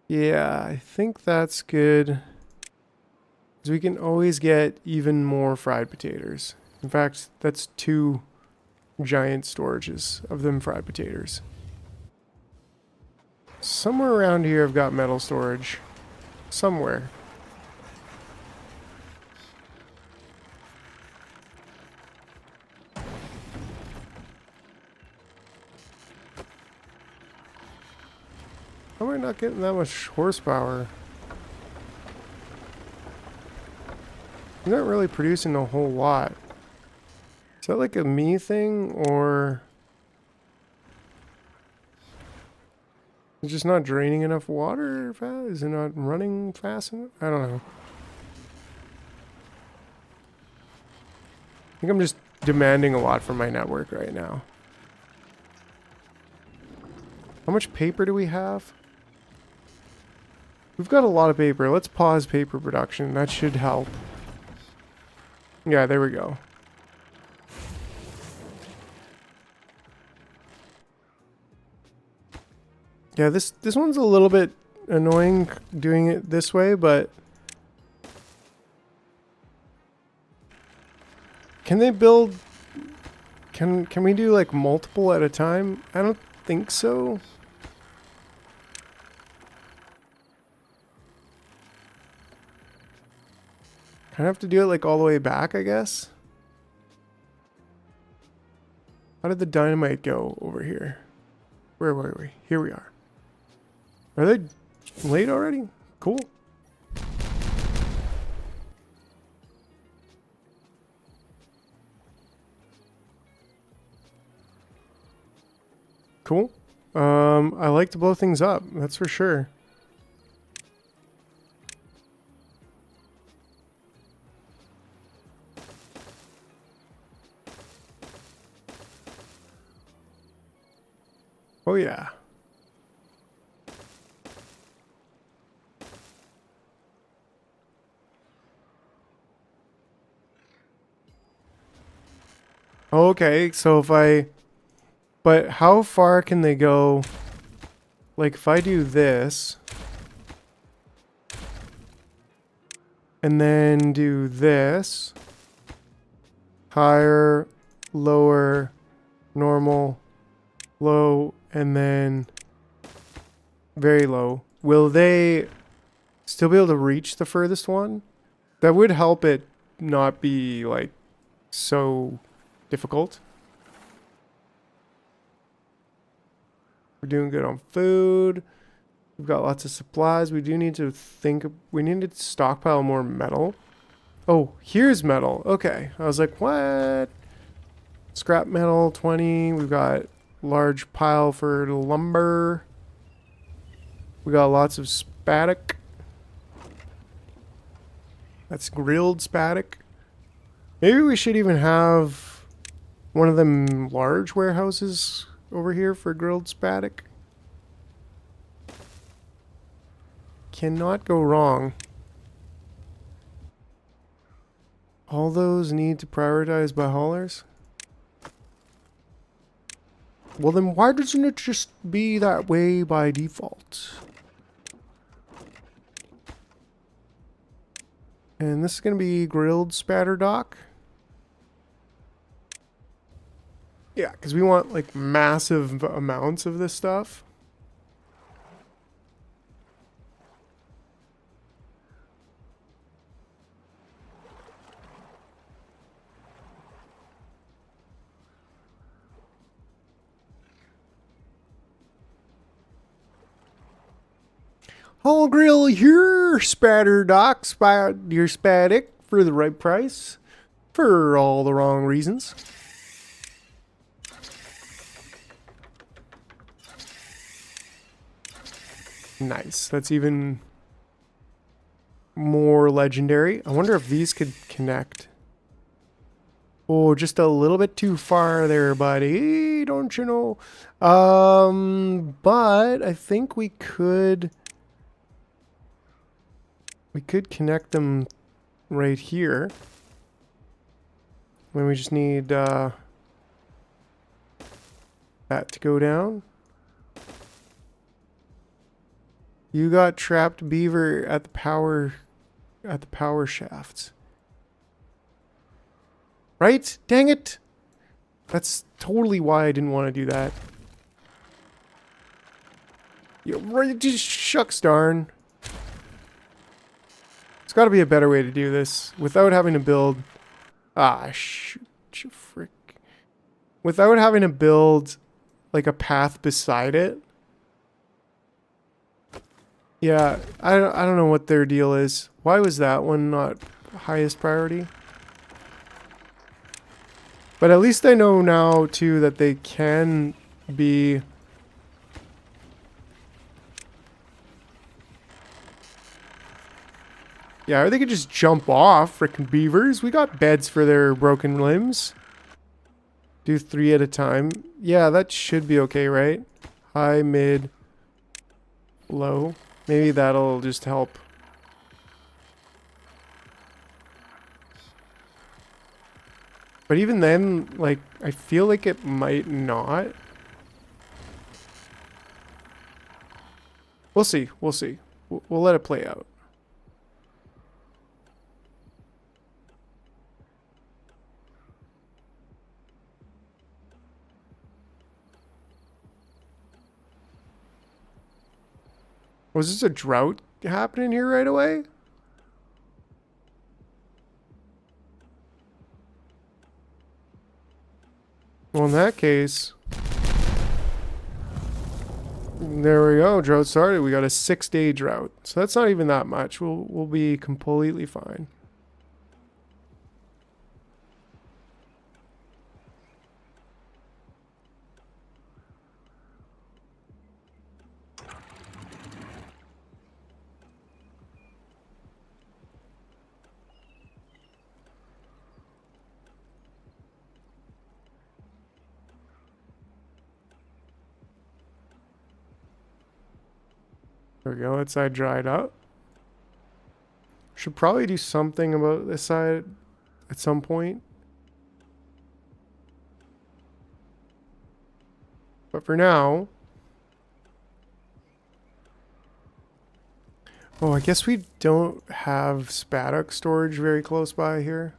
Speaker 1: Yeah, I think that's good. Because we can always get even more fried potatoes. In fact, that's 2 giant storages of them fried potatoes. Somewhere around here I've got metal storage. Somewhere. How am I not getting that much horsepower? I'm not really producing a whole lot. Is that like a me thing, or is it just not draining enough water fast? Is it not running fast enough? I don't know. I think I'm just demanding a lot from my network right now. How much paper do we have? We've got a lot of paper. Let's pause paper production. That should help. Yeah, there we go. Yeah, this one's a little bit annoying doing it this way, but can they build? Can we do like multiple at a time? I don't think so. Kind of have to do it like all the way back, I guess. How did the dynamite go over here? Where were we? Here we are. Are they late already? Cool. Cool. I like to blow things up, that's for sure. Oh yeah. Okay, so if I... But how far can they go? Like if I do this... And then do this... Higher, lower, normal, low, and then very low. Will they still be able to reach the furthest one? That would help it not be like so difficult. We're doing good on food. We've got lots of supplies. We do need to think. We need to stockpile more metal. Oh, here's metal. Okay. I was like, what? Scrap metal, 20. We've got large pile for lumber. We got lots of spatic. That's grilled spatic. Maybe we should even have one of them large warehouses over here for grilled spatic. Cannot go wrong. All those need to prioritize by haulers. Well, then why doesn't it just be that way by default? And this is going to be grilled spatter dock. Yeah, because we want like massive amounts of this stuff. I'll grill your spatter dock, your spatic for the right price, for all the wrong reasons. Nice. That's even more legendary. I wonder if these could connect. Oh, just a little bit too far there, buddy. Don't you know? But I think we could connect them right here. Then we just need that to go down. You got trapped beaver at the power shafts. Right? Dang it. That's totally why I didn't want to do that. Yeah, right, just shucks darn. There's got to be a better way to do this without having to build. Ah, shoot, you frick. Without having to build like a path beside it. Yeah, I don't know what their deal is. Why was that one not highest priority? But at least I know now too that they can be. Yeah, or they could just jump off, frickin' beavers. We got beds for their broken limbs. Do 3 at a time. Yeah, that should be okay, right? High, mid, low. Maybe that'll just help. But even then, like, I feel like it might not. We'll see. We'll see. We'll let it play out. Was this a drought happening here right away? Well, in that case, there we go. Drought started. We got a 6-day drought. So that's not even that much. We'll be completely fine. There we go. That side dried up. Should probably do something about this side at some point. But for now... Oh, I guess we don't have Spaddock storage very close by here.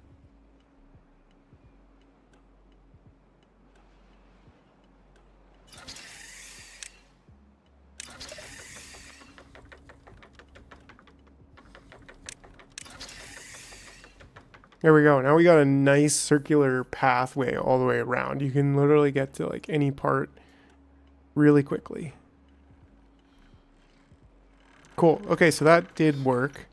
Speaker 1: There we go. Now we got a nice circular pathway all the way around. You can literally get to like any part really quickly. Cool. Okay, so that did work.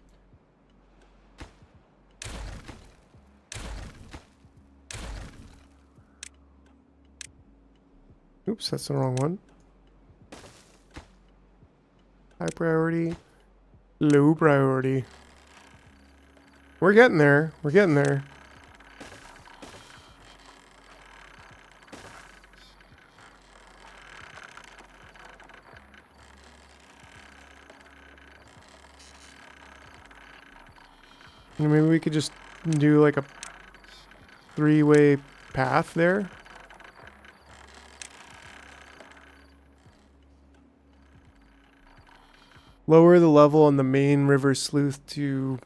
Speaker 1: Oops, that's the wrong one. High priority, low priority. We're getting there. We're getting there. Maybe we could just do like a 3-way path there. Lower the level on the main river sleuth to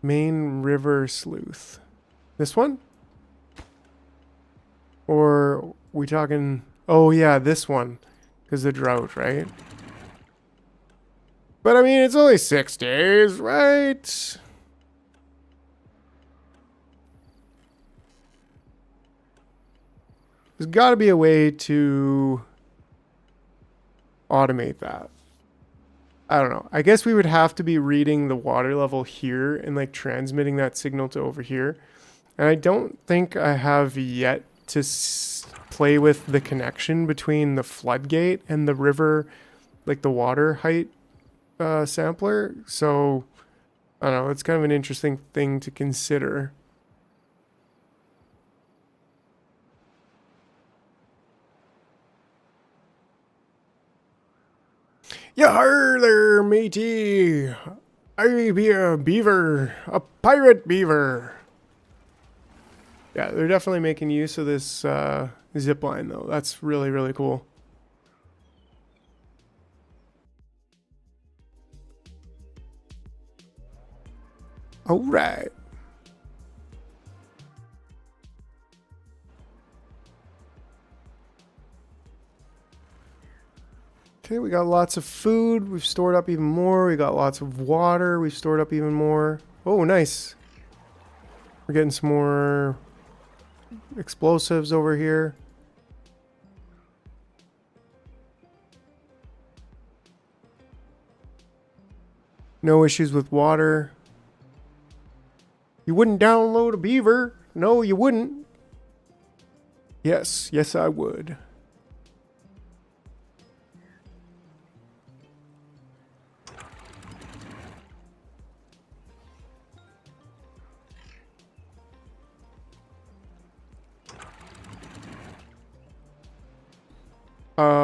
Speaker 1: main river sleuth. This one? Or we talking... Oh yeah, this one. Because the drought, right? But I mean, it's only 6 days, right? There's got to be a way to automate that. I don't know. I guess we would have to be reading the water level here and like transmitting that signal to over here. And I don't think I have yet to play with the connection between the floodgate and the river, like the water height sampler. So I don't know. It's kind of an interesting thing to consider. Yar there, matey. I be a beaver, a pirate beaver. Yeah, they're definitely making use of this zip line, though. That's really, really cool. All right. Okay, we got lots of food. We've stored up even more. We got lots of water. We've stored up even more. Oh, nice. We're getting some more explosives over here. No issues with water. You wouldn't download a beaver. No, you wouldn't. Yes, yes, I would.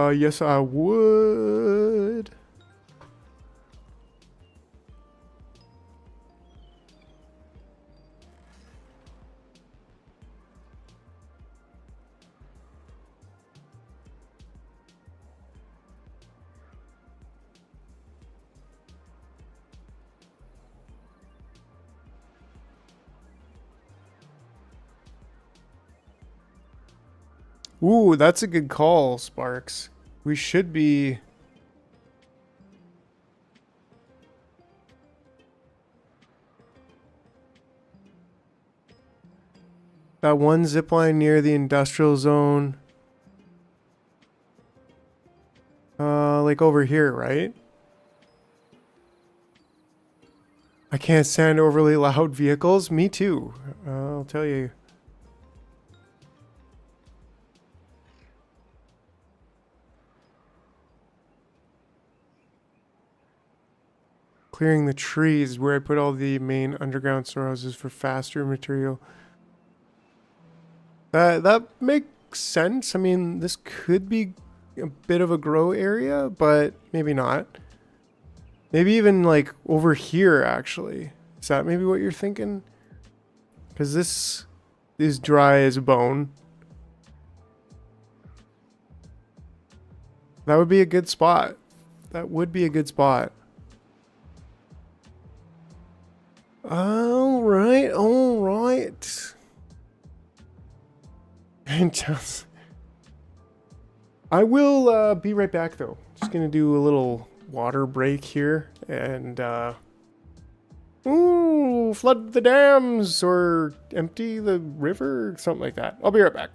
Speaker 1: Yes, I would. Ooh, that's a good call, Sparks. We should be... That one zipline near the industrial zone. Like over here, right? I can't stand overly loud vehicles. Me too. I'll tell you. Clearing the trees where I put all the main underground storehouses for faster material. That makes sense. I mean, this could be a bit of a grow area, but maybe not. Maybe even like over here, actually. Is that maybe what you're thinking? Because this is dry as a bone. That would be a good spot. That would be a good spot. All right, all right. I will be right back, though. Just gonna do a little water break here and flood the dams or empty the river, something like that. I'll be right back.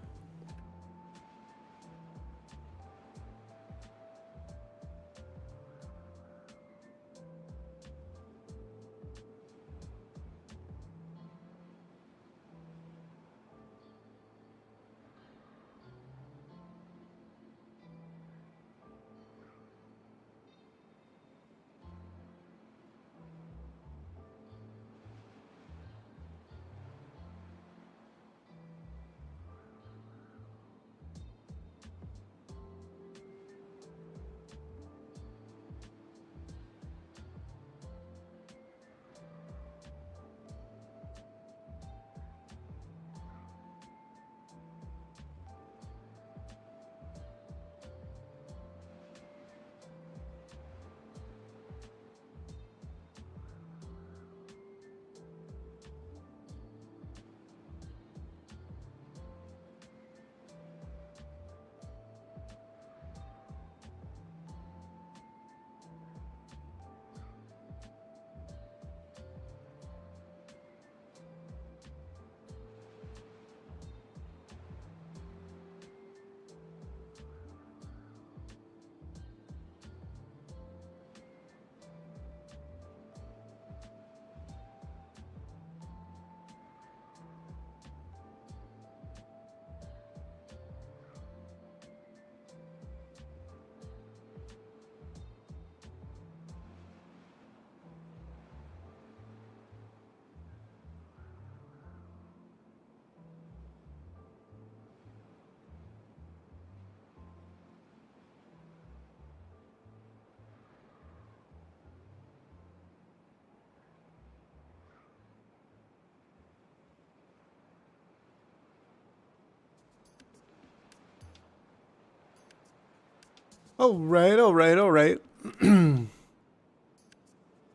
Speaker 1: All right, all right, all right.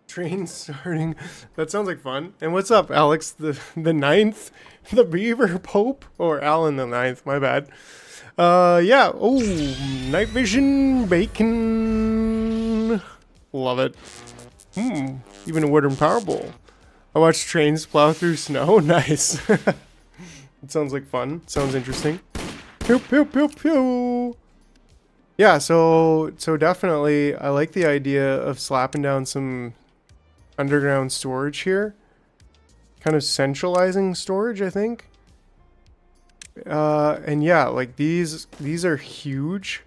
Speaker 1: Train starting. That sounds like fun. And what's up, Alex? The ninth, the Beaver Pope, or Alan the ninth? My bad. Yeah. Oh, night vision bacon. Love it. Even a wooden power bowl. I watched trains plow through snow. Nice. It sounds like fun. Sounds interesting. Pew pew pew pew. Yeah. So definitely, I like the idea of slapping down some underground storage here, kind of centralizing storage, I think. And yeah, like these are huge.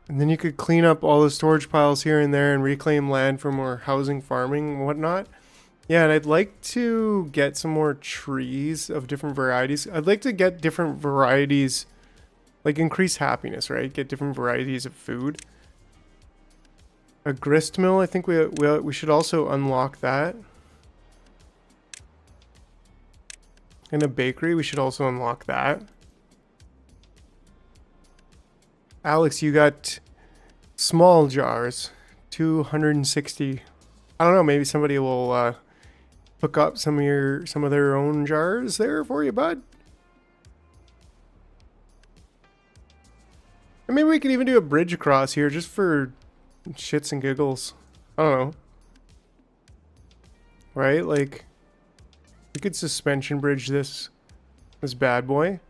Speaker 1: And then you could clean up all the storage piles here and there and reclaim land for more housing, farming, and whatnot. Yeah, and I'd like to get some more trees of different varieties. I'd like to get different varieties, like increase happiness, right? Get different varieties of food. A grist mill, I think we should also unlock that. And a bakery, we should also unlock that. Alex, you got small jars, 260. I don't know, maybe somebody will hook up some of their own jars there for you, bud. And maybe we could even do a bridge across here just for shits and giggles. I don't know. Right? Like, we could suspension bridge this bad boy.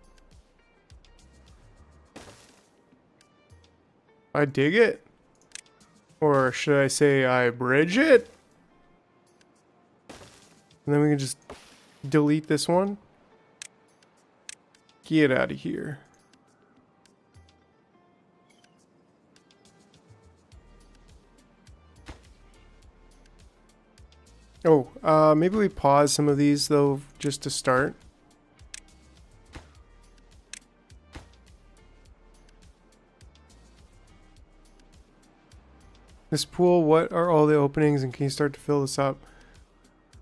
Speaker 1: I dig it. Or should I say I bridge it? And then we can just delete this one. Get out of here. Oh, maybe we pause some of these though, just to start. This pool, what are all the openings and can you start to fill this up?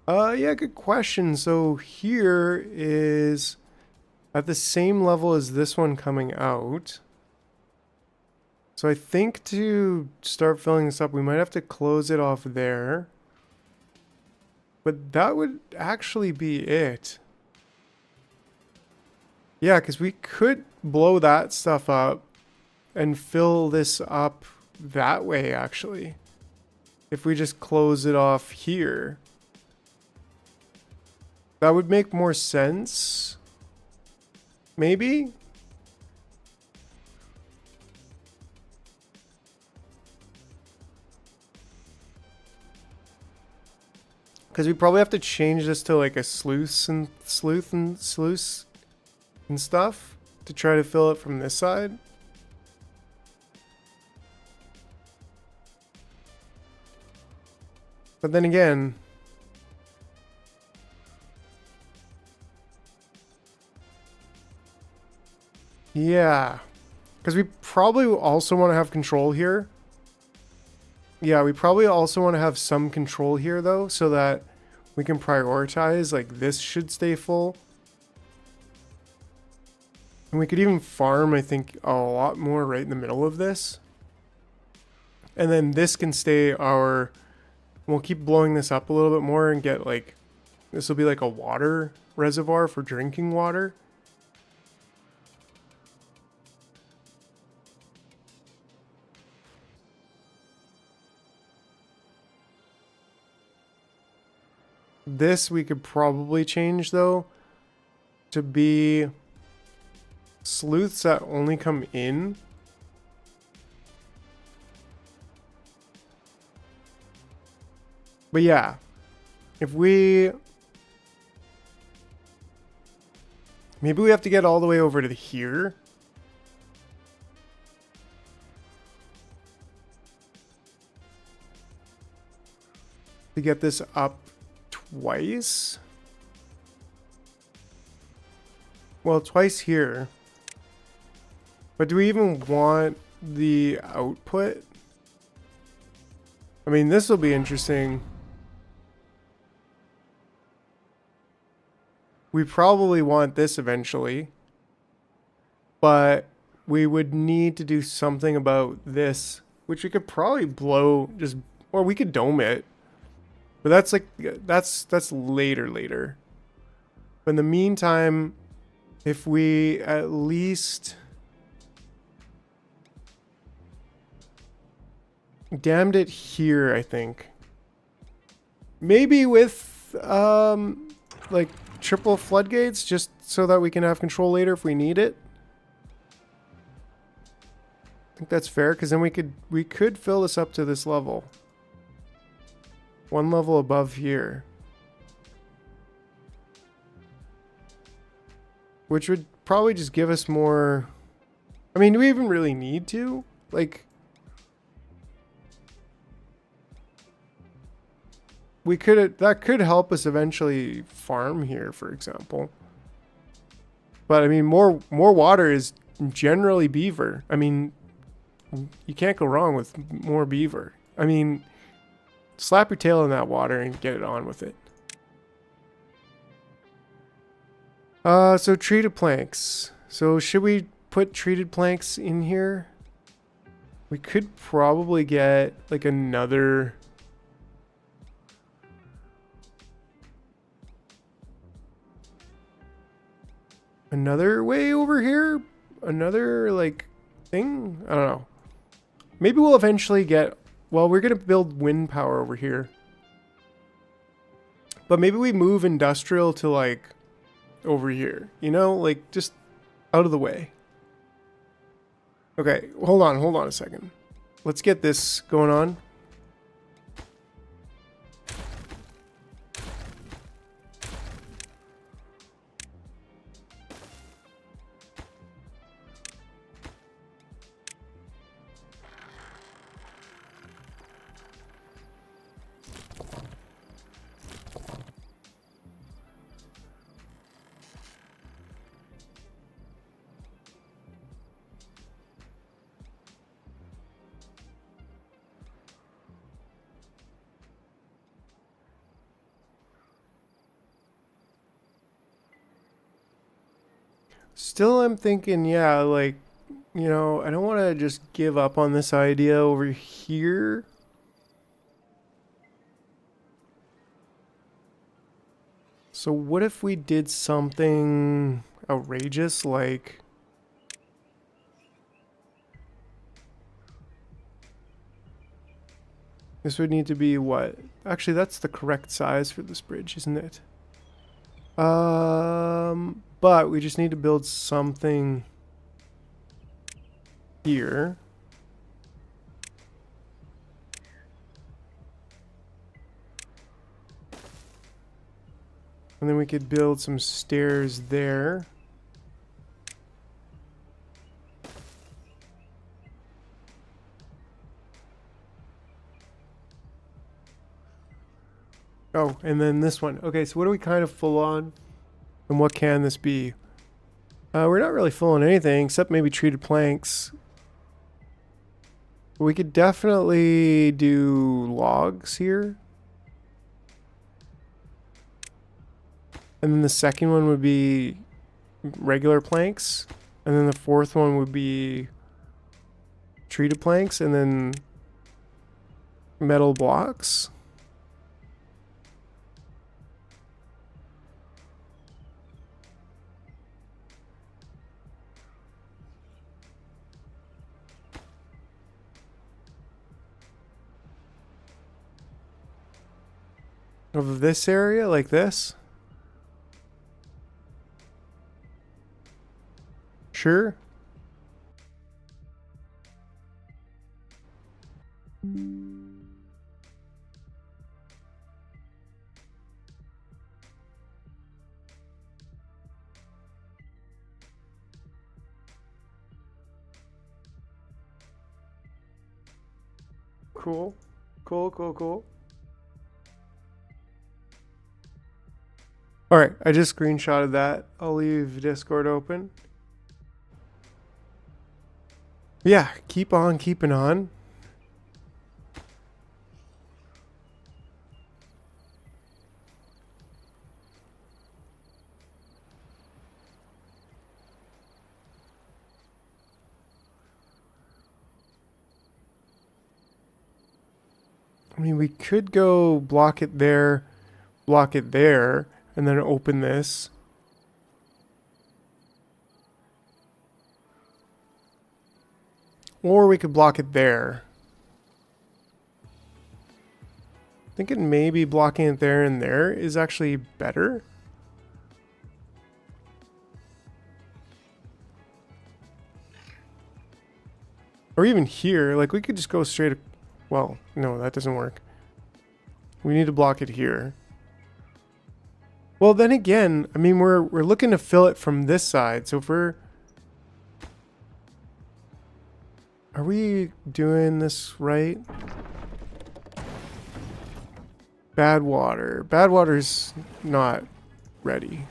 Speaker 1: Yeah, good question. So here is at the same level as this one coming out. So I think to start filling this up, we might have to close it off there. But that would actually be it. Yeah, because we could blow that stuff up and fill this up that way, actually. If we just close it off here. That would make more sense. Maybe? Because we probably have to change this to like a sluice and sluice and stuff to try to fill it from this side. But then again, yeah, because we probably also want to have control here. Yeah, we probably also want to have some control here though, so that we can prioritize, like this should stay full. And we could even farm, I think, a lot more right in the middle of this. And then this can stay our, we'll keep blowing this up a little bit more and get like, this will be like a water reservoir for drinking water. This we could probably change though to be sleuths that only come in. But yeah, if we, maybe we have to get all the way over to here. To get this up twice. Well, twice here. But do we even want the output? I mean, this will be interesting. We probably want this eventually. but we would need to do something about this, which we could probably blow just, or we could dome it. But that's like, that's later. But in the meantime, if we at least dammed it here, I think. Maybe with like triple floodgates, just so that we can have control later if we need it. I think that's fair, because then we could fill this up to this level. One level above here. Which would probably just give us more... I mean, do we even really need to? Like... we could... that could help us eventually farm here, for example. But, I mean, more water is generally beaver. I mean, you can't go wrong with more beaver. I mean, slap your tail in that water and get it on with it. So treated planks. So should we put treated planks in here? We could probably get like another... another way over here? Another like thing? I don't know. Maybe we'll eventually get... well, we're going to build wind power over here. But maybe we move industrial to like... over here, you know, like just out of the way. Okay, hold on a second. Let's get this going on. Still, I'm thinking, yeah, like, you know, I don't want to just give up on this idea over here. So what if we did something outrageous, like... this would need to be what? Actually, that's the correct size for this bridge, isn't it? But we just need to build something here. And then we could build some stairs there. Oh, and then this one. Okay, so what are we kind of full on? And what can this be? We're not really full on anything, except maybe treated planks. We could definitely do logs here. And then the second one would be regular planks. And then the fourth one would be treated planks, and then metal blocks. Of this area, like this? Sure. Cool. Cool. Alright, I just screenshotted that. I'll leave Discord open. Yeah, keep on keeping on. mean, we could go block it there, and then open this. Or we could block it there. Thinking maybe blocking it there and there is actually better. Or even here, like we could just go straight. Well, no, that doesn't work. We need to block it here. Well, then again, I mean, we're looking to fill it from this side. So if we're... Are we doing this right? Bad water. Bad water's not ready.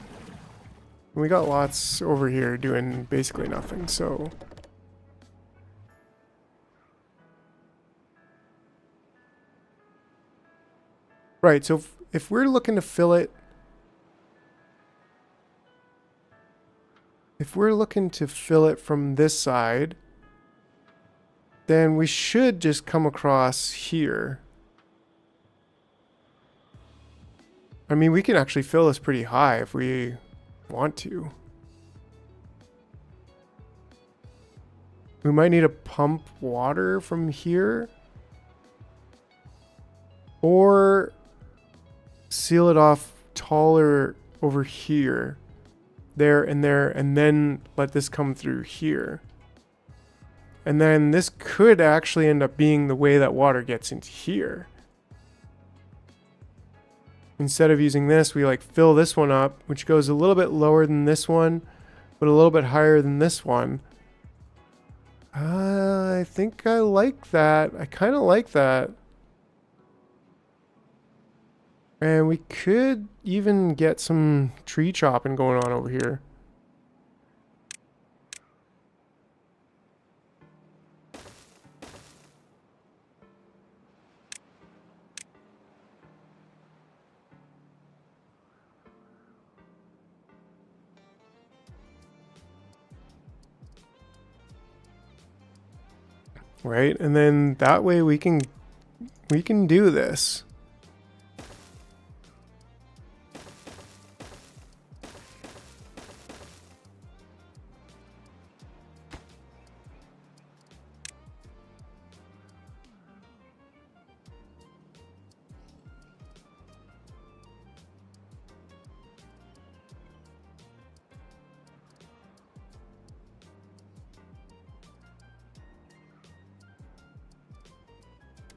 Speaker 1: We got lots over here doing basically nothing, so... Right, so if we're looking to fill it... If we're looking to fill it from this side, then we should just come across here. I mean, we can actually fill this pretty high if we want to. We might need to pump water from here. Or seal it off taller over here. There, and then let this come through here. And then this could actually end up being the way that water gets into here. Instead of using this, we like fill this one up, which goes a little bit lower than this one, but a little bit higher than this one. I think I like that. I kind of like that. And we could even get some tree chopping going on over here. Right? And then that way we can do this.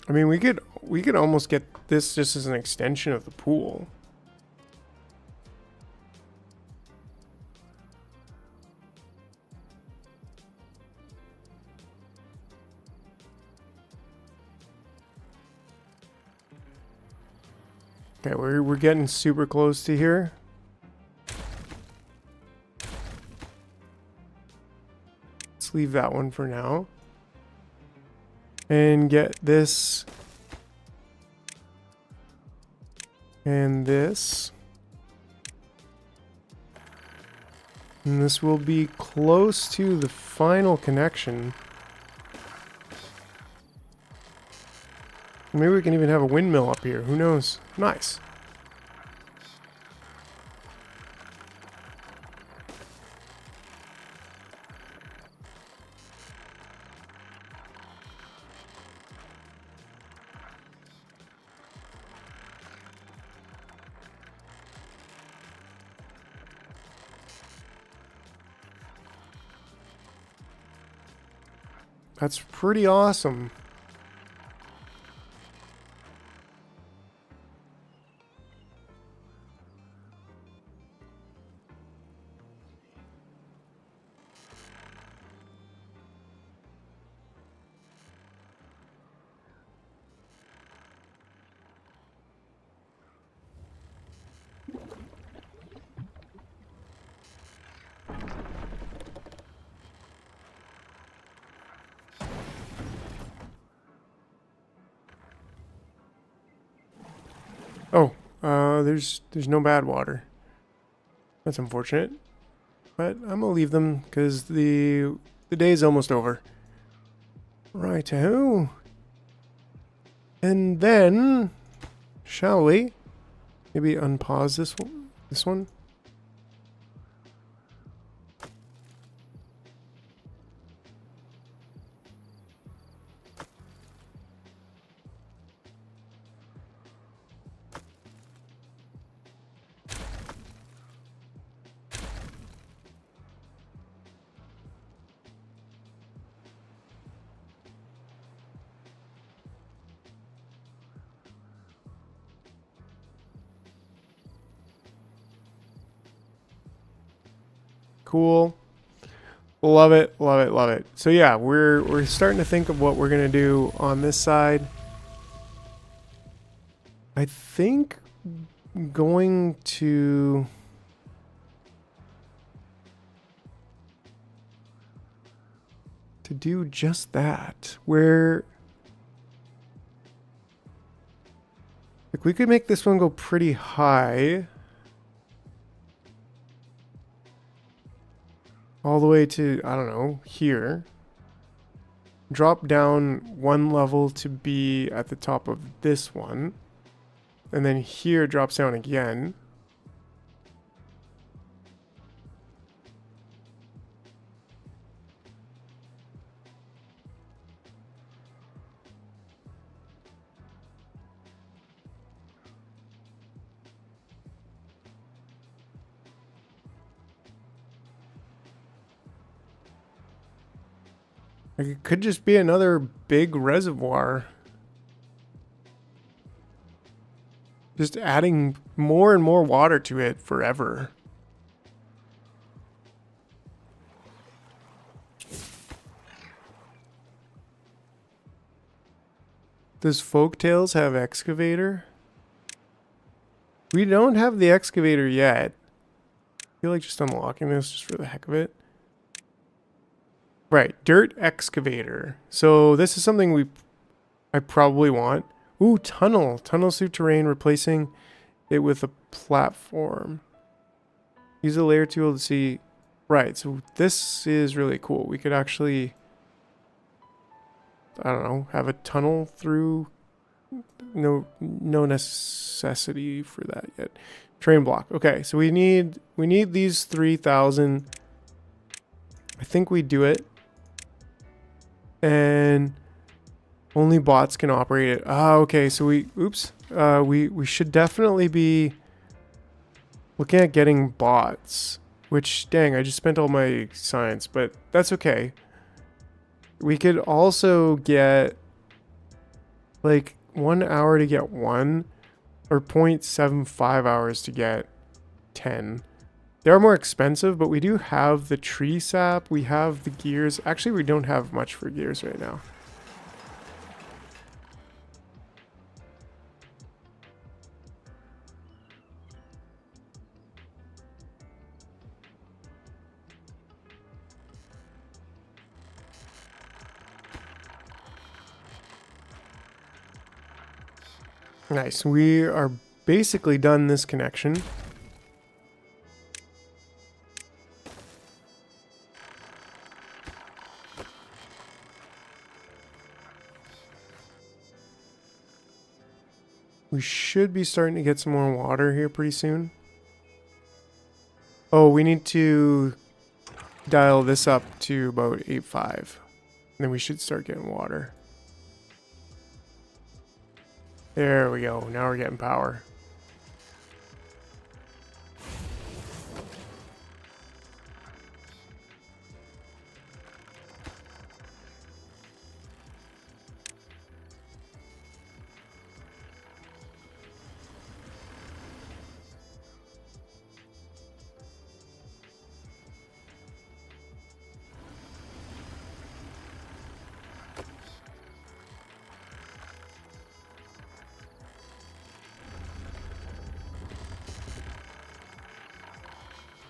Speaker 1: I mean, we could almost get this just as an extension of the pool. Okay, we're getting super close to here. Let's leave that one for now. And get this and this. And this will be close to the final connection. Maybe we can even have a windmill up here. Who knows? Nice. That's pretty awesome. Oh, there's no bad water. That's unfortunate. But I'm gonna leave them because the day's almost over. Righto. And then, shall we? Maybe unpause this one. This one. Cool. Love it, love it, love it. So yeah, we're starting to think of what we're gonna do on this side. I think going to do just that. Where like we could make this one go pretty high. All the way to, I don't know, here. Drop down one level to be at the top of this one. And then here drops down again. Like it could just be another big reservoir. Just adding more and more water to it forever. Does Folktales have excavator? We don't have the excavator yet. I feel like just unlocking this just for the heck of it. Right, dirt excavator. So this is something I probably want. Ooh, tunnel. Tunnels through terrain, replacing it with a platform. Use a layer tool to see. Right, so this is really cool. We could actually, I don't know, have a tunnel through. No necessity for that yet. Terrain block. Okay, so we need these 3,000. I think we do it. And only bots can operate it. Ah, okay. So we should definitely be looking at getting bots. Which, dang, I just spent all my science, but that's okay. We could also get like 1 hour to get 1, or 0.75 hours to get 10. They're more expensive, but we do have the tree sap. We have the gears. Actually, we don't have much for gears right now. Nice. We are basically done this connection. We should be starting to get some more water here pretty soon. Oh, we need to dial this up to about 8.5. Then we should start getting water. There we go. Now we're getting power.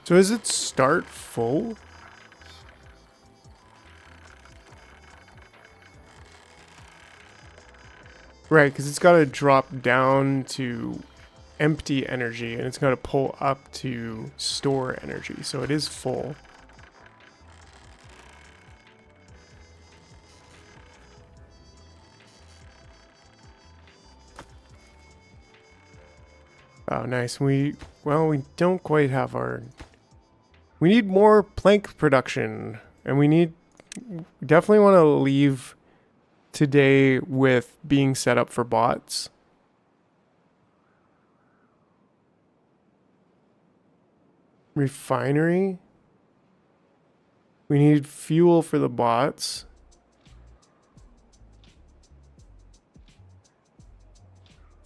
Speaker 1: So does it start full? Right, because it's got to drop down to empty energy, and it's got to pull up to store energy. So it is full. Oh, nice. Well, we don't quite have our... We need more plank production. And we definitely want to leave today with being set up for bots. Refinery. We need fuel for the bots.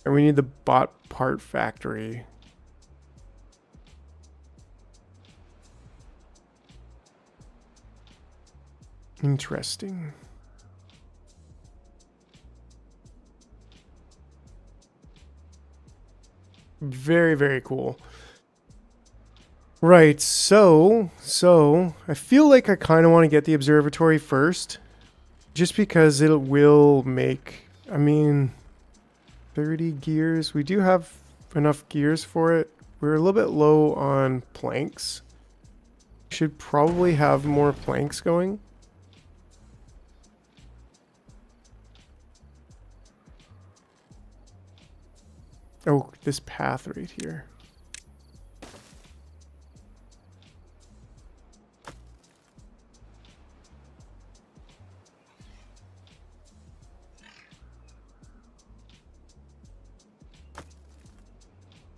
Speaker 1: And we need the bot part factory. Interesting. Very, very cool. Right, so I feel like I kind of want to get the observatory first, just because it will make, I mean, 30 gears. We do have enough gears for it. We're a little bit low on planks. Should probably have more planks going. Oh, this path right here.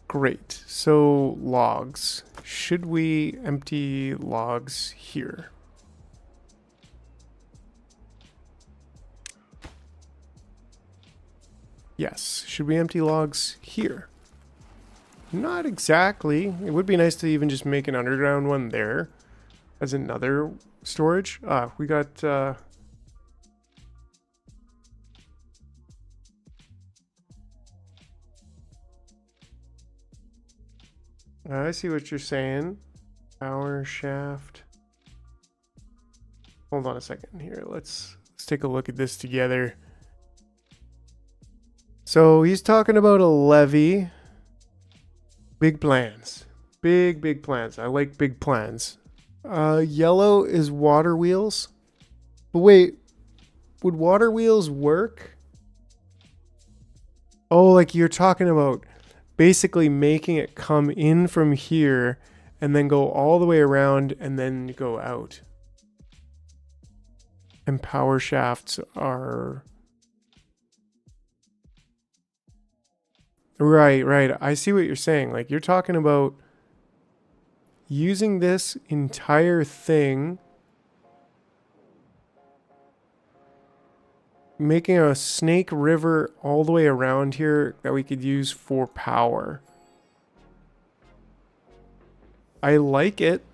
Speaker 1: Great. So logs. Should we empty logs here? Yes. Should we empty logs here? Not exactly. It would be nice to even just make an underground one there as another storage. We got I see what you're saying. Power shaft. Hold on a second here. Let's take a look at this together. So he's talking about a levee. Big plans. Big plans. I like big plans. Yellow is water wheels. But wait, would water wheels work? Oh, like you're talking about basically making it come in from here and then go all the way around and then go out. And power shafts are... Right. I see what you're saying. Like you're talking about using this entire thing, making a snake river all the way around here that we could use for power. I like it.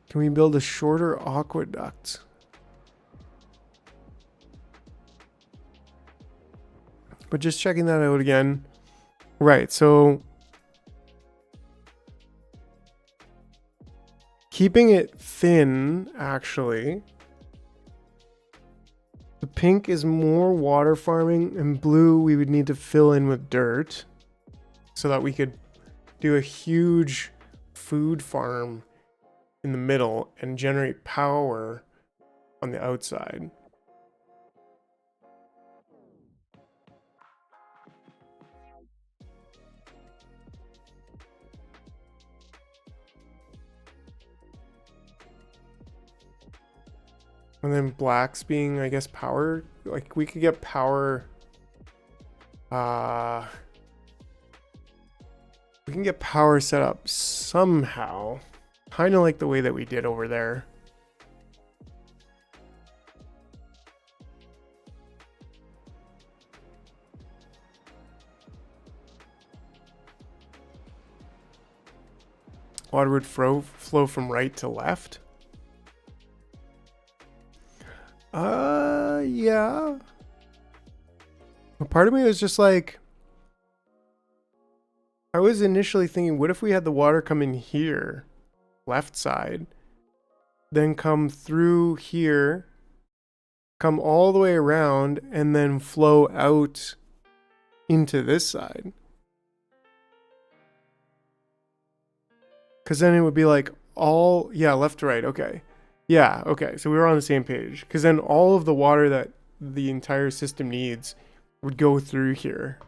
Speaker 1: Can we build a shorter aqueduct? But just checking that out again. Right, so keeping it thin, actually. The pink is more water farming, and blue we would need to fill in with dirt so that we could do a huge food farm in the middle and generate power on the outside. And then blacks being, I guess, power. Like we could get power. We can get power set up somehow. Kind of like the way that we did over there. Water would flow from right to left. Yeah. A part of me was just like, I was initially thinking, what if we had the water come in here, left side, then come through here, come all the way around, and then flow out into this side? Because then it would be like all, yeah, left to right. Okay. Yeah, okay. So we were on the same page. Because then all of the water that the entire system needs would go through here.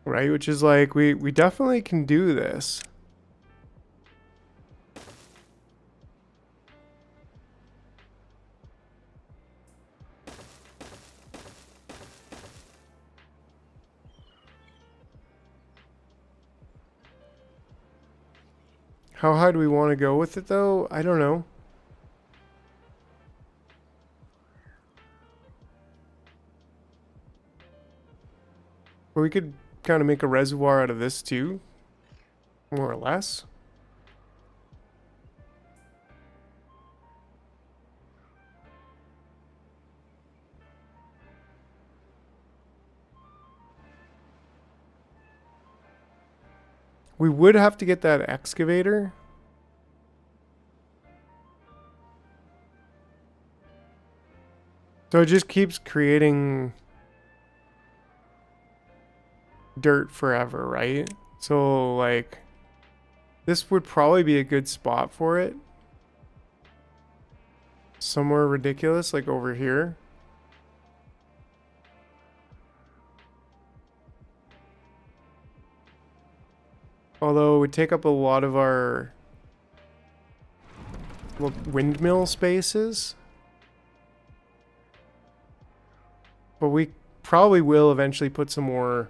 Speaker 1: Right? Which is like, we definitely can do this. How high do we want to go with it though? I don't know. Or we could kind of make a reservoir out of this too, more or less. We would have to get that excavator. So it just keeps creating dirt forever, right? So like this would probably be a good spot for it. Somewhere ridiculous like over here. Although it would take up a lot of our windmill spaces. But we probably will eventually put some more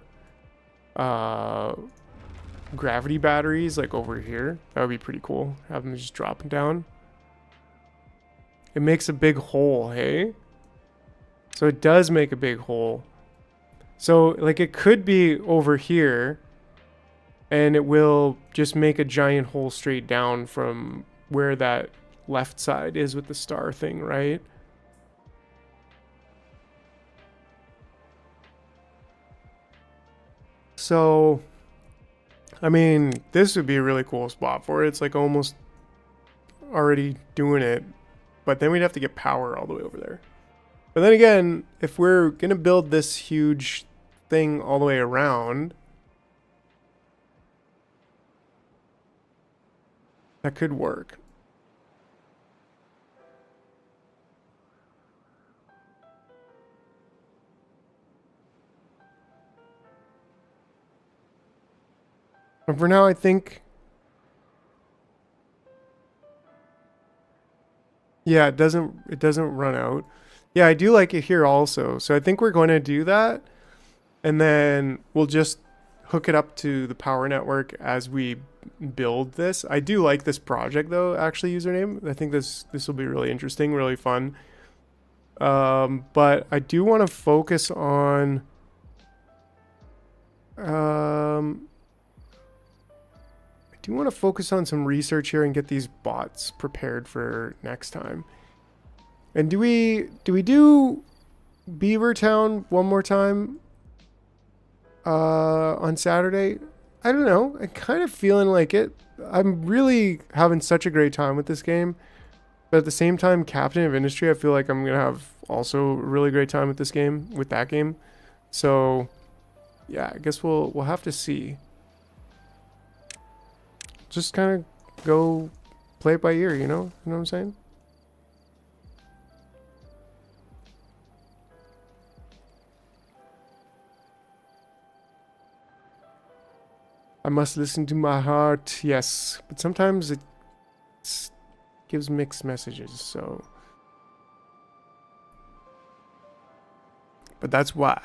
Speaker 1: gravity batteries like over here. That would be pretty cool. Have them just dropping down. It makes a big hole, hey? So it does make a big hole. So like it could be over here and it will just make a giant hole straight down from where that left side is with the star thing, right? So, I mean, this would be a really cool spot for it. It's like almost already doing it, but then we'd have to get power all the way over there. But then again, if we're going to build this huge thing all the way around, that could work. But for now, I think... Yeah, it doesn't run out. Yeah, I do like it here also. So I think we're going to do that. And then we'll just hook it up to the power network as we build this. I do like this project though, actually, username. I think this will be really interesting, really fun. But I do want to focus on some research here and get these bots prepared for next time. And do we do Beaver Town one more time on Saturday? I don't know. I'm kind of feeling like it. I'm really having such a great time with this game. But at the same time, Captain of Industry, I feel like I'm going to have also a really great time with this game, with that game. So, yeah, I guess we'll have to see. Just kind of go play it by ear, you know? You know what I'm saying? I must listen to my heart, yes. But sometimes it gives mixed messages, so... But that's why.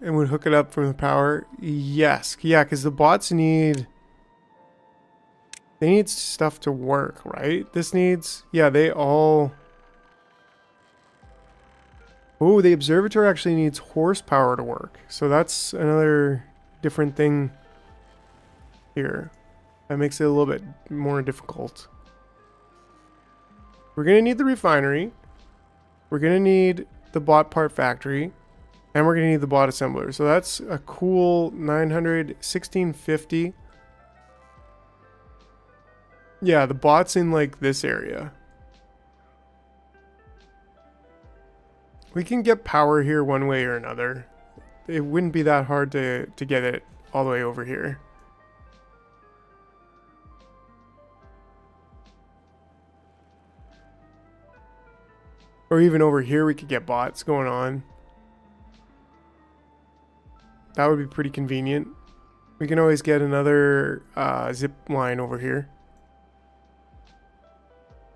Speaker 1: And we hook it up from the power. Yes. Yeah, because the bots need... They need stuff to work, right? This needs... Yeah, they all... Oh, the observatory actually needs horsepower to work. So that's another different thing here. That makes it a little bit more difficult. We're going to need the refinery. We're going to need the bot part factory. And we're going to need the bot assembler. So that's a cool 900, 1650. Yeah, the bot's in like this area. We can get power here one way or another. It wouldn't be that hard to get it all the way over here. Or even over here we could get bots going on. That would be pretty convenient. We can always get another zip line over here.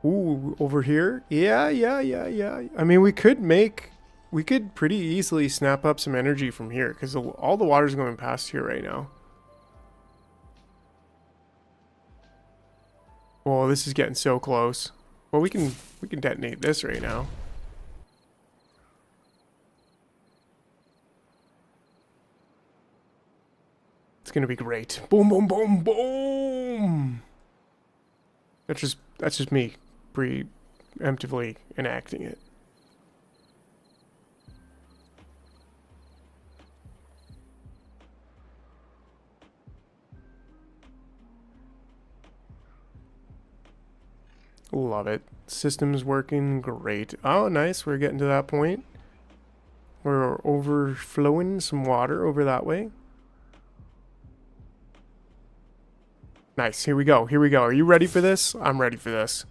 Speaker 1: Ooh, over here? Yeah. I mean, we could pretty easily snap up some energy from here because all the water's going past here right now. Oh, this is getting so close. Well, we can detonate this right now. It's gonna be great. Boom, boom, boom, boom. That's just me preemptively enacting it. Love it. System's working great. Oh, nice. We're getting to that point. We're overflowing some water over that way. Nice. Here we go. Here we go. Are you ready for this? I'm ready for this.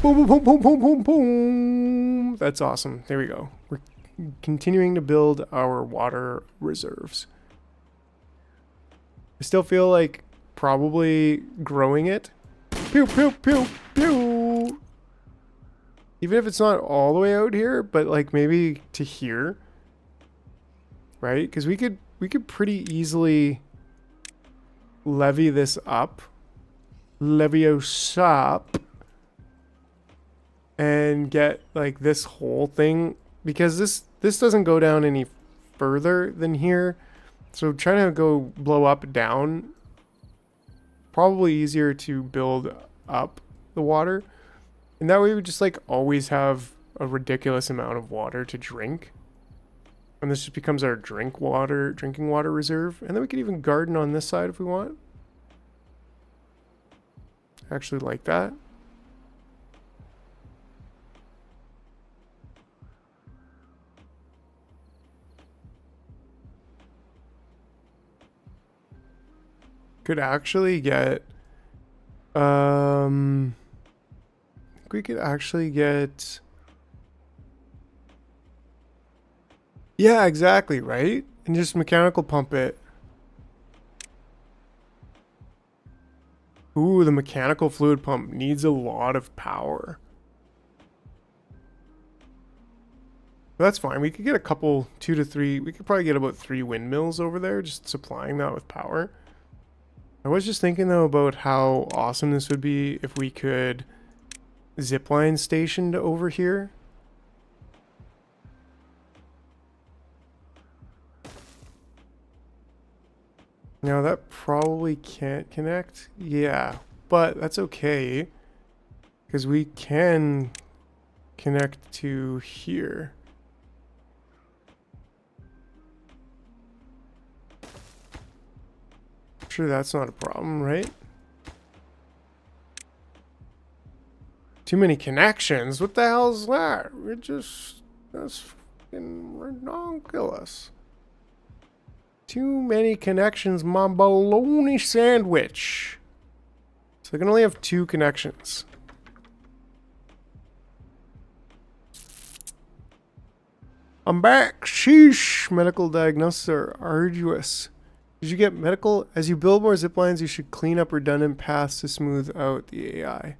Speaker 1: Boom, boom, boom, boom, boom, boom. That's awesome. There we go. We're continuing to build our water reserves. I still feel like probably growing it. Pew, pew, pew, pew. Even if it's not all the way out here, but like maybe to here. Right? Because we could pretty easily levy this up. Levios up. And get like this whole thing. Because this doesn't go down any further than here. So trying to go blow up down. Probably easier to build up the water. And that way we just like always have a ridiculous amount of water to drink. And this just becomes our drinking water reserve. And then we can even garden on this side if we want. I actually like that. Could actually get we could actually get, yeah, exactly, right? And just mechanical pump it. Ooh, the mechanical fluid pump needs a lot of power. That's fine. We could get a couple, 2 to 3. We could probably get about 3 windmills over there, just supplying that with power. I was just thinking though about how awesome this would be if we could zipline stationed over here. Now that probably can't connect. Yeah, but that's okay. Because we can connect to here. Sure, that's not a problem, right? Too many connections? What the hell's that? That's fucking ridiculous. Too many connections, my bologna sandwich. So I can only have 2 connections. I'm back. Sheesh. Medical diagnosis are arduous. Did you get medical? As you build more zip lines, you should clean up redundant paths to smooth out the AI.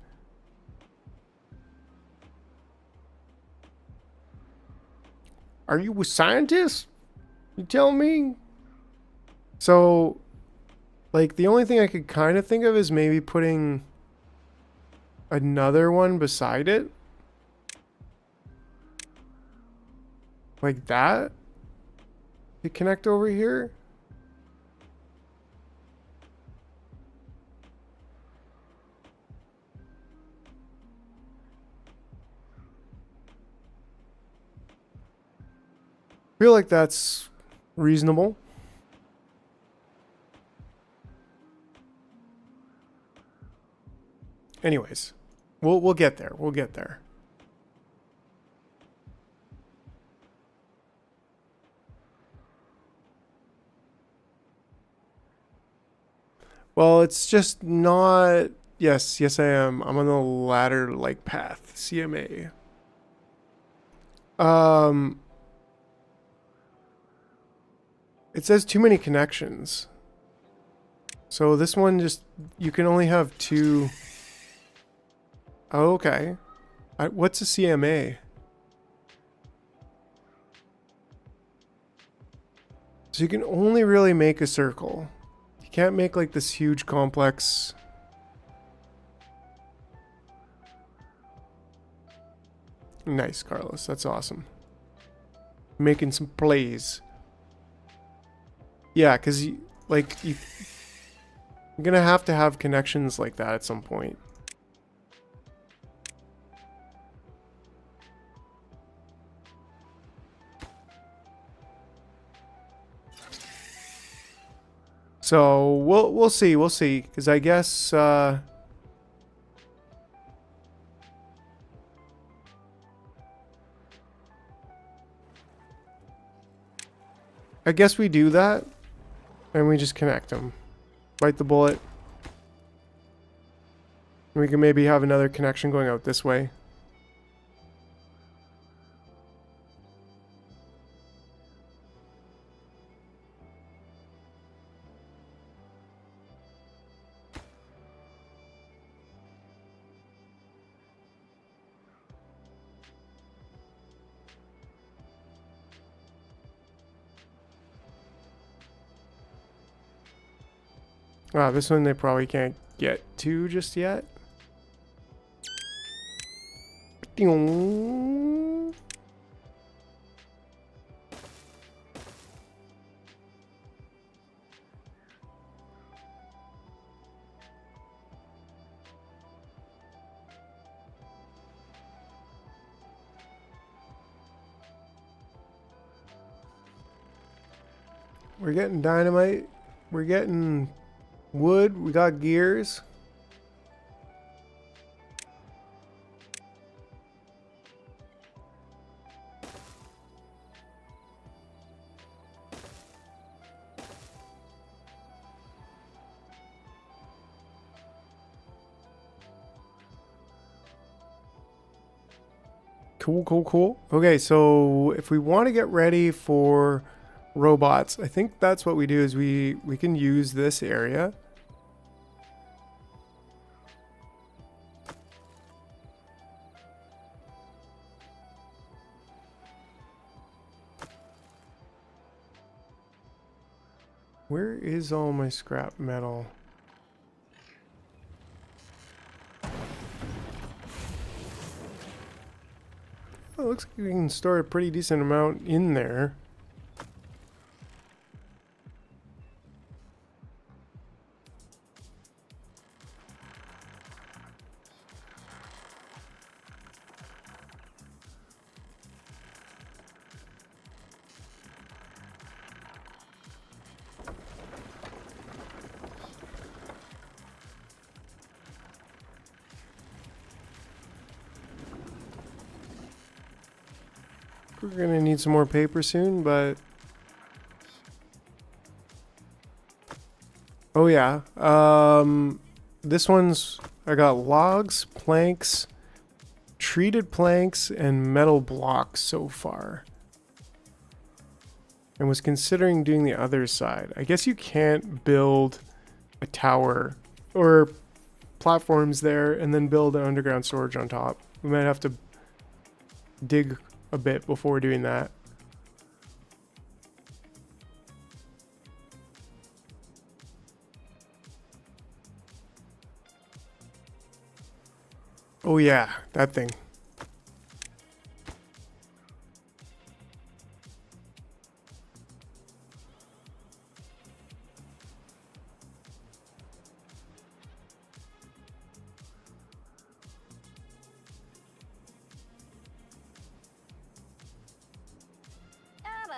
Speaker 1: Are you a scientist? You tell me? So, like, the only thing I could kind of think of is maybe putting another one beside it. Like that. To connect over here. Feel like that's reasonable. Anyways, we'll get there. We'll get there. Well, it's just not. Yes, yes, I am. I'm on the ladder-like path. CMA. It says too many connections. So this one just, you can only have 2. Oh, okay. What's a CMA? So you can only really make a circle. You can't make like this huge complex. Nice, Carlos. That's awesome. Making some plays. Yeah, because you're gonna have to have connections like that at some point. So we'll see, because I guess we do that, and we just connect them. Bite the bullet. We can maybe have another connection going out this way. Wow, this one they probably can't get to just yet. Ding. We're getting dynamite. We're getting wood. We got gears. Cool. Okay, so if we want to get ready for robots, I think that's what we do is we can use this area. Where is all my scrap metal? Oh, it looks like we can store a pretty decent amount in there. We're gonna need some more paper soon, but oh yeah. This one's, I got logs, planks, treated planks, and metal blocks so far. And was considering doing the other side. I guess you can't build a tower or platforms there and then build an underground storage on top. We might have to dig a bit before doing that. Oh yeah, that thing.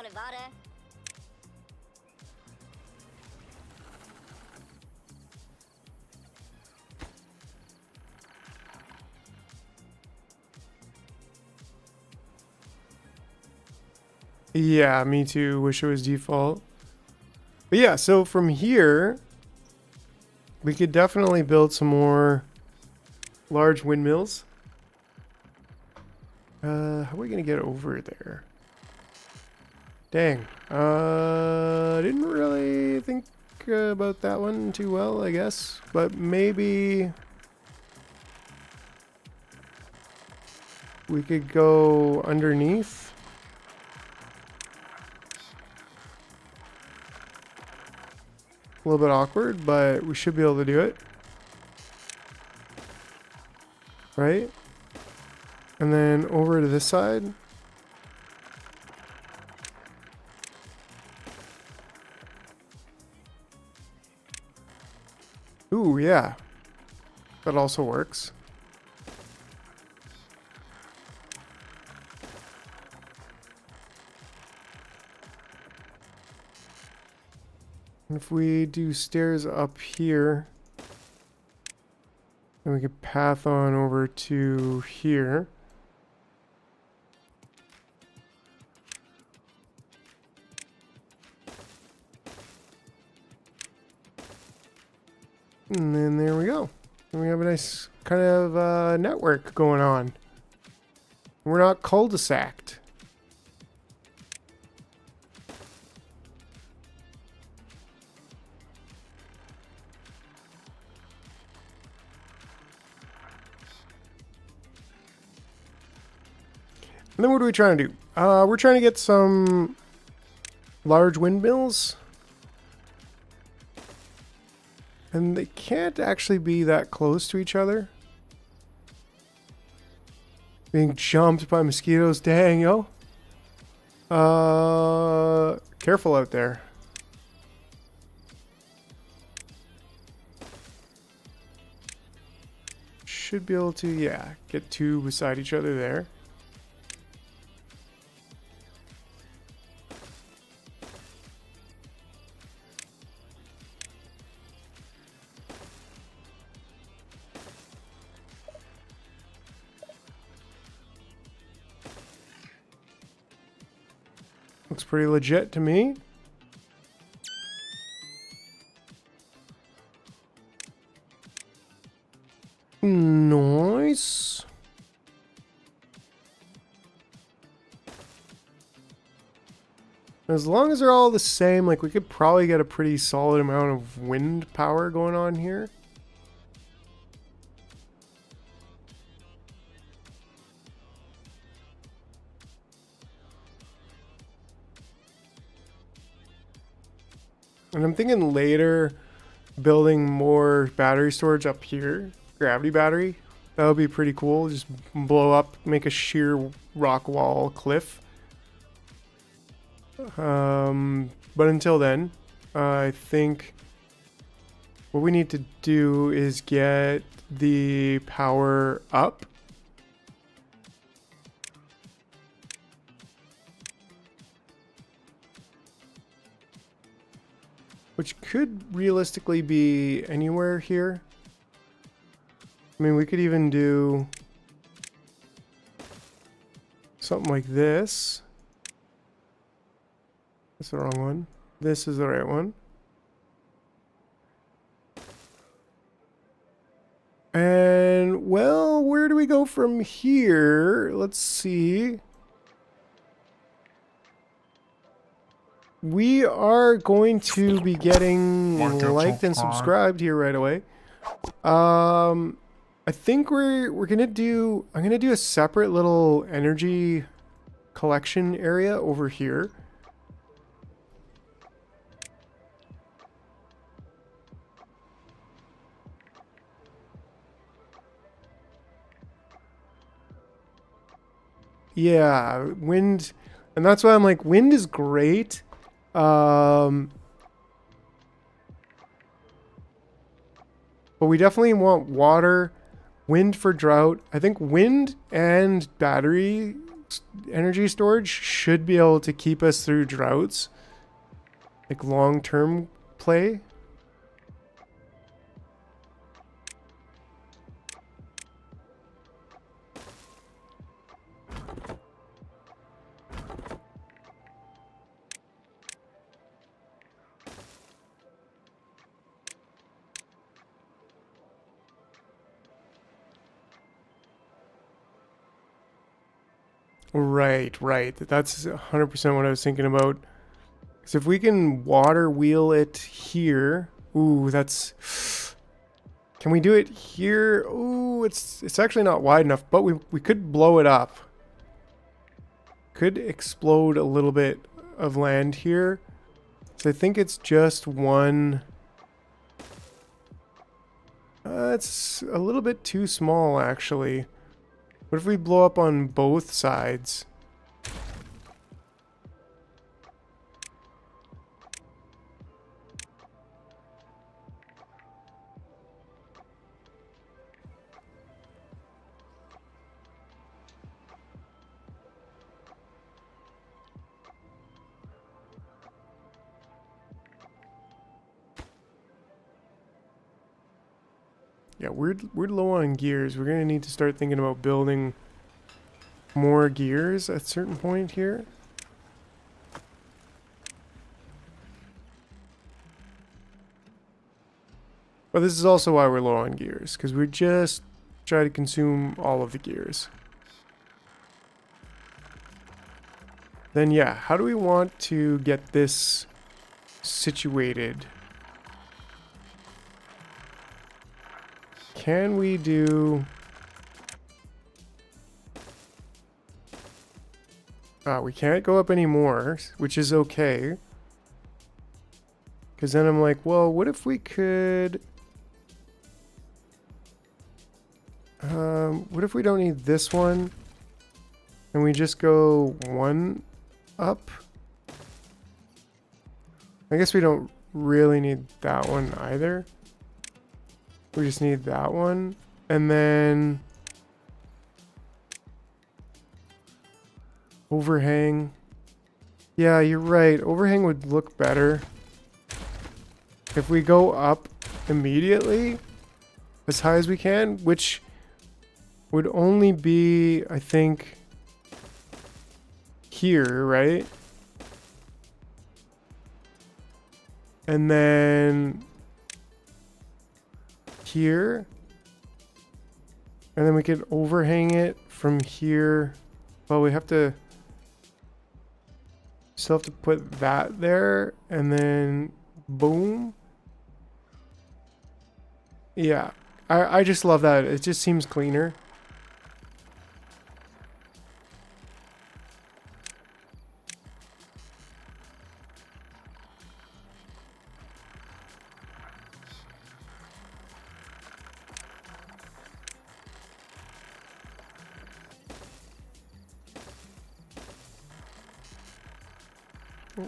Speaker 4: Nevada.
Speaker 1: Yeah, me too. Wish it was default. But yeah, so from here, we could definitely build some more large windmills. How are we gonna get over there? Dang. Didn't really think about that one too well, I guess. But maybe we could go underneath. A little bit awkward, but we should be able to do it. Right? And then over to this side. Ooh, yeah. That also works. And if we do stairs up here, then we could path on over to here. And then there we go. And we have a nice kind of network going on. We're not cul-de-saced. And then what are we trying to do? We're trying to get some large windmills. And they can't actually be that close to each other. Being jumped by mosquitoes. Dang, yo. Careful out there. Should be able to, yeah, get two beside each other there. Looks pretty legit to me. Nice. As long as they're all the same, like we could probably get a pretty solid amount of wind power going on here. And I'm thinking later building more battery storage up here. Gravity battery. That would be pretty cool. Just blow up, make a sheer rock wall cliff. But until then, I think what we need to do is get the power up. Which could realistically be anywhere here. I mean, we could even do something like this. That's the wrong one. This is the right one. And, well, where do we go from here? Let's see. We are going to be getting liked and subscribed here right away. I think we're gonna do. I'm gonna do a separate little energy collection area over here. Yeah, wind, and that's why I'm like, wind is great. But we definitely want water, wind for drought. I think wind and battery energy storage should be able to keep us through droughts, like long-term play. Right. That's 100% what I was thinking about. Because if we can water wheel it here, ooh, that's. Can we do it here? Ooh, it's actually not wide enough, but we could blow it up. Could explode a little bit of land here. So I think it's just one. It's a little bit too small, actually. What if we blow up on both sides? Yeah, we're low on gears. We're gonna need to start thinking about building more gears at a certain point here. But this is also why we're low on gears, because we just try to consume all of the gears. Then yeah, how do we want to get this situated? Can we do... we can't go up anymore, which is okay. Because then I'm like, well, what if we could... what if we don't need this one? And we just go one up? I guess we don't really need that one either. We just need that one. And then... overhang. Yeah, you're right. Overhang would look better. If we go up immediately, as high as we can, which would only be, I think, here, right? And then here. And then we could overhang it from here. Well, we have to still have to put that there, and then boom. Yeah, I just love that. It just seems cleaner.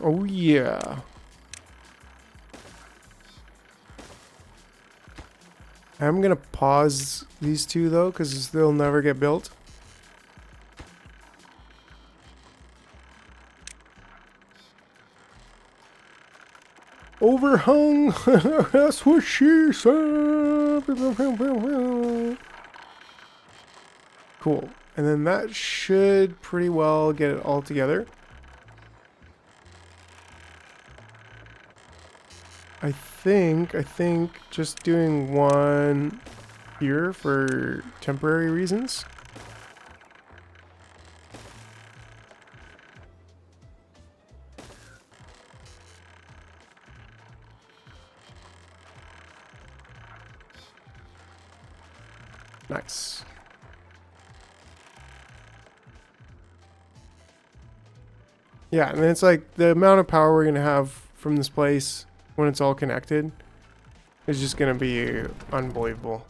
Speaker 1: Oh yeah. I'm gonna pause these two though, because they'll never get built. Overhung. That's what she said. Cool. And then that should pretty well get it all together. I think just doing one here for temporary reasons. Nice. Yeah, and then it's like the amount of power we're gonna have from this place when it's all connected is just gonna be unbelievable.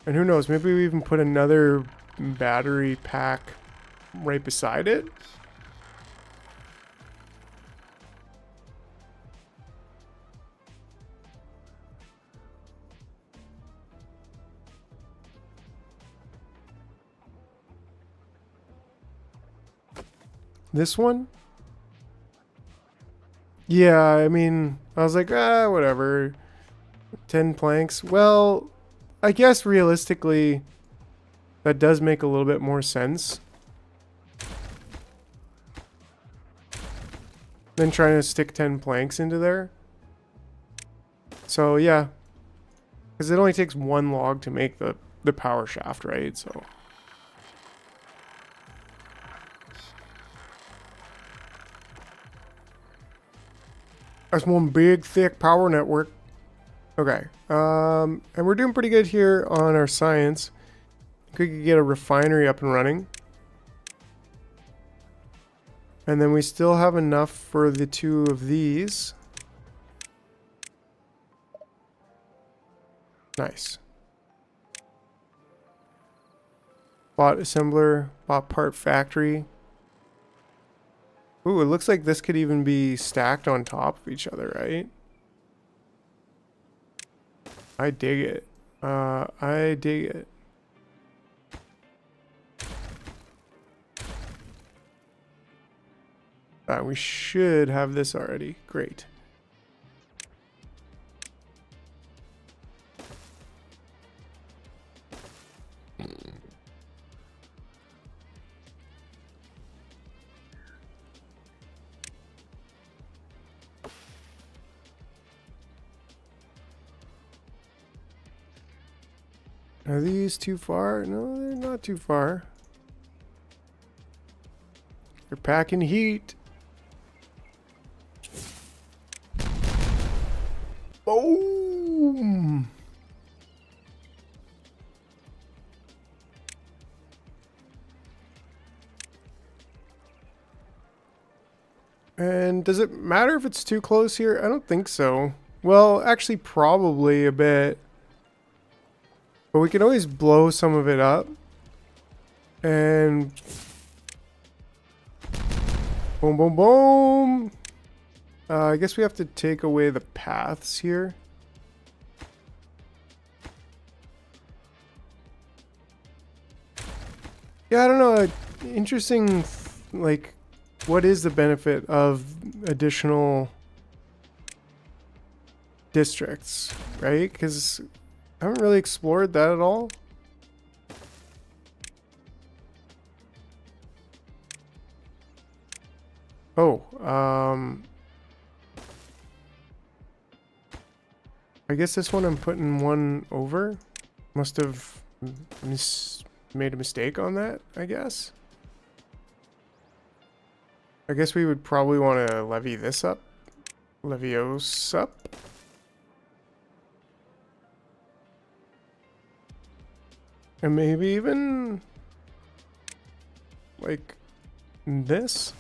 Speaker 1: And who knows, maybe we even put another battery pack right beside it. This one? Yeah, I mean, I was like, whatever. 10 planks. Well, I guess realistically, that does make a little bit more sense than trying to stick 10 planks into there. So, yeah. Because it only takes one log to make the power shaft, right? So... that's one big, thick power network. Okay. And we're doing pretty good here on our science. We could get a refinery up and running. And then we still have enough for the 2 of these. Nice. Bot assembler, bot part factory. Ooh, it looks like this could even be stacked on top of each other, right? I dig it. I dig it. We should have this already. Great. Are these too far? No, they're not too far. They're packing heat. Boom! And does it matter if it's too close here? I don't think so. Well, actually, probably a bit. But we can always blow some of it up. And... boom, boom, boom! I guess we have to take away the paths here. Yeah, I don't know. Interesting, like, what is the benefit of additional districts, right? Because I haven't really explored that at all. Oh, I guess this one I'm putting one over. Must have made a mistake on that, I guess. I guess we would probably want to levy this up. Levios up. And maybe even like this.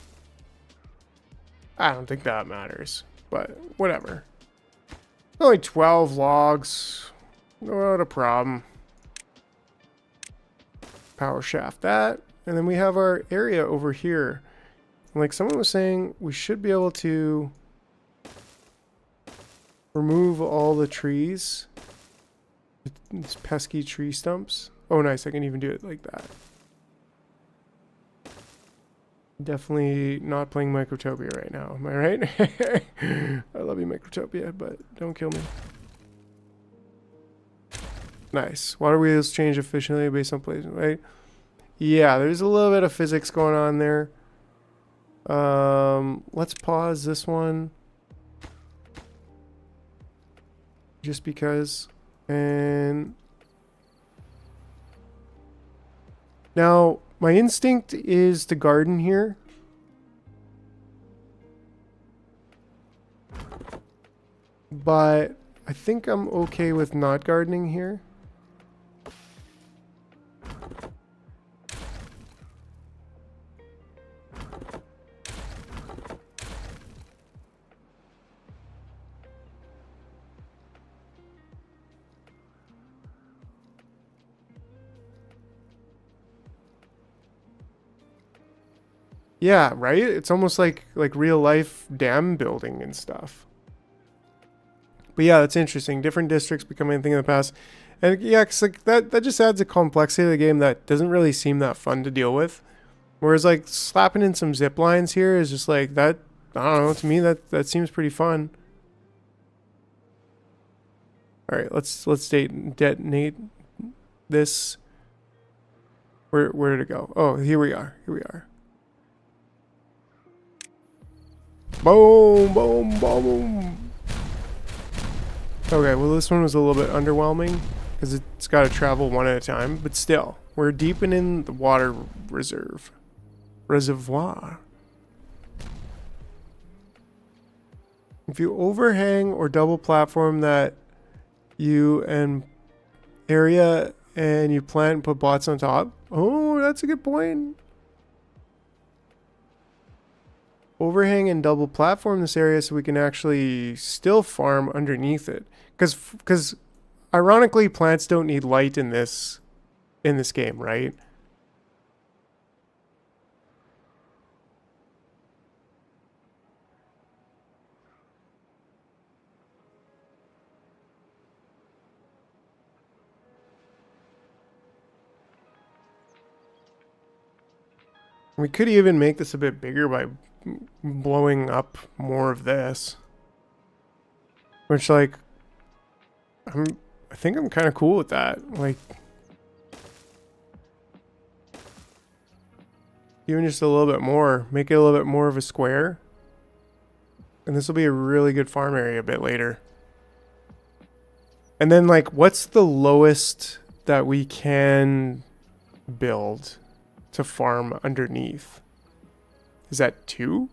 Speaker 1: I don't think that matters, but whatever. Only 12 logs. Not a problem. Power shaft that. And then we have our area over here. And like someone was saying, we should be able to remove all the trees. These pesky tree stumps. Oh, nice. I can even do it like that. Definitely not playing Microtopia right now. Am I right? I love you, Microtopia, but don't kill me. Nice. Water wheels change efficiently based on placement, right? Yeah, there's a little bit of physics going on there. Let's pause this one. Just because. And now my instinct is to garden here. But I think I'm okay with not gardening here. Yeah, right? It's almost like real life dam building and stuff. But yeah, that's interesting. Different districts becoming a thing in the past. And yeah, 'cause like that just adds a complexity to the game that doesn't really seem that fun to deal with Whereas like slapping in some zip lines here is just like that. I don't know. To me, that seems pretty fun. All right, let's detonate this. Where did it go? Oh, here we are. Here we are. Boom, boom, boom. Okay, well this one was a little bit underwhelming because it's got to travel one at a time, but still, we're deepening the water reservoir. If you overhang or double platform that area and you plant and put bots on top. Oh, that's a good point. Overhang and double platform this area so we can actually still farm underneath it. Because ironically, plants don't need light in this game, right? We could even make this a bit bigger by blowing up more of this. Which, like, I think I'm kind of cool with that. Like, even just a little bit more. Make it a little bit more of a square. And this will be a really good farm area a bit later. And then, like, what's the lowest that we can build to farm underneath? Is that 2?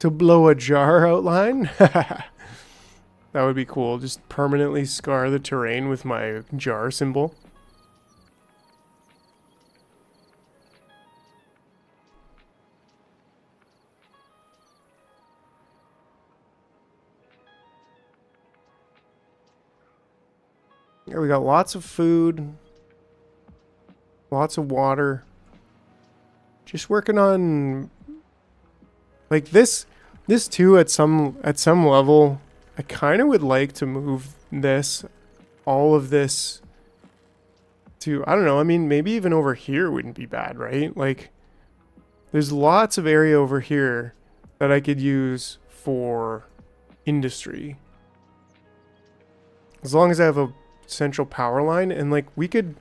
Speaker 1: To blow a jar outline? That would be cool. Just permanently scar the terrain with my jar symbol. Yeah, we got lots of food, lots of water. Just working on like this too at some level. I kind of would like to move all of this to, I don't know, I mean, maybe even over here wouldn't be bad, right? Like there's lots of area over here that I could use for industry. As long as I have a central power line, and like we could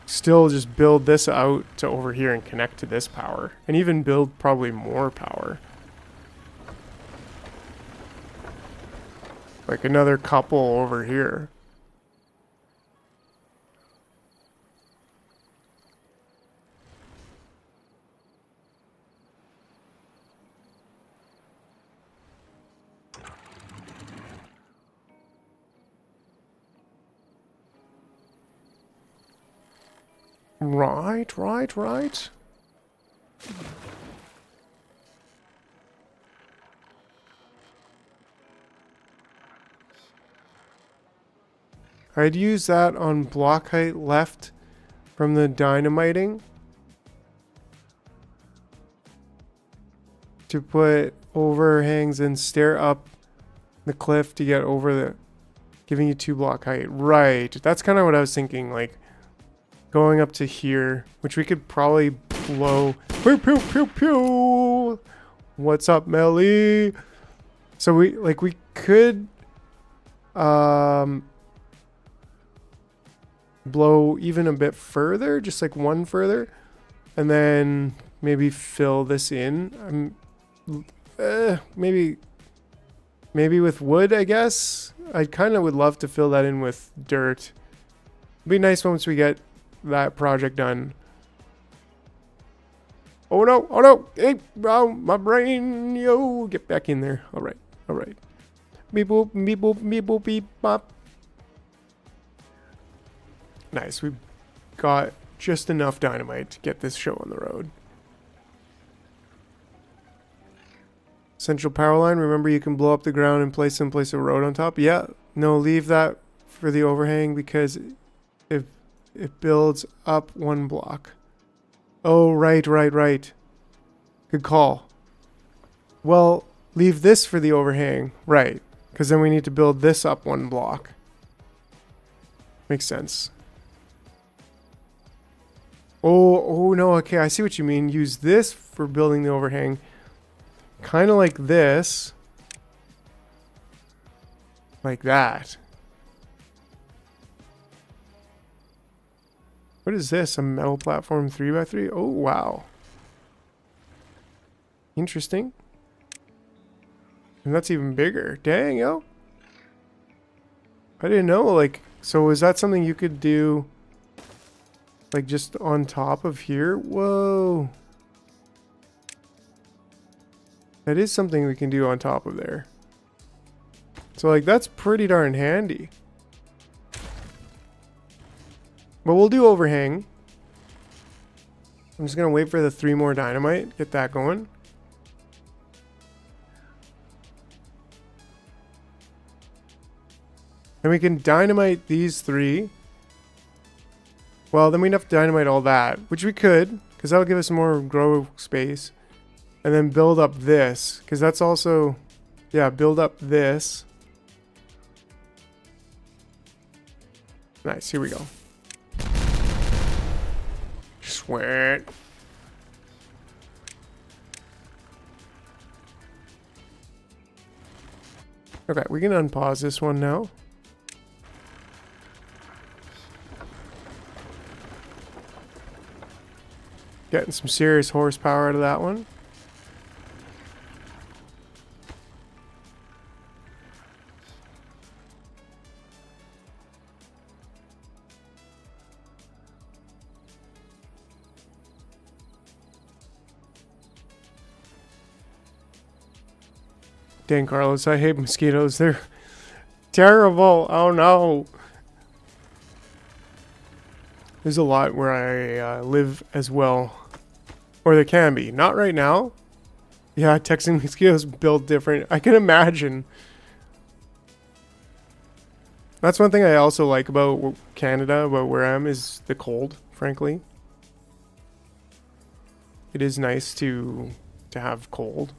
Speaker 1: still just build this out to over here and connect to this power and even build probably more power, like another couple over here. Right. I'd use that on block height left from the dynamiting to put overhangs and stare up the cliff to get over giving you 2 block height. Right. That's kind of what I was thinking, like going up to here, which we could probably blow. Pew, pew, pew, pew. What's up, Melly? So we could blow even a bit further, just like one further, and then maybe fill this in. Maybe with wood, I guess. I kind of would love to fill that in with dirt. It'd be nice once we get that project done. Oh no, hey, my brain, yo, get back in there. All right. Beep boop, beep boop, beep boop, beep bop. Nice, we've got just enough dynamite to get this show on the road. Central power line, remember you can blow up the ground and place a road on top. Yeah, no, leave that for the overhang because it builds up 1 block. Oh, right. Good call. Well, leave this for the overhang. Right. Because then we need to build this up one block. Makes sense. Oh no, okay, I see what you mean. Use this for building the overhang. Kind of like this. Like that. What is this? A metal platform 3x3? Oh, wow. Interesting. And that's even bigger. Dang, yo. I didn't know, like, so is that something you could do, like, just on top of here? Whoa. That is something we can do on top of there. So, like, that's pretty darn handy. But we'll do overhang. I'm just going to wait for the 3 more dynamite. Get that going. And we can dynamite these 3. Well, then we'd have to dynamite all that, which we could, because that'll give us more grow space. And then build up this, because that's also, yeah, build up this. Nice, here we go. Sweat. Okay, we can unpause this one now. Getting some serious horsepower out of that one. Dang, Carlos, I hate mosquitoes. They're terrible. Oh no. There's a lot where I live as well. Or there can be. Not right now. Yeah, Texan mosquitoes build different. I can imagine. That's one thing I also like about Canada, about where I am, is the cold, frankly. It is nice to have cold.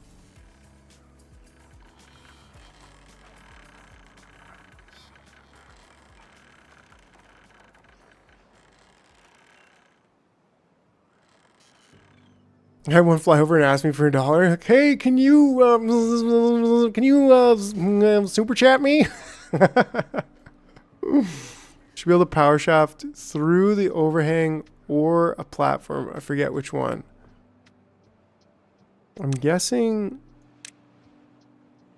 Speaker 1: I had one fly over and ask me for $1. Like, hey, can you super chat me? Should be able to power shaft through the overhang or a platform. I forget which one. I'm guessing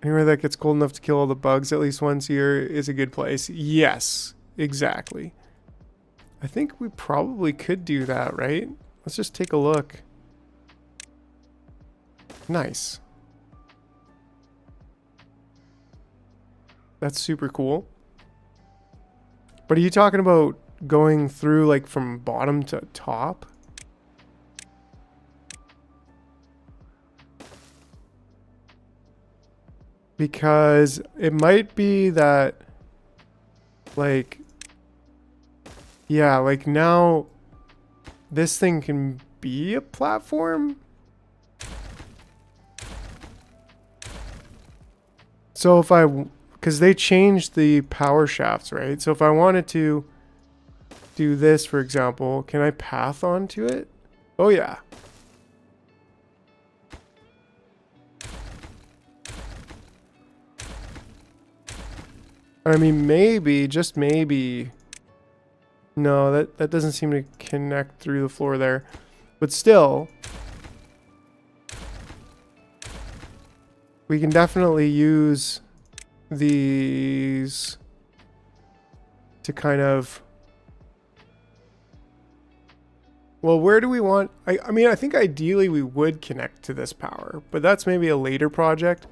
Speaker 1: anywhere that gets cold enough to kill all the bugs at least once a year is a good place. Yes, exactly. I think we probably could do that, right? Let's just take a look. Nice. That's super cool. But are you talking about going through like from bottom to top? Because it might be that like, yeah, like now this thing can be a platform. So if because they changed the power shafts, right? So if I wanted to do this, for example, can I path onto it? Oh yeah. I mean, maybe, just maybe. No, that doesn't seem to connect through the floor there. But still, we can definitely use these to kind of, well, where do we want, I mean, I think ideally we would connect to this power, but that's maybe a later project.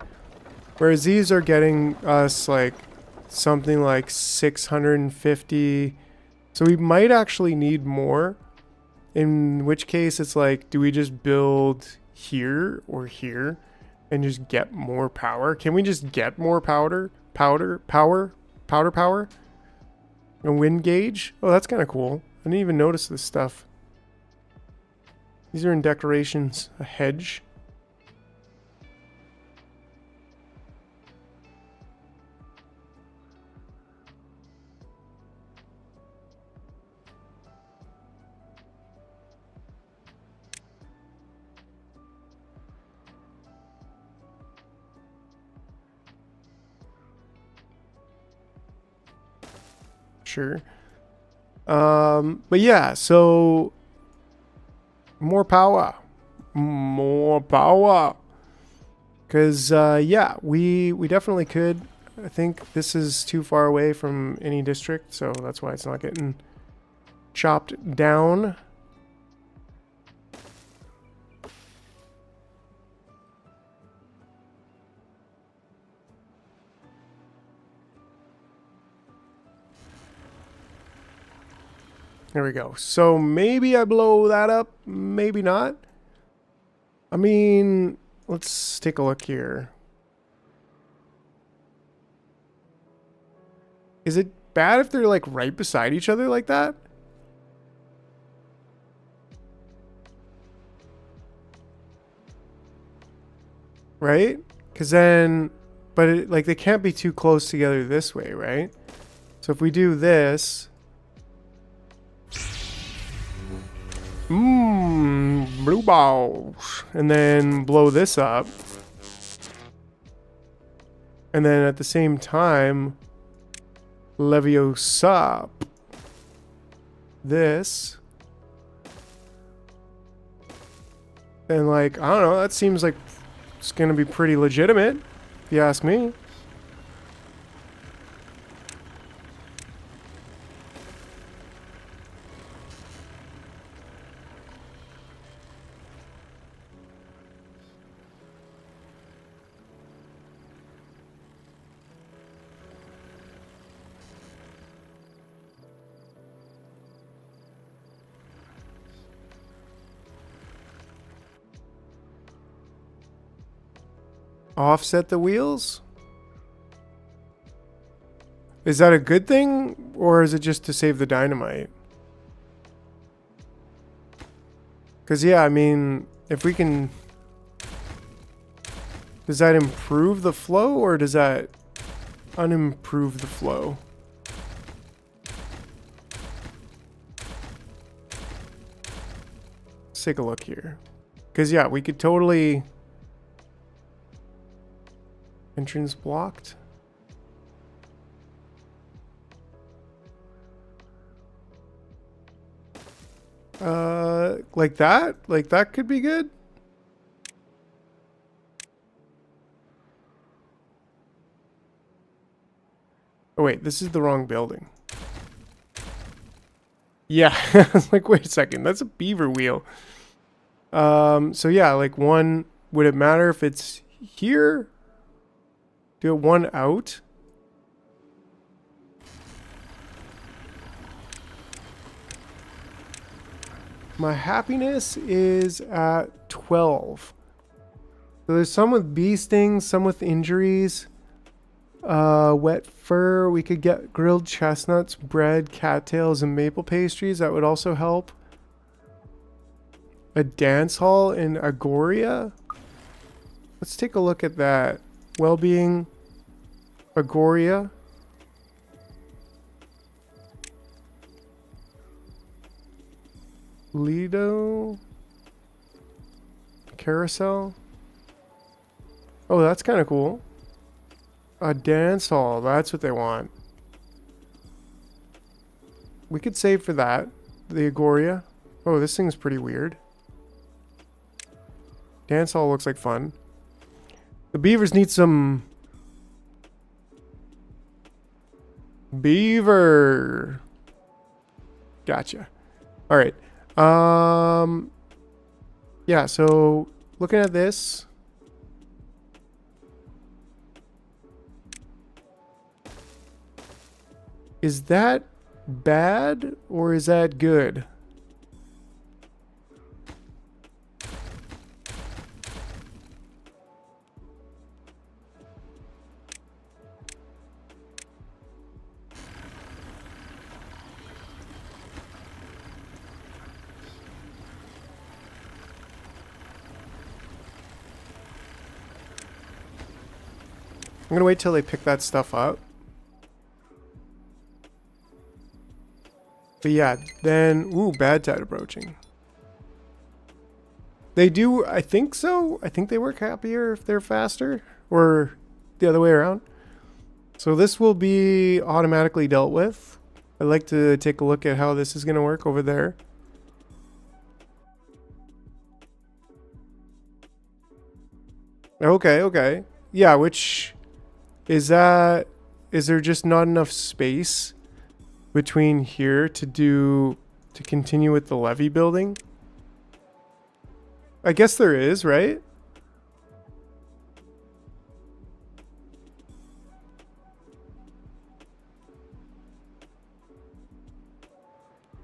Speaker 1: Whereas these are getting us like something like 650. So we might actually need more, in which case it's like, do we just build here or here and just get more power? Can we just get more power? A wind gauge? Oh, that's kind of cool. I didn't even notice this stuff. These are in decorations. A hedge. sure. But yeah, so more power. More power. Because, yeah, we definitely could. I think this is too far away from any district, so that's why it's not getting chopped down. There we go. So maybe I blow that up, maybe not. I mean, let's take a look here. Is it bad if they're like right beside each other like that? Right? Because then, but it, like they can't be too close together this way, right? So if we do this, blue balls, and then blow this up, and then at the same time, Leviosa this, and like I don't know, that seems like it's gonna be pretty legitimate, if you ask me. Offset the wheels? Is that a good thing, or is it just to save the dynamite? Because, yeah, I mean, if we can... Does that improve the flow, or does that unimprove the flow? Let's take a look here. Because, yeah, we could totally... Entrance blocked. Like that? Like that could be good? Oh wait, this is the wrong building. Yeah, I was like, wait a second, that's a beaver wheel. So yeah, like one, would it matter if it's here? Do it one out? My happiness is at 12. So there's some with bee stings, some with injuries. Wet fur. We could get grilled chestnuts, bread, cattails, and maple pastries. That would also help. A dance hall in Agoria. Let's take a look at that. Well-being. Agoria. Lido. Carousel. Oh, that's kind of cool. A dance hall. That's what they want. We could save for that. The Agoria. Oh, this thing's pretty weird. Dance hall looks like fun. The beavers need some... Beaver. Gotcha. All right. Yeah, so looking at this, is that bad or is that good? I'm gonna wait till they pick that stuff up. But yeah, then, ooh, bad tide approaching. They do, I think so. I think they work happier if they're faster, or the other way around. So this will be automatically dealt with. I'd like to take a look at how this is going to work over there. Okay, okay. Yeah, which is that, is there just not enough space between here to continue with the levee building? I guess there is, right?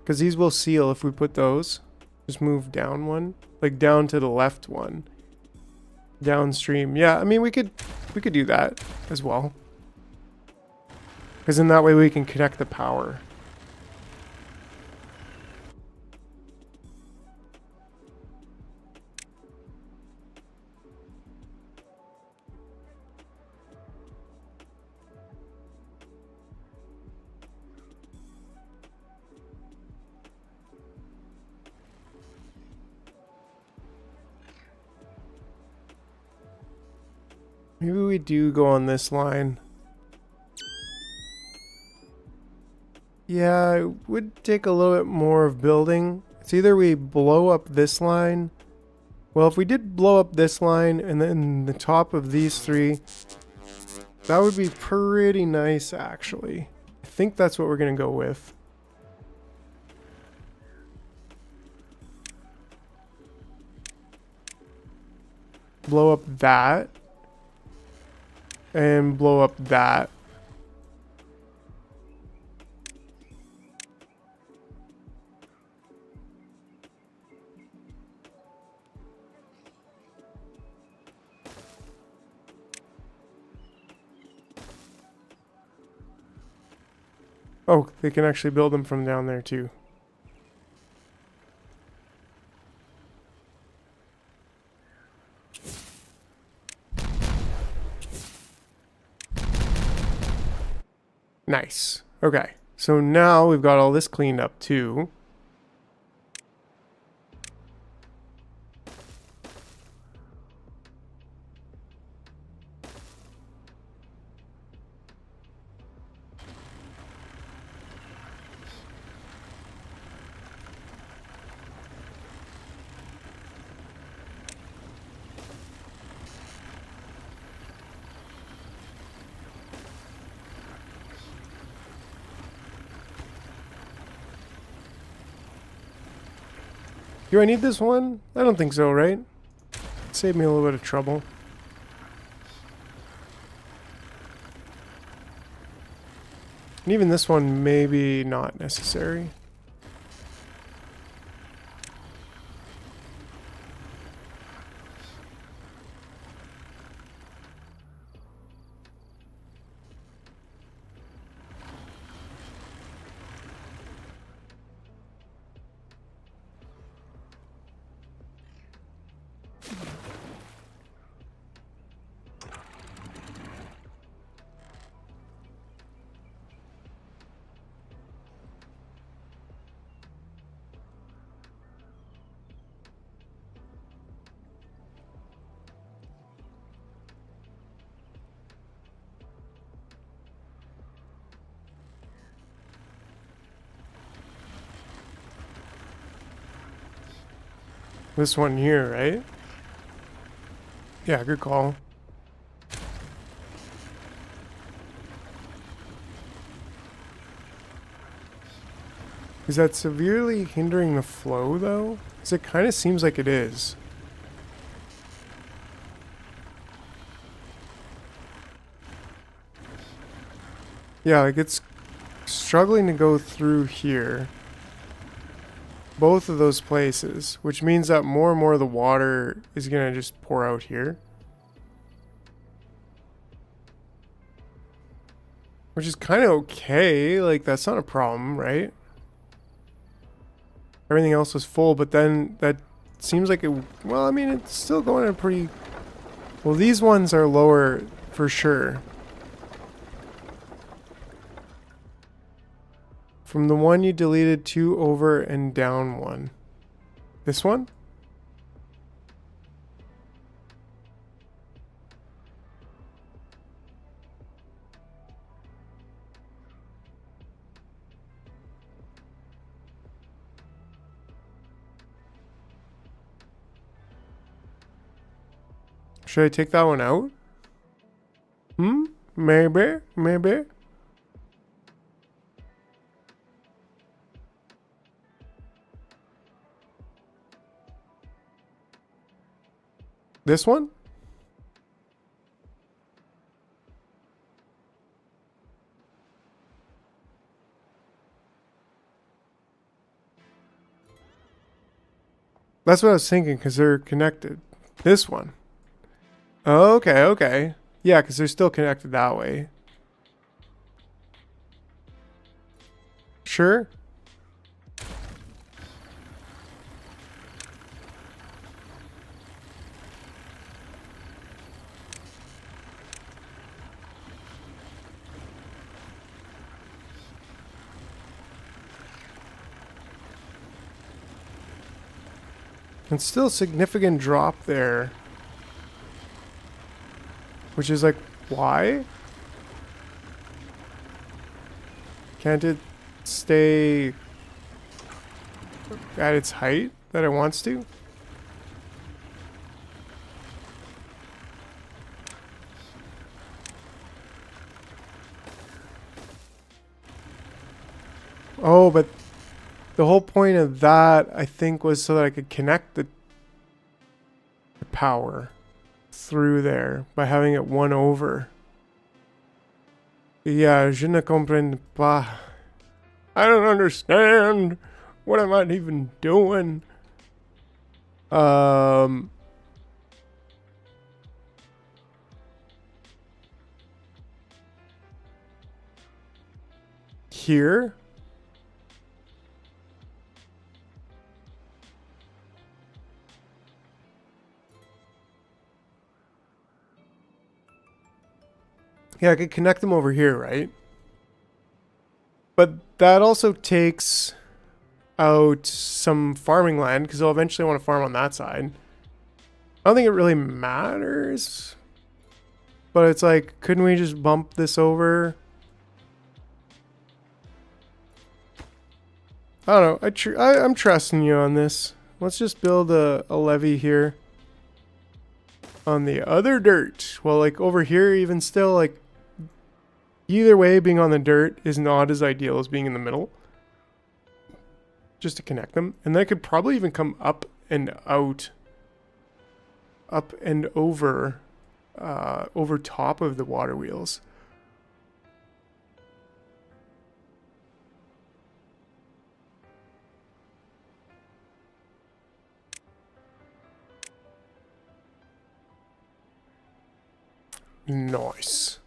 Speaker 1: Because these will seal if we put those. Just move down one, like down to the left one. Downstream. Yeah, I mean we could do that as well. Because in that way we can connect the power. Maybe we do go on this line. Yeah, it would take a little bit more of building. It's either we blow up this line. Well, if we did blow up this line and then the top of these three, that would be pretty nice actually. I think that's what we're going to go with. Blow up that. And blow up that. Oh, they can actually build them from down there too. Nice. Okay. So now we've got all this cleaned up too. Do I need this one? I don't think so, right? Save me a little bit of trouble. And even this one, maybe not necessary. This one here, right? Yeah, good call. Is that severely hindering the flow, though? Because it kind of seems like it is. Yeah, like it's struggling to go through here. Both of those places, which means that more and more of the water is going to just pour out here. Which is kind of okay. Like, that's not a problem, right? Everything else was full, but then that seems like it... Well, I mean, it's still going at a pretty... Well, these ones are lower for sure. From the one you deleted, 2 over and down 1. This one? Should I take that one out? Maybe, maybe. This one? That's what I was thinking, because they're connected. This one. Okay, okay. Yeah, because they're still connected that way. Sure. It's still a significant drop there. Which is like, why? Can't it stay at its height that it wants to? Oh, but the whole point of that, I think, was so that I could connect the power through there by having it one over. Yeah, je ne comprends pas. I don't understand. What am I even doing? Here? Yeah, I could connect them over here, right? But that also takes out some farming land, because I'll eventually want to farm on that side. I don't think it really matters. But it's like, couldn't we just bump this over? I don't know. I'm trusting you on this. Let's just build a levee here. On the other dirt. Well, like over here, even still, like, either way, being on the dirt is not as ideal as being in the middle. Just to connect them. And then I could probably even come up and out. Up and over. Over top of the water wheels. Nice.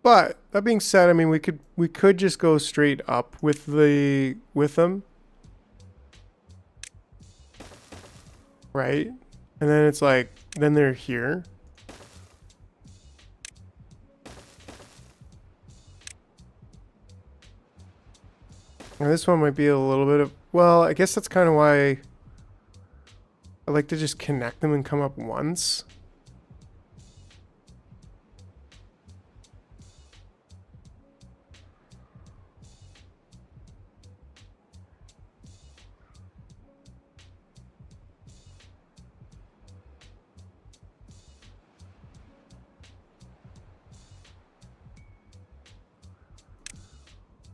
Speaker 1: But that being said, I mean, we could just go straight up with them. Right? And then it's like, then they're here. Now this one might be a little bit of, well, I guess that's kind of why I like to just connect them and come up once.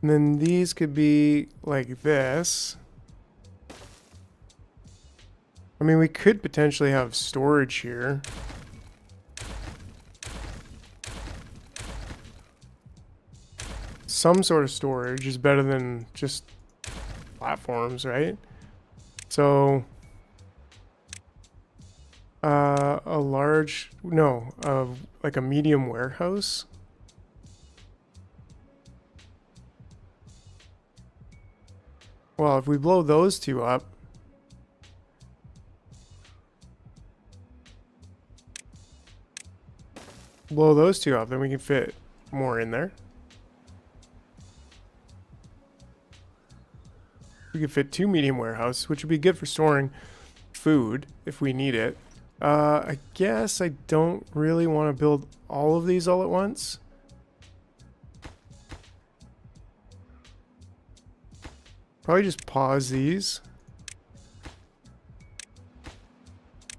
Speaker 1: And then these could be like this. I mean, we could potentially have storage here. Some sort of storage is better than just platforms, right? So, a large, no, like a medium warehouse. Well, if we blow those two up, then we can fit more in there. We could fit 2 medium warehouses, which would be good for storing food if we need it. I guess I don't really want to build all of these all at once. Probably just pause these.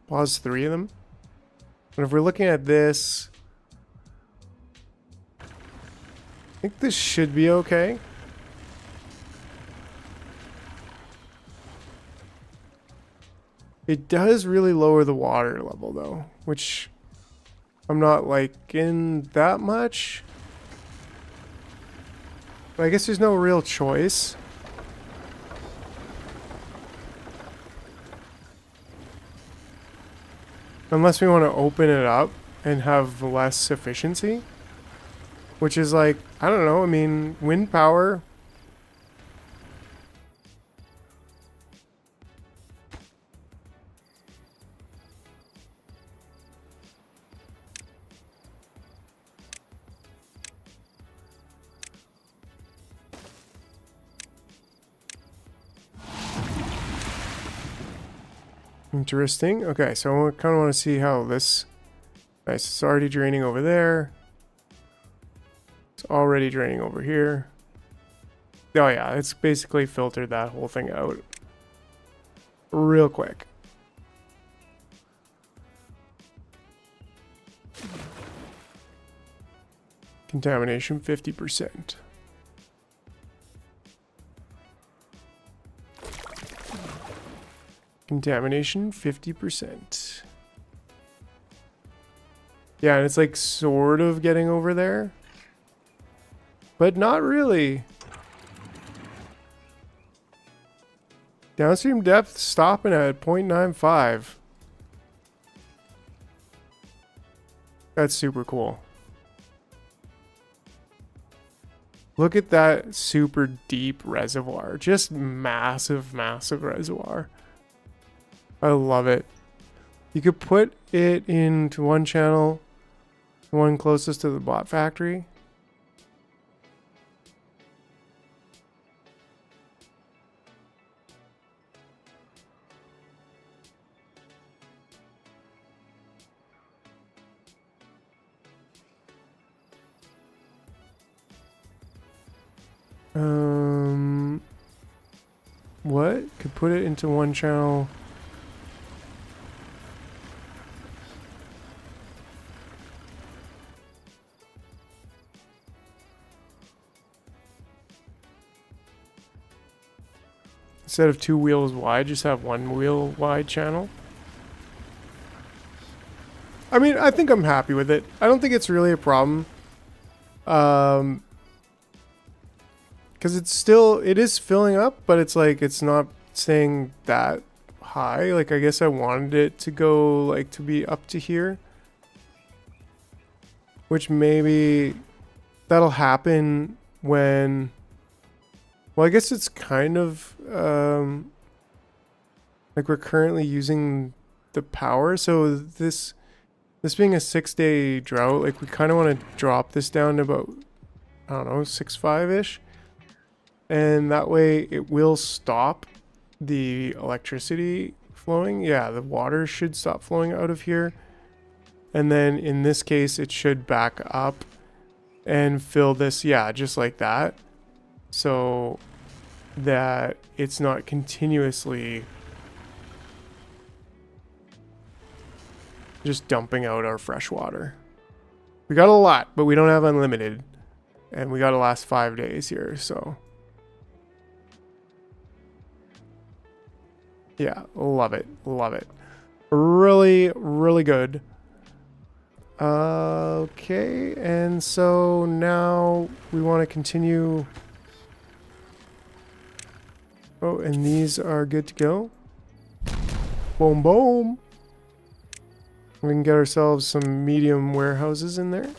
Speaker 1: Pause 3 of them. But if we're looking at this, I think this should be okay. It does really lower the water level though, which I'm not liking that much. But I guess there's no real choice. Unless we want to open it up and have less efficiency. Which is like, I don't know, I mean, wind power. Interesting. Okay, so I kind of want to see how this... Nice, it's already draining over there. It's already draining over here. Oh yeah, it's basically filtered that whole thing out real quick. Contamination 50%. Contamination 50%. Yeah, and it's like sort of getting over there. But not really. Downstream depth stopping at 0.95. That's super cool. Look at that super deep reservoir. Just massive, massive reservoir. I love it. You could put it into one channel, one closest to the bot factory. What? Could put it into one channel. Instead of 2 wheels wide, just have 1 wheel wide channel. I mean, I think I'm happy with it. I don't think it's really a problem. Because it is filling up, but it's like, it's not staying that high. Like, I guess I wanted it to go, like, to be up to here. Which maybe that'll happen when... Well, I guess it's kind of, like we're currently using the power. So this being a 6-day drought, like we kind of want to drop this down to about, I don't know, 6.5-ish. And that way it will stop the electricity flowing. Yeah, the water should stop flowing out of here. And then in this case, it should back up and fill this, yeah, just like that. So that it's not continuously just dumping out our fresh water. We got a lot, but we don't have unlimited. And we got to last 5 days here, so. Yeah, love it. Love it. Really, really good. Okay, and so now we want to continue. Oh, and these are good to go. Boom, boom. We can get ourselves some medium warehouses in there.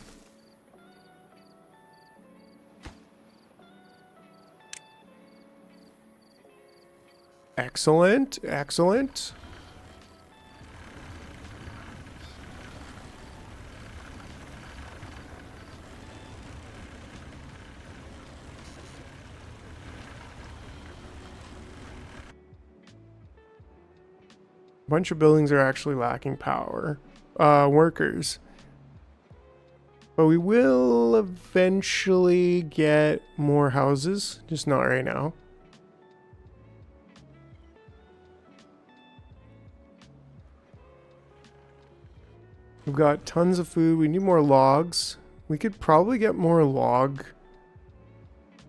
Speaker 1: Excellent, excellent. A bunch of buildings are actually lacking power, workers. But we will eventually get more houses, just not right now. We've got tons of food. We need more logs. We could probably get more log,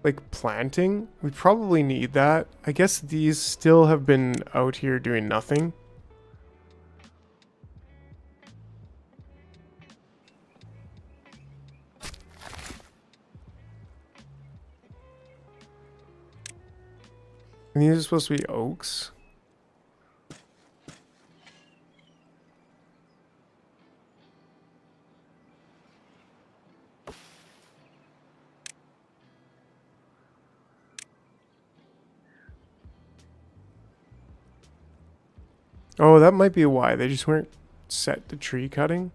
Speaker 1: like planting. We probably need that. I guess these still have been out here doing nothing. And these are supposed to be oaks. Oh, that might be why. They just weren't set to tree cutting.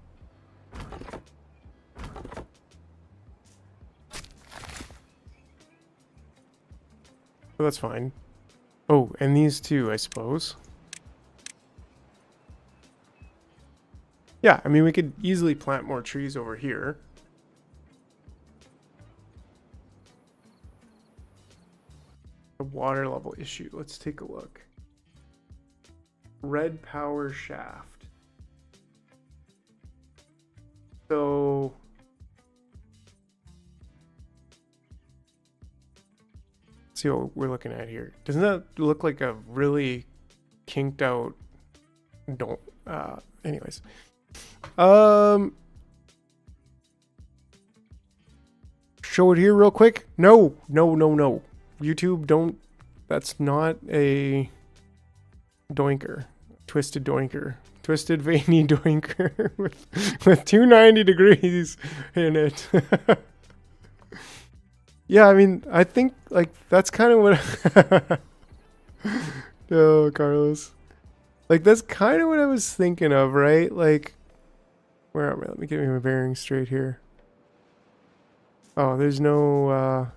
Speaker 1: But that's fine. Oh, and these two, I suppose. Yeah, I mean, we could easily plant more trees over here. A water level issue. Let's take a look. Red power shaft. So let's see what we're looking at here. Doesn't that look like a really kinked out anyways. Show it here real quick. No. YouTube, don't. That's not a doinker. Twisted doinker. Twisted veiny doinker with 290 degrees in it. Yeah, I mean, I think like that's kind of what oh, Carlos. Like that's kind of what I was thinking of, right? Like where am I? Let me get my bearings straight here. Oh, there's no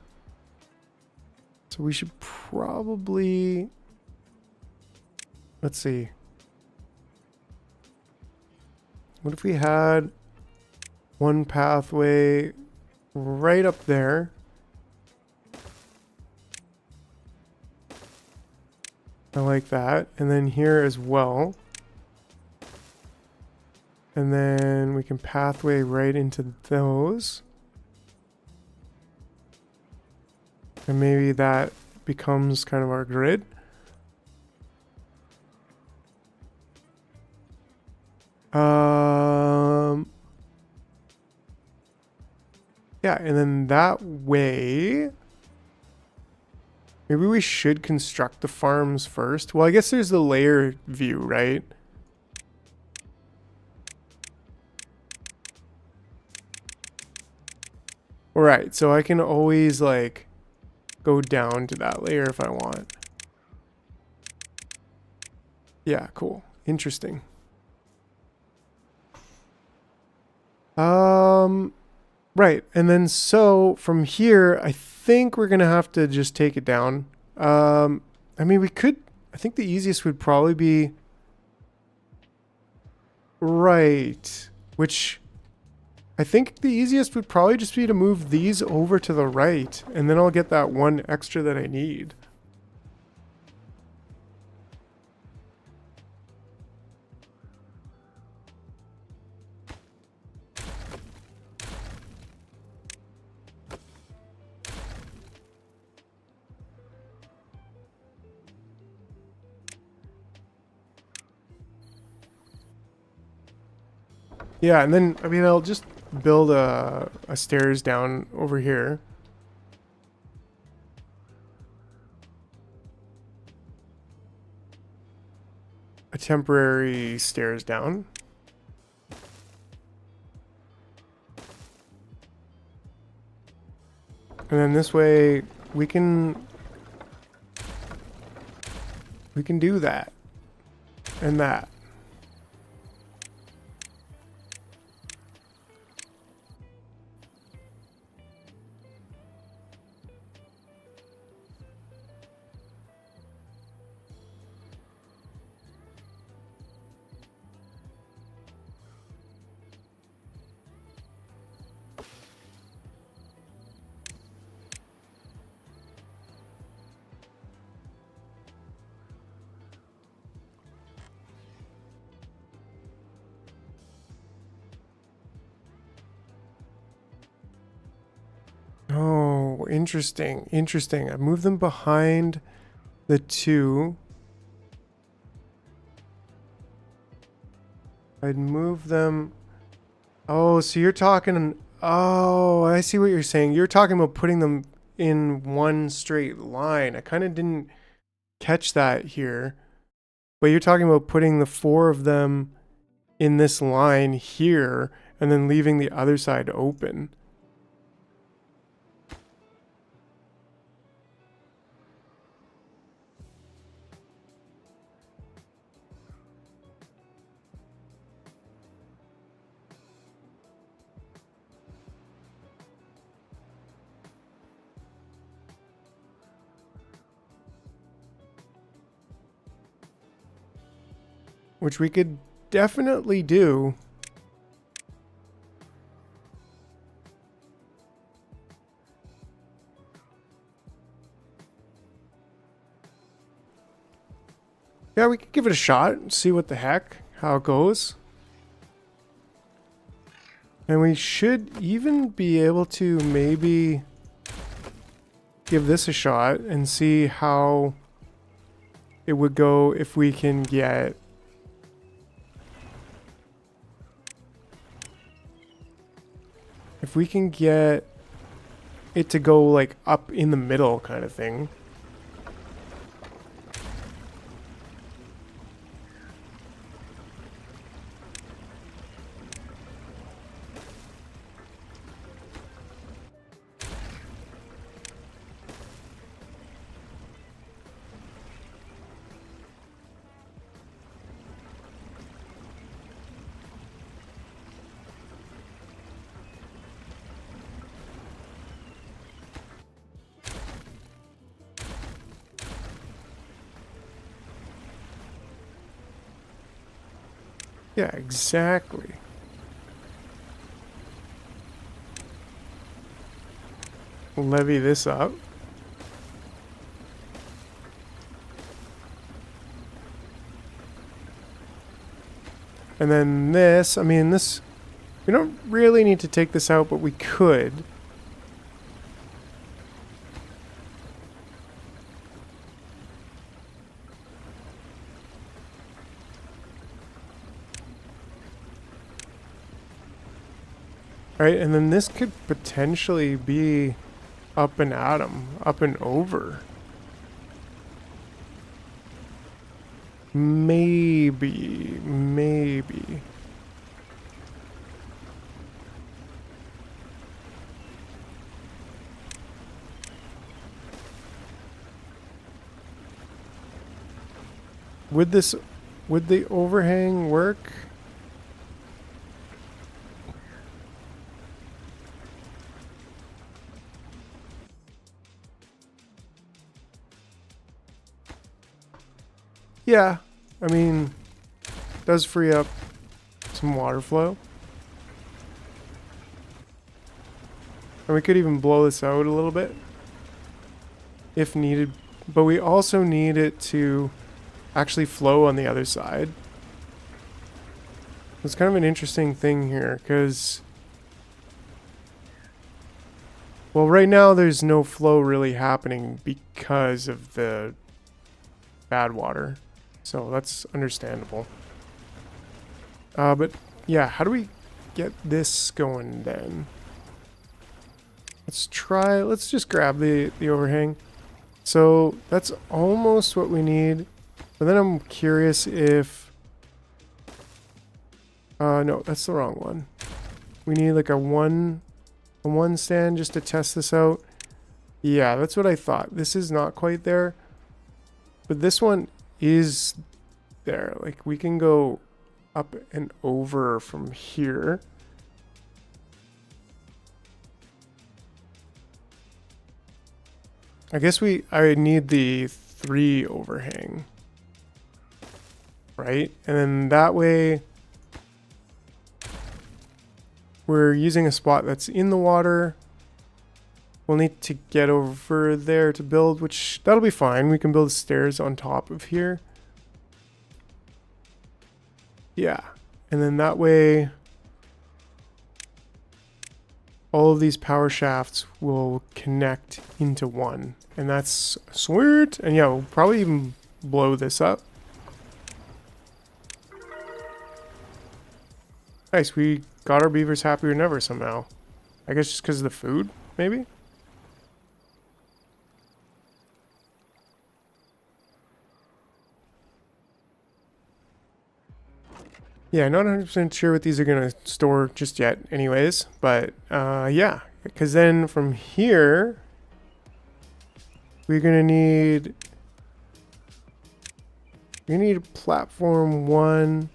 Speaker 1: so we should probably, let's see. What if we had one pathway right up there? I like that. And then here as well. And then we can pathway right into those. And maybe that becomes kind of our grid. Yeah, and then that way, maybe we should construct the farms first. Well, I guess there's the layer view, right? Right, so I can always like go down to that layer if I want. Yeah, cool. Interesting. Right, and then so from here, I think we're gonna have to just take it down. I mean, we could. I think the easiest would probably be right, which I think the easiest would probably just be to move these over to the right, and then I'll get that one extra that I need. Yeah, and then, I mean, I'll just build a stairs down over here. A temporary stairs down. And then this way we can do that and that. Oh, interesting. Interesting. I moved them behind the two. I'd move them. Oh, so you're talking. Oh, I see what you're saying. You're talking about putting them in one straight line. I kind of didn't catch that here. But you're talking about putting the 4 of them in this line here and then leaving the other side open. Which we could definitely do. Yeah, we could give it a shot and see what the heck, how it goes. And we should even be able to maybe give this a shot and see how it would go if we can get it to go like up in the middle kind of thing. Yeah, exactly. Levy this up. And then this, I mean, this, we don't really need to take this out, but we could. Right, and then this could potentially be up and at 'em, up and over. Maybe. Would the overhang work? Yeah, I mean, does free up some water flow. And we could even blow this out a little bit if needed, but we also need it to actually flow on the other side. It's kind of an interesting thing here because, well, right now there's no flow really happening because of the bad water. So that's understandable. But yeah, how do we get this going then? Let's just grab the overhang. So that's almost what we need. But then I'm curious if, no, that's the wrong one. We need like a one stand just to test this out. Yeah, that's what I thought. This is not quite there. But this one is there. Like we can go up and over from here. I guess I need the 3 overhang. Right? And then that way we're using a spot that's in the water. We'll need to get over there to build, which that'll be fine. We can build stairs on top of here. Yeah. And then that way all of these power shafts will connect into one. And that's sweet. And yeah, we'll probably even blow this up. Nice, we got our beavers happier than ever somehow. I guess just because of the food, maybe? Yeah, not 100% sure what these are going to store just yet anyways. But, yeah. Because then from here, we're going to need... We need platform 1...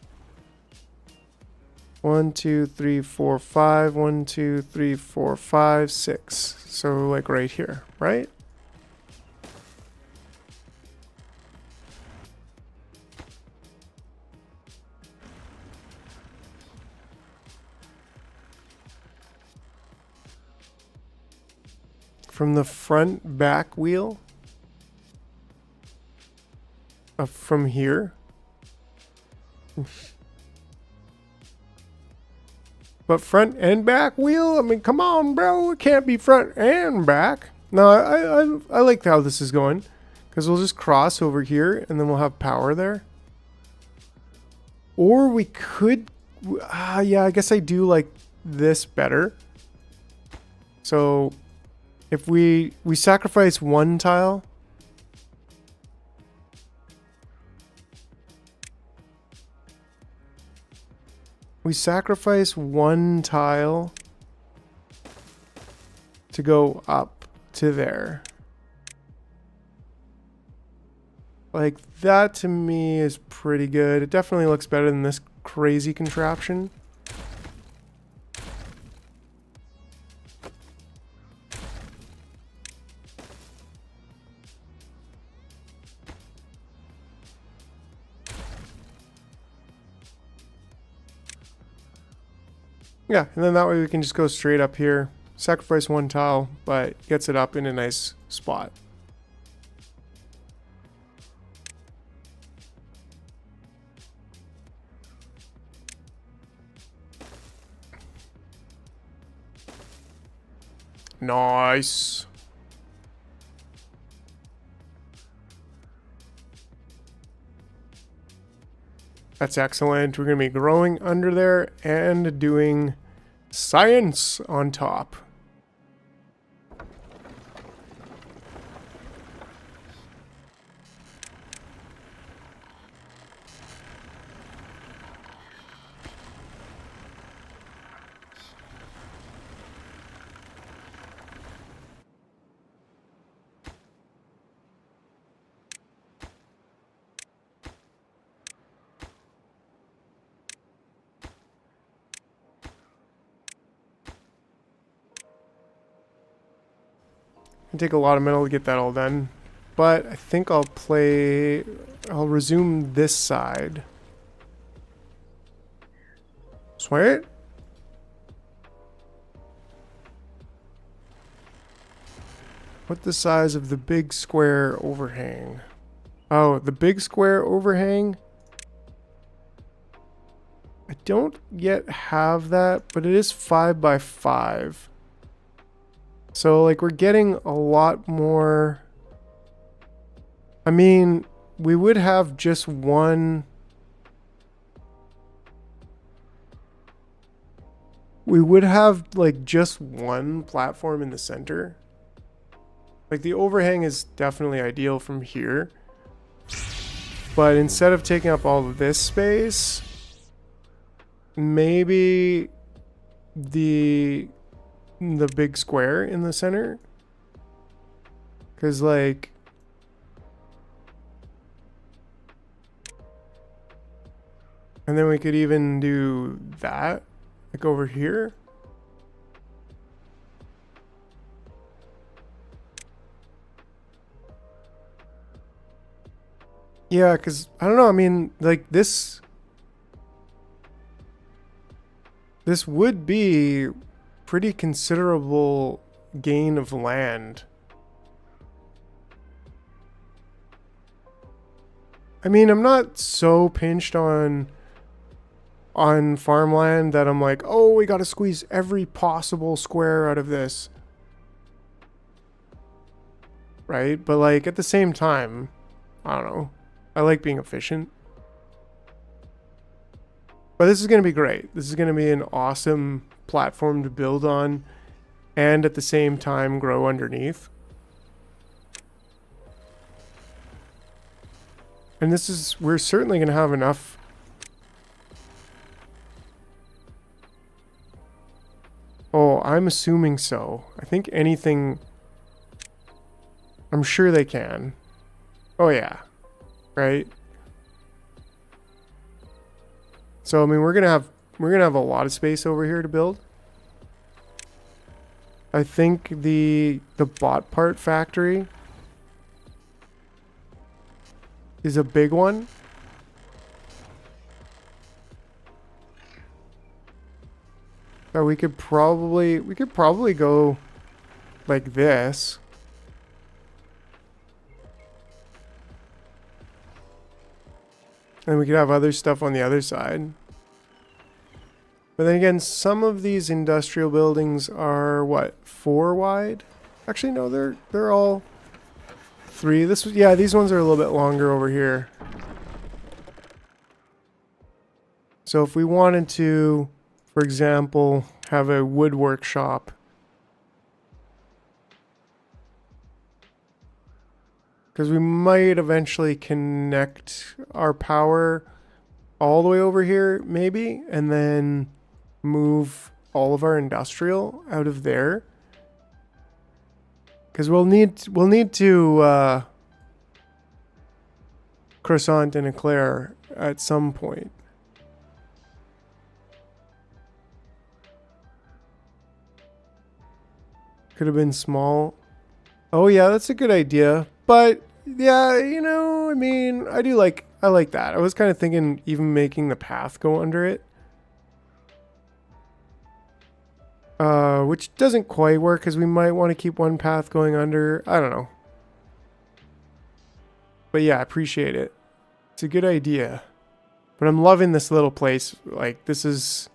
Speaker 1: 1, 2, 3, 4, 5. 1, 2, 3, 4, 5, 6. So like right here, right? From the front back wheel? From here? But front and back wheel? I mean, come on, bro. It can't be front and back. No, I like how this is going. Because we'll just cross over here and then we'll have power there. Or we could... yeah, I guess I do like this better. So, if we sacrifice one tile... We sacrifice one tile to go up to there. Like, that to me is pretty good. It definitely looks better than this crazy contraption. Yeah, and then that way we can just go straight up here, sacrifice one tile, but gets it up in a nice spot. Nice. That's excellent. We're going to be growing under there and doing science on top. It'll take a lot of metal to get that all done, but I think I'll resume this side. Sweet. What the size of the big square overhang? Oh, the big square overhang? I don't yet have that, but it is 5 by 5. So, like, we're getting a lot more... I mean, we would have just one... We would have, like, just one platform in the center. Like, the overhang is definitely ideal from here. But instead of taking up all of this space, maybe the big square in the center. Because, like... And then we could even do that, like over here. Yeah, because, I don't know, I mean, like, this would be pretty considerable gain of land. I mean, I'm not so pinched on on farmland that I'm like, oh, we got to squeeze every possible square out of this. Right? But like at the same time, I don't know. I like being efficient. But this is going to be great. This is going to be an awesome platform to build on and at the same time grow underneath. And this is, we're certainly going to have enough. Oh, I'm assuming so. I think anything, I'm sure they can. Oh yeah, right? So I mean, we're gonna have a lot of space over here to build. I think the bot part factory is a big one. So we could probably go like this. And we could have other stuff on the other side. But then again, some of these industrial buildings are what, 4 wide? Actually, no, they're all 3. Yeah, these ones are a little bit longer over here. So if we wanted to, for example, have a wood workshop, because we might eventually connect our power all the way over here, maybe, and then move all of our industrial out of there. Because we'll need to croissant and eclair at some point. Could have been small. Oh yeah, that's a good idea. But yeah, you know, I mean, I like that. I was kind of thinking even making the path go under it. Which doesn't quite work because we might want to keep one path going under. I don't know. But yeah, I appreciate it. It's a good idea. But I'm loving this little place. Like, this is...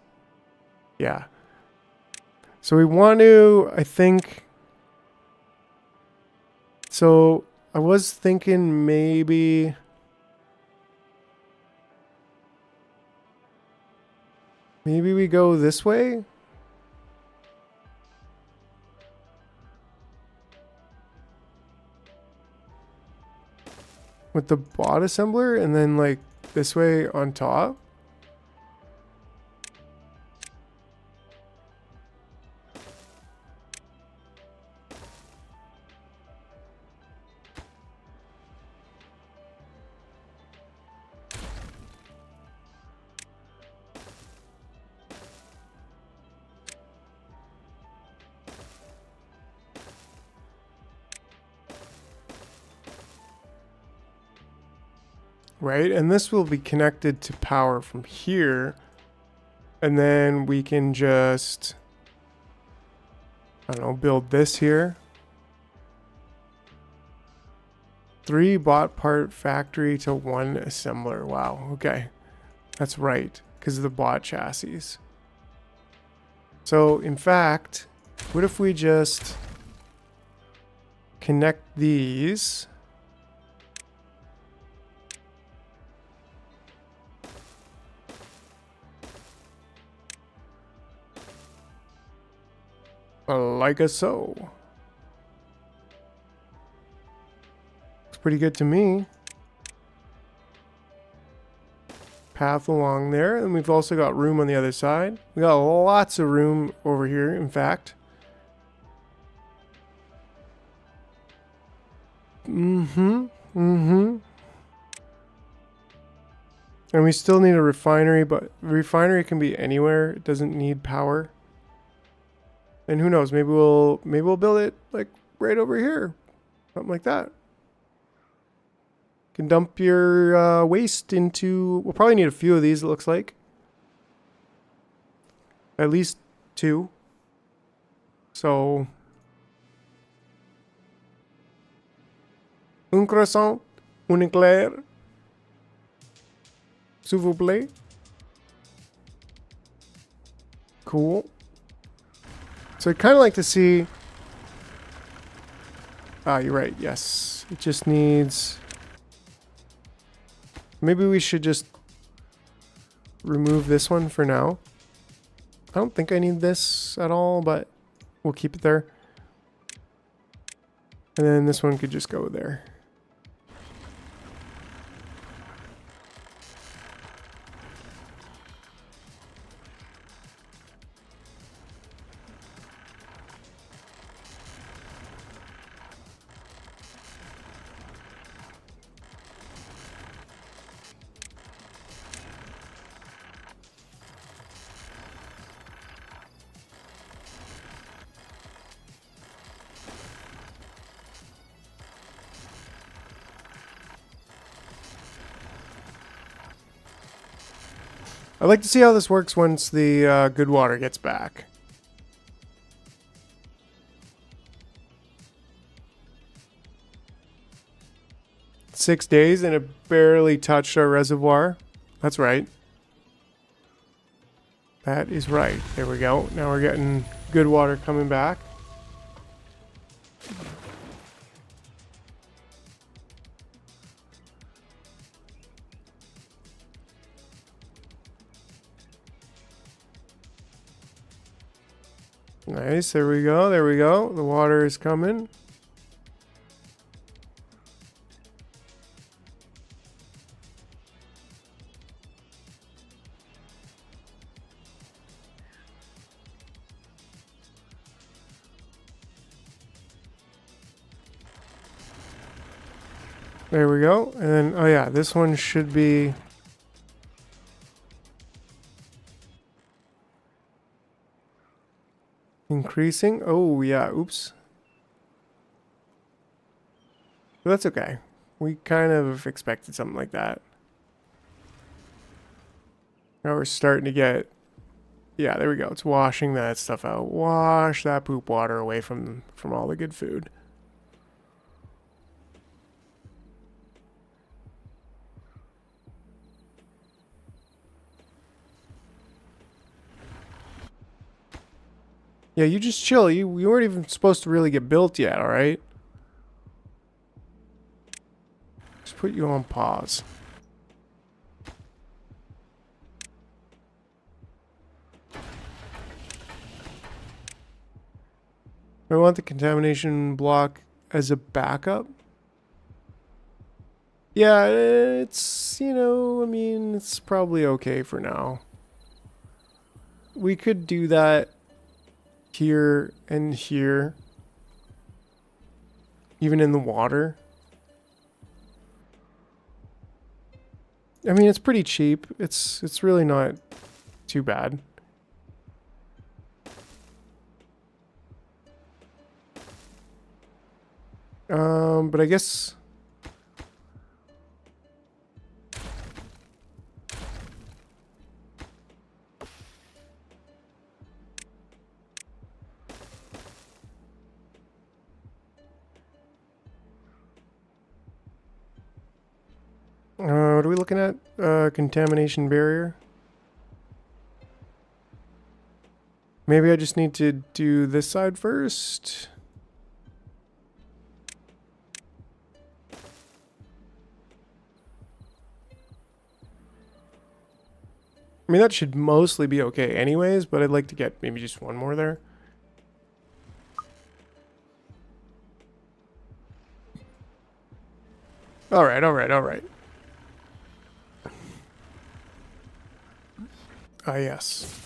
Speaker 1: Yeah. So we want to, I think... So, I was thinking maybe... Maybe we go this way? With the bot assembler and then like this way on top. Right, and this will be connected to power from here, and then we can just, I don't know, build this here. 3 bot part factory to 1 assembler. Wow, okay, that's right, because of the bot chassis. So in fact, what if we just connect these? Like a so. Looks pretty good to me. Path along there, and we've also got room on the other side. We got lots of room over here, in fact. And we still need a refinery, but the refinery can be anywhere. It doesn't need power. And who knows, maybe we'll build it like right over here. Something like that. You can dump your waste into, we'll probably need a few of these, it looks like. At least 2. So un croissant, un éclair, s'il vous plaît. Cool. So I'd kind of like to see... Ah, you're right. Yes. It just needs... Maybe we should just remove this one for now. I don't think I need this at all, but we'll keep it there. And then this one could just go there. I'd like to see how this works once the good water gets back. Six days and it barely touched our reservoir. That's right. That is right. There we go. Now we're getting good water coming back. Nice, there we go, there we go. The water is coming. There we go. And then, oh yeah, this one should be... increasing. Oh, yeah. Oops. But that's okay. We kind of expected something like that. Now we're starting to get... Yeah, there we go. It's washing that stuff out. Wash that poop water away from all the good food. Yeah, you just chill. You weren't even supposed to really get built yet, alright? Just put you on pause. I want the contamination block as a backup. Yeah, it's, you know, I mean, it's probably okay for now. We could do that here and here, even in the water. I mean, it's pretty cheap. It's really not too bad. But I guess what are we looking at? Contamination barrier. Maybe I just need to do this side first. I mean, that should mostly be okay anyways, but I'd like to get maybe just one more there. All right, all right, all right. Ah, yes.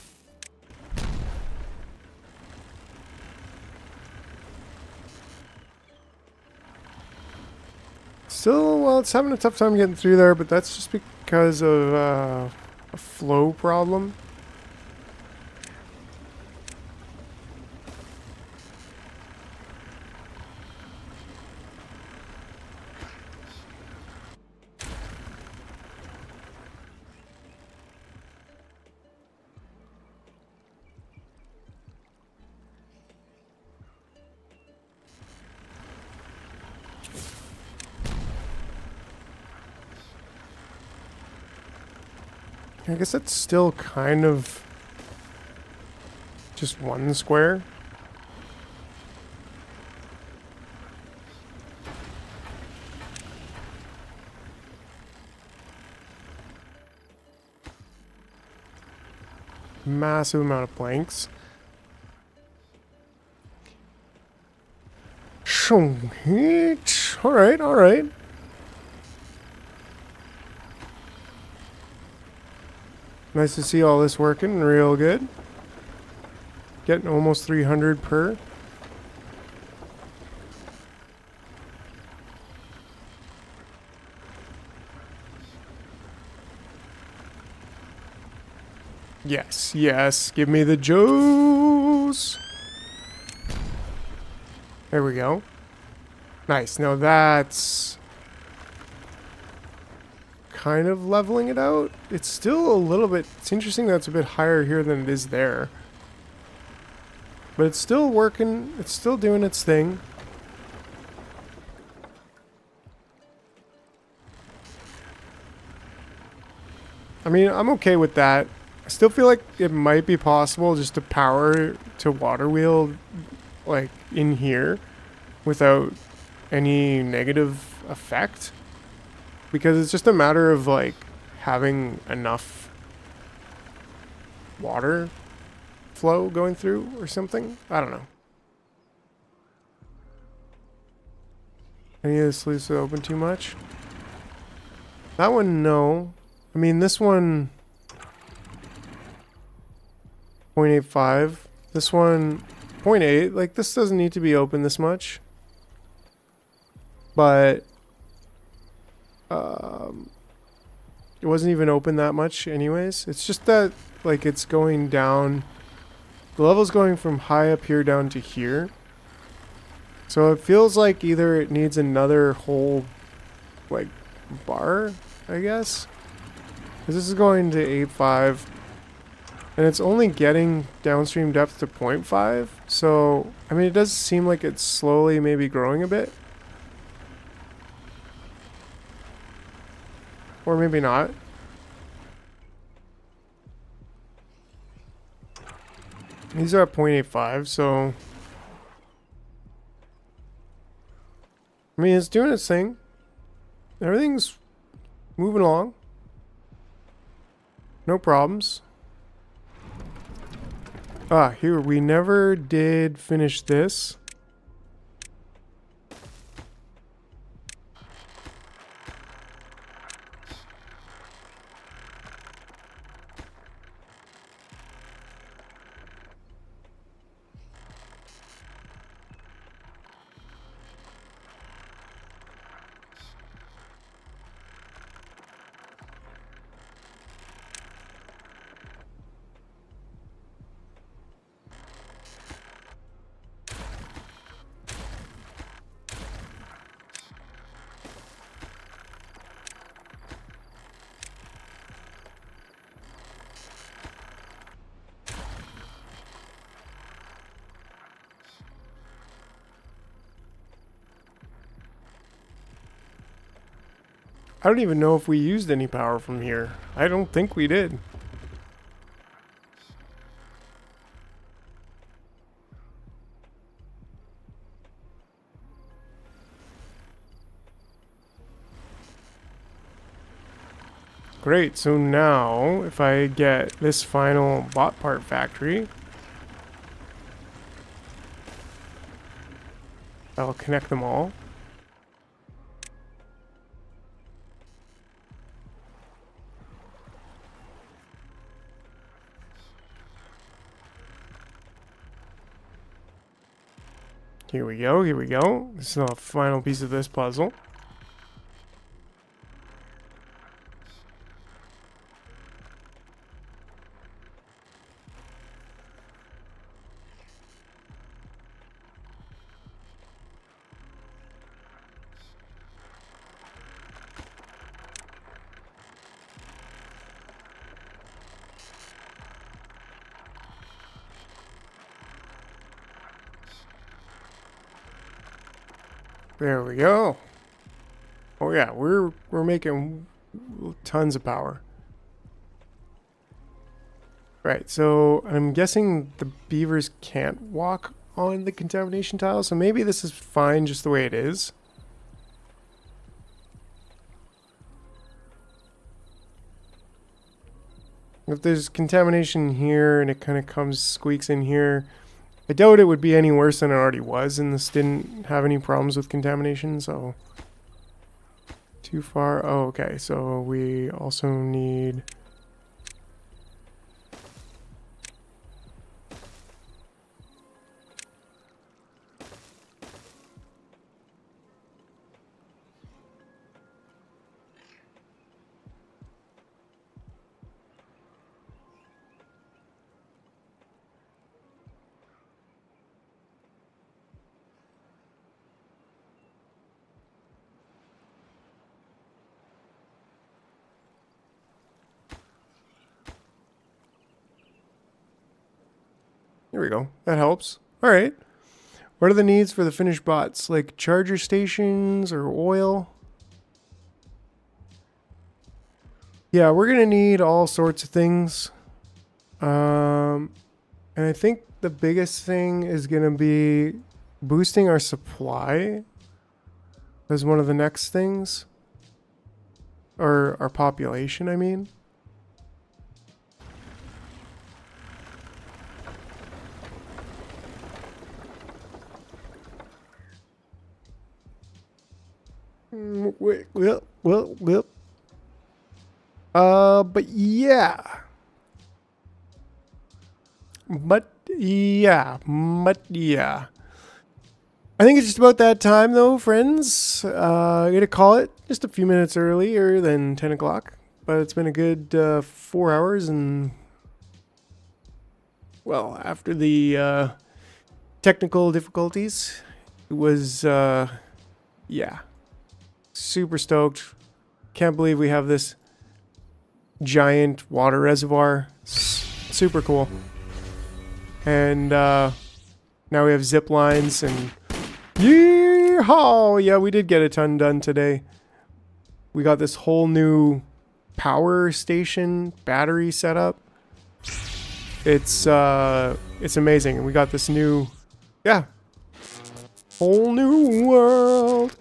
Speaker 1: Still, well, it's having a tough time getting through there, but that's just because of a flow problem. I guess that's still kind of Just one square? Massive amount of planks. Sweet. Alright, alright. Nice to see all this working real good. Getting almost 300 per. Yes, yes. Give me the juice. There we go. Nice. Now that's kind of leveling it out. It's still a little bit... It's interesting that it's a bit higher here than it is there. But it's still working. It's still doing its thing. I mean, I'm okay with that. I still feel like it might be possible just to power to water wheel like in here without any negative effect, because it's just a matter of like having enough water flow going through or something. I don't know. Any of the sluices open too much? That one, no. I mean, this one 0.85. This one 0.8. Like, this doesn't need to be open this much. But it wasn't even open that much anyways. It's just that, like, it's going down. The level's going from high up here down to here. So it feels like either it needs another whole, like, bar, I guess. Because this is going to 8.5. And it's only getting downstream depth to 0.5. So, I mean, it does seem like it's slowly maybe growing a bit. Or maybe not. These are at 0.85, so... I mean, it's doing its thing. Everything's moving along. No problems. Ah, here, we never did finish this. I don't even know if we used any power from here. I don't think we did. Great, so now if I get this final bot part factory, I'll connect them all. Here we go, here we go. This is the final piece of this puzzle. There we go. Oh yeah, we're making tons of power. Right, so I'm guessing the beavers can't walk on the contamination tile, so maybe this is fine just the way it is. If there's contamination here and it kind of comes, squeaks in here, I doubt it would be any worse than it already was, and this didn't have any problems with contamination, so... Too far. Oh, okay, so we also need... There we go. That helps. All right. What are the needs for the finished bots? Like charger stations or oil? Yeah, we're going to need all sorts of things. And I think the biggest thing is going to be boosting our supply as one of the next things. Or our population, I mean. Wait, well. But yeah. But yeah. I think it's just about that time, though, friends. I'm going to call it just a few minutes earlier than 10 o'clock. But it's been a good 4 hours. And, well, after the technical difficulties, it was, yeah. Super stoked. Can't believe we have this giant water reservoir. Super cool. And now we have zip lines and yeehaw! Yeah, we did get a ton done today. We got this whole new power station battery setup. It's amazing. And we got this new, yeah, whole new world.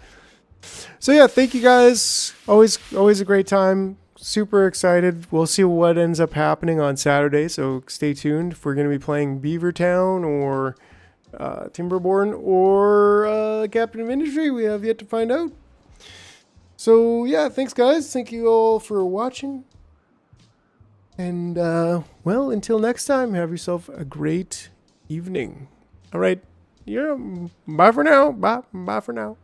Speaker 1: So yeah, thank you guys. Always a great time. Super excited. We'll see what ends up happening on Saturday, so stay tuned. If we're going to be playing Beavertown or Timberborn or Captain of Industry, we have yet to find out. So yeah, thanks guys. Thank you all for watching. And well, until next time, have yourself a great evening. All right. Yeah, bye for now. Bye for now.